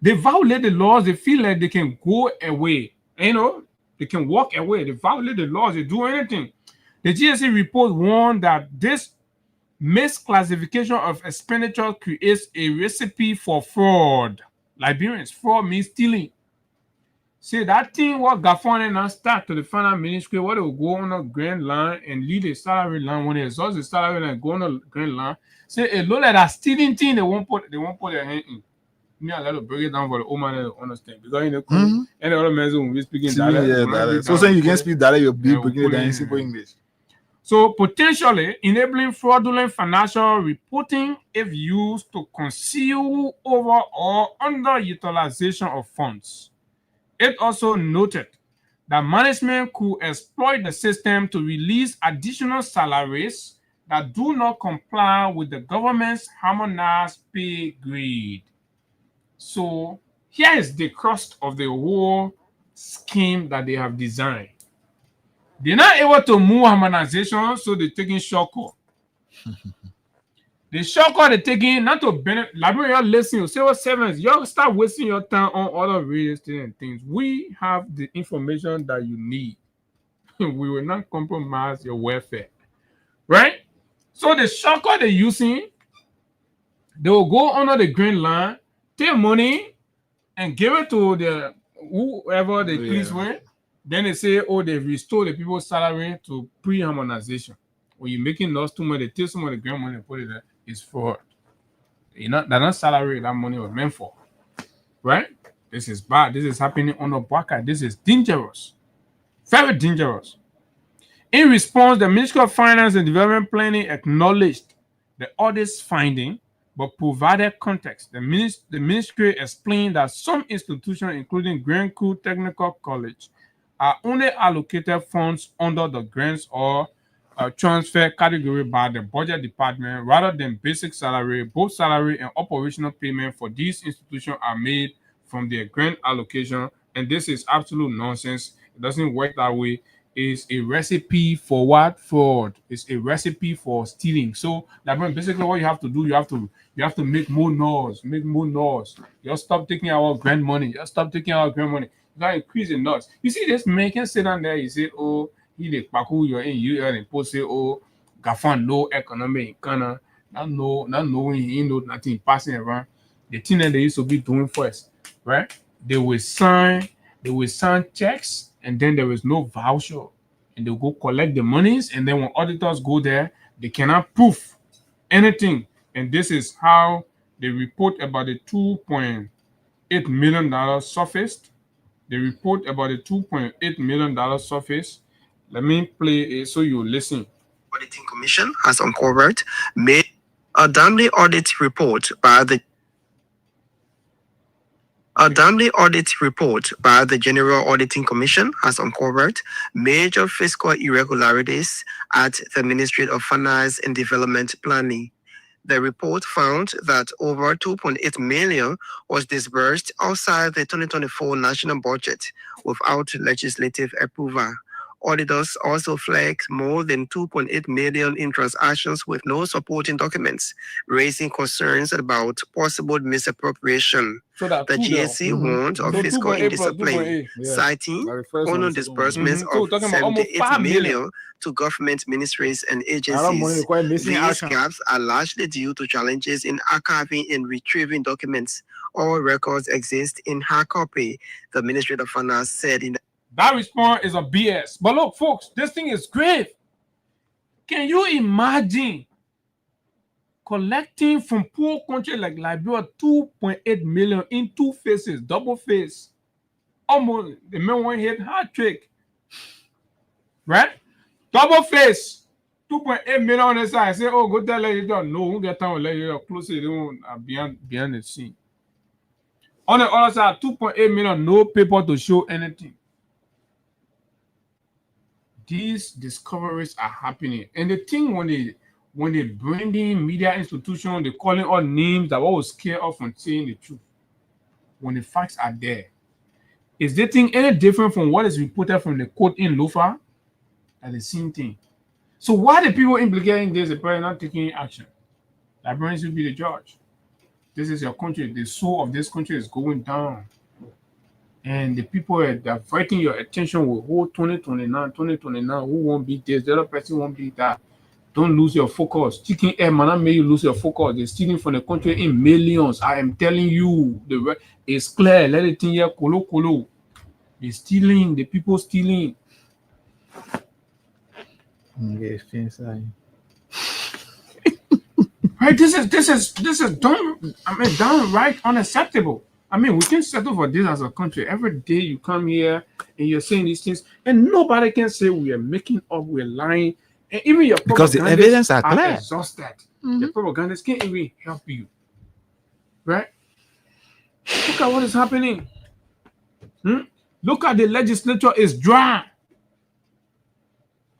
They violate the laws. They feel like they can go away. You know, they can walk away. They violate the laws. They do anything. The GSA report warned that this misclassification of expenditure creates a recipe for fraud. Liberians, fraud means stealing. See, that thing what Gafon and start to the finance ministry, what they will go on a grand line and lead a salary line. When they exhaust the salary line, go on a grand line. Say a lot of that stealing thing, they won't put their hand in. Me, I got to break it down for the old man to understand. Because in the any other man will be speaking dialect. So saying you can speak dialect, you'll be breaking it down in simple English. So potentially enabling fraudulent financial reporting if used to conceal over or underutilization of funds. It also noted that management could exploit the system to release additional salaries that do not comply with the government's harmonized pay grade. So here is the crust of the whole scheme that they have designed. They're not able to move harmonization, so they're taking shortcut. The shortcut they're taking not to benefit. Liberia, listen, civil servants, y'all start wasting your time on other real estate and things. We have the information that you need. We will not compromise your welfare, right? So the shortcut they're using, they will go under the green line, take money, and give it to the whoever they please with. Then they say, oh, they restore the people's salary to pre-harmonization. When you're making loss too much, they take some of the grant money and put it there. It's fraud. They're not salary that money was meant for. Right? This is bad. This is happening on the Bwaka. This is dangerous. Very dangerous. In response, the Ministry of Finance and Development Planning acknowledged the audit's finding, but provided context. The ministry explained that some institutions, including Grand Crew Technical College, are only allocated funds under the grants or transfer category by the budget department rather than basic salary. Both salary and operational payment for these institutions are made from their grant allocation, and this is absolute nonsense. It doesn't work that way. is a recipe for what? Fraud. It's a recipe for stealing. So that basically what you have to do, you have to make more noise, make more noise. Just stop taking our grant money. Just stop taking our grant money. You gotta increase the noise. You see, this man can sit down there, you say, oh, he the paku you're in UL and post say, oh, Gafan no economy in Ghana, not knowing he know nothing passing around. The thing that they used to be doing first, right? They will sign checks, and then there is no voucher, and they'll go collect the monies, and then when auditors go there, they cannot prove anything. And this is how they report about the $2.8 million surfaced. They report about the $2.8 million surface. Let me play it so you listen. Auditing Commission has uncovered made a timely audit report by the General Auditing Commission has uncovered major fiscal irregularities at the Ministry of Finance and Development Planning. The report found that over 2.8 million was disbursed outside the 2024 national budget without legislative approval. Auditors also flagged more than 2.8 million in transactions with no supporting documents, raising concerns about possible misappropriation. So that the GSC warned of fiscal indiscipline, citing unknown disbursements of 78 million to government ministries and agencies. These gaps are largely due to challenges in archiving and retrieving documents. All records exist in hard copy, the Ministry of Finance said in that response is a BS. But look, folks, this thing is grave. Can you imagine collecting from poor country like Liberia 2.8 million in two phases, double phase? Almost the man one hit hard trick. Right? Double phase. 2.8 million on the side. Say, oh, go tell you don't know. Who get time let you close to beyond the scene. On the other side, 2.8 million, no paper to show anything. These discoveries are happening, and the thing when they branding media institution, they calling all names that will scare off from saying the truth. When the facts are there, is the thing any different from what is reported from the court in Lofa? That's the same thing. So why the people implicating this are not taking action? Librarians will be the judge. This is your country. The soul of this country is going down. And the people that are fighting your attention with whole 2029, who won't be this, the other person won't be that. Don't lose your focus. Chicken air man make you lose your focus. They're stealing from the country in millions. I am telling you, it's clear. Let it in here, kolo. They're stealing, the people stealing. Right, this is downright unacceptable. I mean, we can settle for this as a country. Every day you come here and you're saying these things, and nobody can say we are making up, we're lying. And even your because the evidence are clear. Exhausted. The propagandists can't even help you. Right? Look at what is happening. Look at the legislature is dry.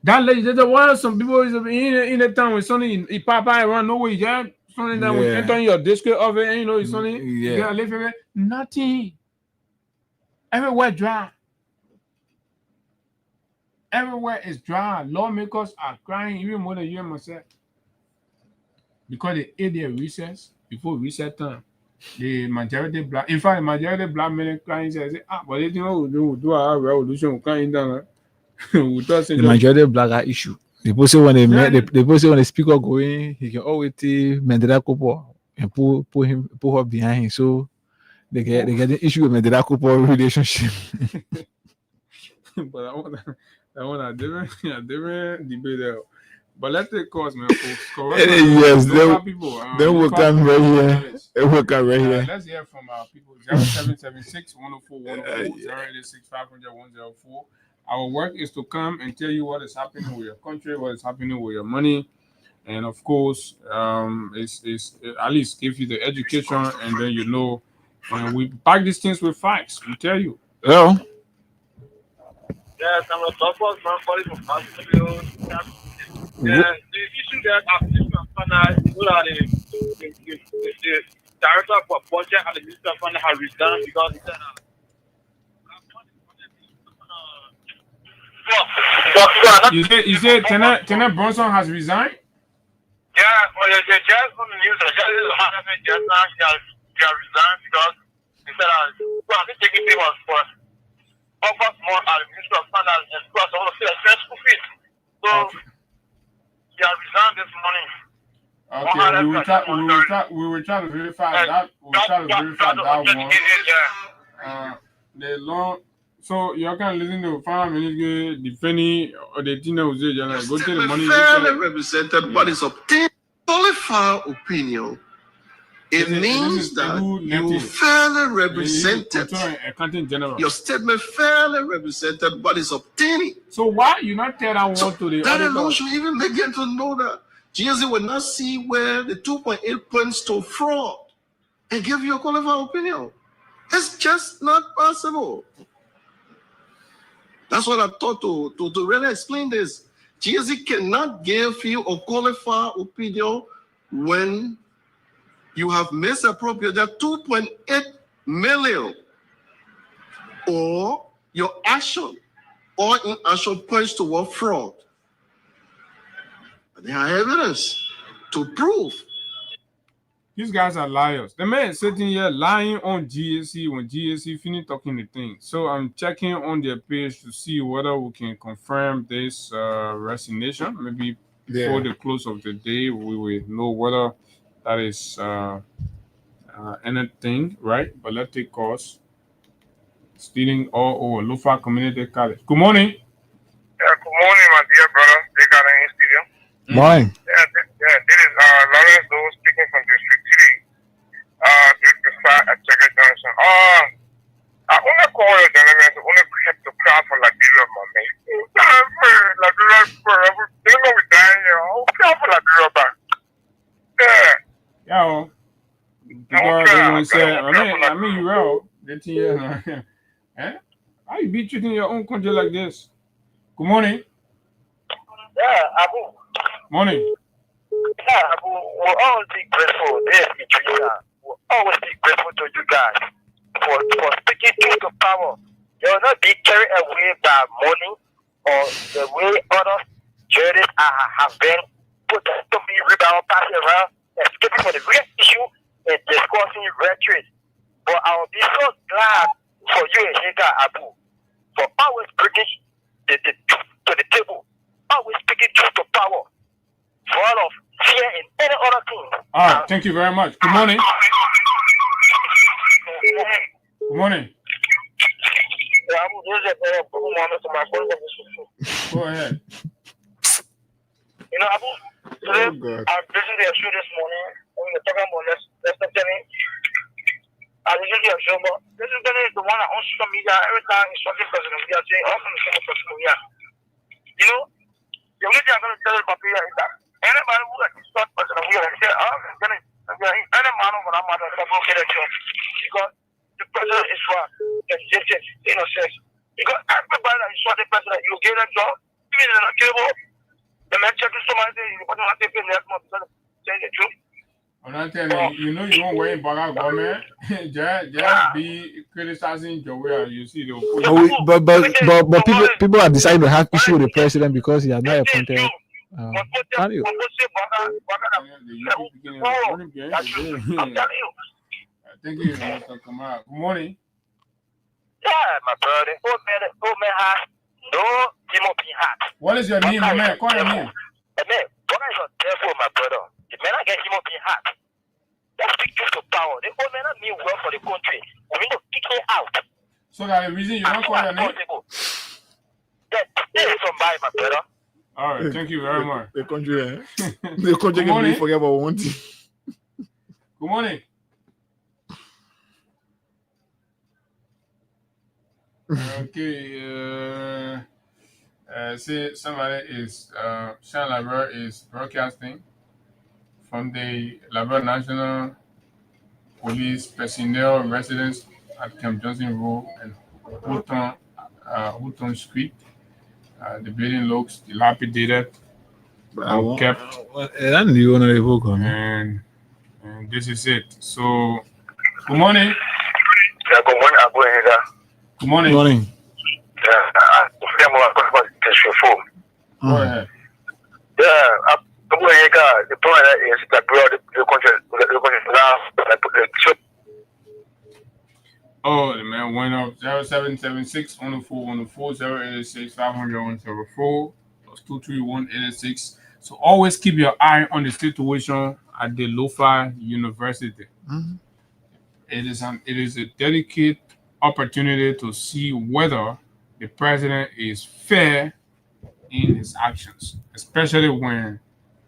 That legislature, why some people is in the town with something in Papa around nowhere, yeah. Something that will enter in your district of it, and you know, it's something you gotta live in it. Nothing. Everywhere dry. Everywhere is dry. Lawmakers are crying even more than you and myself. Because they ate their recess before recess time. The majority black, in fact, the majority black men crying say, but they think we'll do our revolution, we'll come in down. The majority of black are issue. The person when the speaker going, he can always Mandela Kopo and pull her behind him. So they get the issue with Mandela Kopo relationship. But I want a different debate there. But let's take calls, man, folks. Yes, they will come right here. They will come right here. Let's hear from our people. 0776 104 104 086 500 104. Our work is to come and tell you what is happening with your country, what is happening with your money, and of course, it's at least give you the education, and then you know, and we back these things with facts. We tell you. Hello. Yes, I'm a softball man calling from hospital. The issue that Accusations finance, the director for budget and the minister of finance has resigned because he said You said Tenant Bronson has resigned? Yeah, well, they just on the news. They just now. He has resigned because he said, well, I think taking people for offer more administration of finance and plus all of the school fees. So he has resigned this morning. Okay, we will try to verify that. We will try to verify that one. The long. So you're gonna listen to 5 minutes defending or the thing that was there. Like, go to the money. Fairly represented bodies obtain qualified opinion. It means that you fairly represented. Your statement fairly represented bodies obtaining. So why you not tell that one to the that other? alone should even make them to know that GSC will not see where the 2.8 points to fraud and give you a qualified opinion. It's just not possible. That's what I thought to really explain this. GSC cannot give you a qualified opinion when you have misappropriated 2.8 million or your action or inaction points toward fraud. There are evidence to prove. These guys are liars. The man is sitting here lying on GSC when GSC finished talking the thing. So I'm checking on their page to see whether we can confirm this resignation. Maybe before the close of the day, we will know whether that is anything, right? But let's take calls. Stealing all over Lufa Community College. Good morning. Yeah, good morning, my dear brother. They got in studio. Morning. Yeah, this is Lawrence Doe speaking from District 3. This is Accusations Johnson. I want to call the gentleman to only have to cry for Liberia, my man. Liberia, they know we're dying here. I'll cry for Liberia back. Yeah. I mean, you will. How you be treating your own country like this? Good morning. Yeah, Abu. Morning. Yeah, Abu, we'll always be grateful. We'll always be grateful to you guys for speaking truth to power. You will not be carried away by money or the way other charities have been put to be rebound, passing around, escaping from the real issue and discussing rhetoric. But I will be so glad for you and Higa Abu for always bringing the truth to the table, always speaking truth to power, for all of fear and any other thing. All right, thank you very much. Good morning. Good morning. Go ahead. You know, Abu, today I'm listening to your show this morning. When you're talking about Lester Denny, I listened to your show, but Lester Denny is the one that on social media every time he's talking President. We are saying, I'm going to say social media. You know, the only thing I'm going to tell you about Peter is that anybody who has start President, we are saying, I'm going to any man over that matter is going to get a job because the president is for existence, innocence. Because everybody that is the president, you get a job, even in a table. The man checking somebody, you want to take next month, saying the truth. I'm not telling you, you know you won't wait for our government. Just be criticizing your way. You see the but people are deciding to have issue with the president because he has not appointed. I'm telling you. Thank you, Mr. Kamara. Good morning. Yeah, my brother. Old man has no Timothy hat. What is your name, man? Call your name. Man, what is your devil, my brother? The man I get Timothy hat. That's big truth to power. The old man mean well for the country. We need to kick him out. So that the reason you don't call your name? There is somebody, my brother. All right, thank you very much. The country, the country can forget about one thing. Good morning. Okay, say somebody is Sean Labor is broadcasting from the Labor National Police personnel residence at Camp Johnson Road and Houghton Street. The building looks dilapidated, unkept, and this is it. So, good morning. Yeah, good morning, Abu Hega. Good morning. Good morning. reform. Go ahead. Yeah, the point is that the country Oh, the man went up 0776 104 104 086 500 104 plus 231 86. So always keep your eye on the situation at the Lofa University. It is a delicate opportunity to see whether the president is fair in his actions, especially when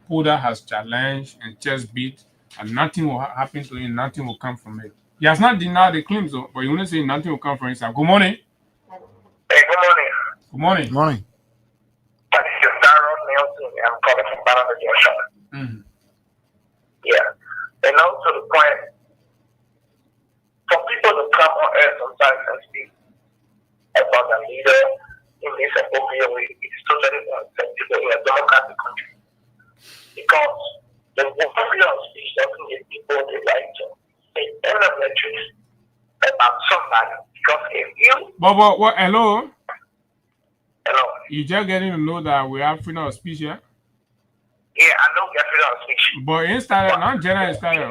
Puda has challenged and just beat, and nothing will happen to him, nothing will come from it. He has not denied the claims, though, but you want to say nothing will come from his side. Good morning. Hey, good morning. Good morning. Good morning. This is Darrell Nelson. I'm calling from Banana Junction. Yeah. And also the point, for people to come on air sometimes and speak about a leader in this appropriate way, it's totally unacceptable in a democratic country. Because the freedom of speech doesn't give people the right to say any of their truth about somebody. Because if you... But hello? Hello? You just getting to know that we have freedom of speech here? Yeah, I know we have freedom of speech. But in style, not general style. Yeah, I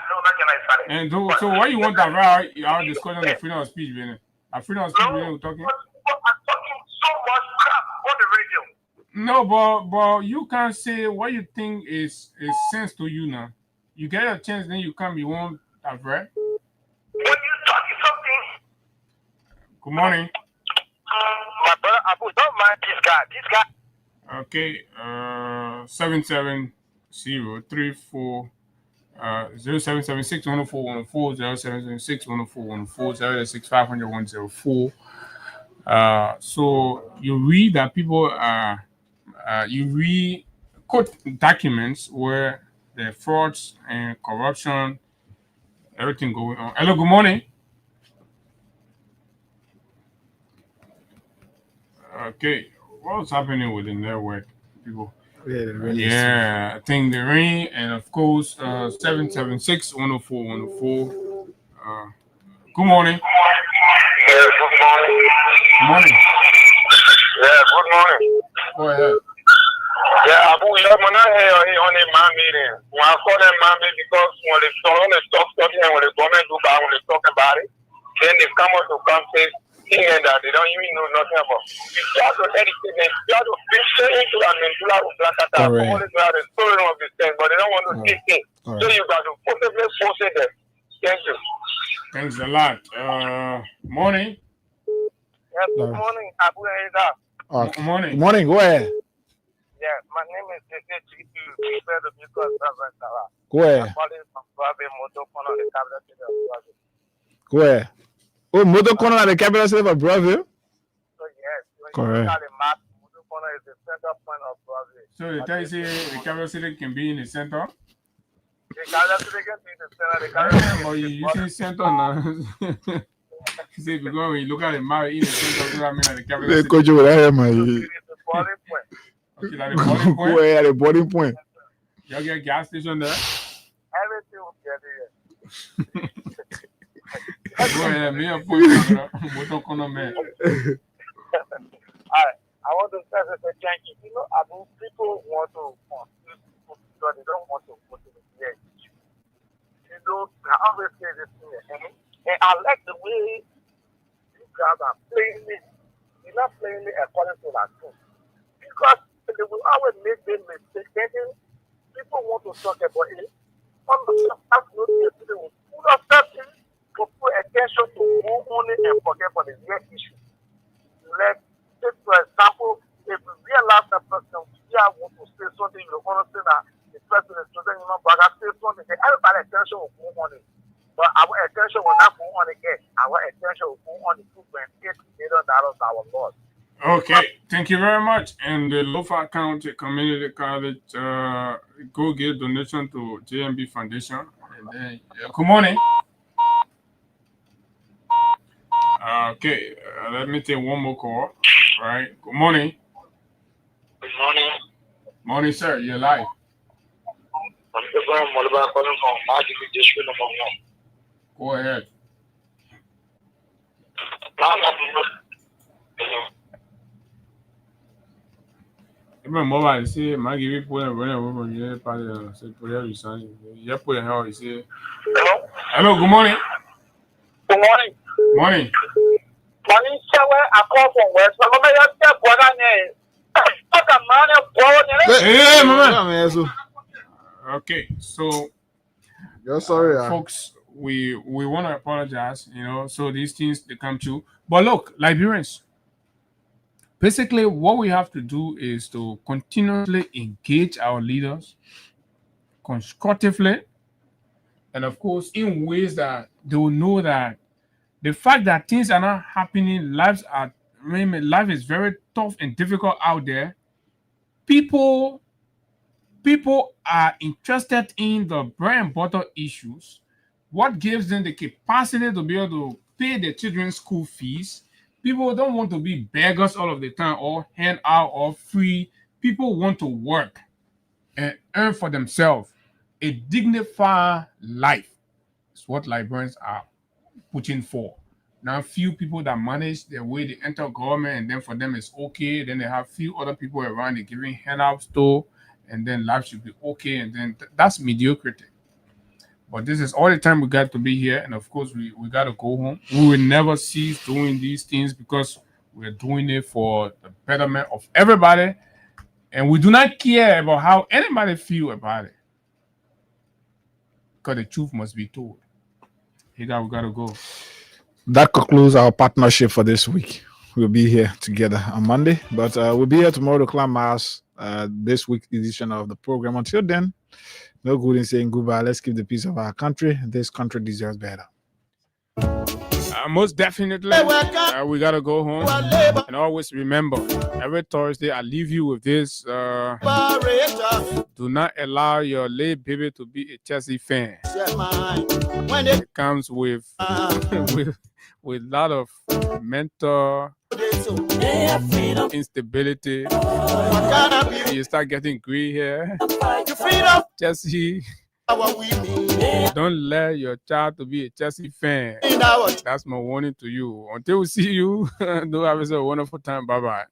know not general style. And so what you want to have our discussion on the freedom of speech, Benny? A freedom of speech, Benny, we're talking? I'm talking so much crap on the radio. No, but you can't say what you think is sense to you now. You get a chance, then you come, you won't have read. When you're talking something... Good morning. My brother Abu, don't mind this guy. Okay, 77034 0776 104 104 0776 104 104 086 500 104. So you read that people you read court documents where the frauds and corruption, everything going on. Hello, good morning. Okay, what's happening with the network, people? Yeah, I think the rain, and of course, 776 104 104. Good morning. Yeah, good morning. Good morning. Yeah, good morning. Go ahead. Yeah, Abu, you're on a man meeting. When I call them man meeting because when they stop talking and when the government do bad, when they talk about it, then they come out to come say things that they don't even know nothing about. You have to educate them. You have to listen into a Mendula or Blackata. All this are the story of this thing, but they don't want to take it. So you got to possibly force it there. Thank you. Thanks a lot. Morning. Yeah, good morning, Abu Aida. Good morning. Good morning. Go ahead. Yeah, my name is Go ahead. Go ahead. Oh, Motokono at the capital city of Brazil? Correct. So the tell you say the capital city can be in the center? The capital city can be in the center. But you using center now. You see, because when you look at the map in the center, I mean at the capital city. Coach, what I am, Okay, like the boarding point. Go ahead, at the boarding point. You get a gas station there? Everything will get here. Go ahead, me a point. Motokono man. I want to say thank you. You know, people want to confuse people because they don't want to go to the VH. You know, I always say this thing, and I like the way you guys are playing it. You're not playing it according to that truth. Because they will always make the mistake. People want to talk about it. Absolutely, they will put us to put attention to more only and forget about the real issue. Let's take, for example, if we realize that person want to say something, you're going to say that the person is doing, but I say something, everybody's attention will go on it. But our attention will not go on again. Our attention will go on the $2.8 million our Lord. Okay, thank you very much. And the Lofa County Community College go give donation to JMB Foundation. And then, good morning. Okay, let me take one more call. All right, good morning. Good morning. Morning, sir. You're live. Go ahead. Even mobile, say, my give you put and run over from here, say, put every son. You put a hell, you say. Hello, good morning. Good morning. Morning. Morning, sir. I call from West. I'm going to tell brother name. Hey, man. Okay, so sorry, folks, we want to apologize, so these things they come true. But look, Liberians, basically what we have to do is to continuously engage our leaders constructively, and of course in ways that they will know that the fact that things are not happening, life is very tough and difficult out there. People are interested in the bread and butter issues, what gives them the capacity to be able to pay their children's school fees. People don't want to be beggars all of the time or hand out or free. People want to work and earn for themselves a dignified life. It's what Liberians are pushing for. Now, few people that manage the way they enter government, and then for them it's okay. Then they have few other people around, they giving handouts to, and then life should be okay. And then that's mediocrity. But this is all the time we got to be here, and of course we got to go home. We will never cease doing these things because we're doing it for the betterment of everybody, and we do not care about how anybody feel about it, because the truth must be told. We got to go. That concludes our partnership for this week. We'll be here together on Monday, but we'll be here tomorrow to climax this week's edition of the program. Until then, no good in saying goodbye. Let's keep the peace of our country. This country deserves better. Most definitely, we gotta go home. And always remember, every Thursday I leave you with this: do not allow your late baby to be a Chelsea fan. It comes with with a lot of mental instability. You start getting gray hair. Chelsea, don't let your child to be a Chelsea fan. That's my warning to you. Until we see you, do have a wonderful time. Bye-bye.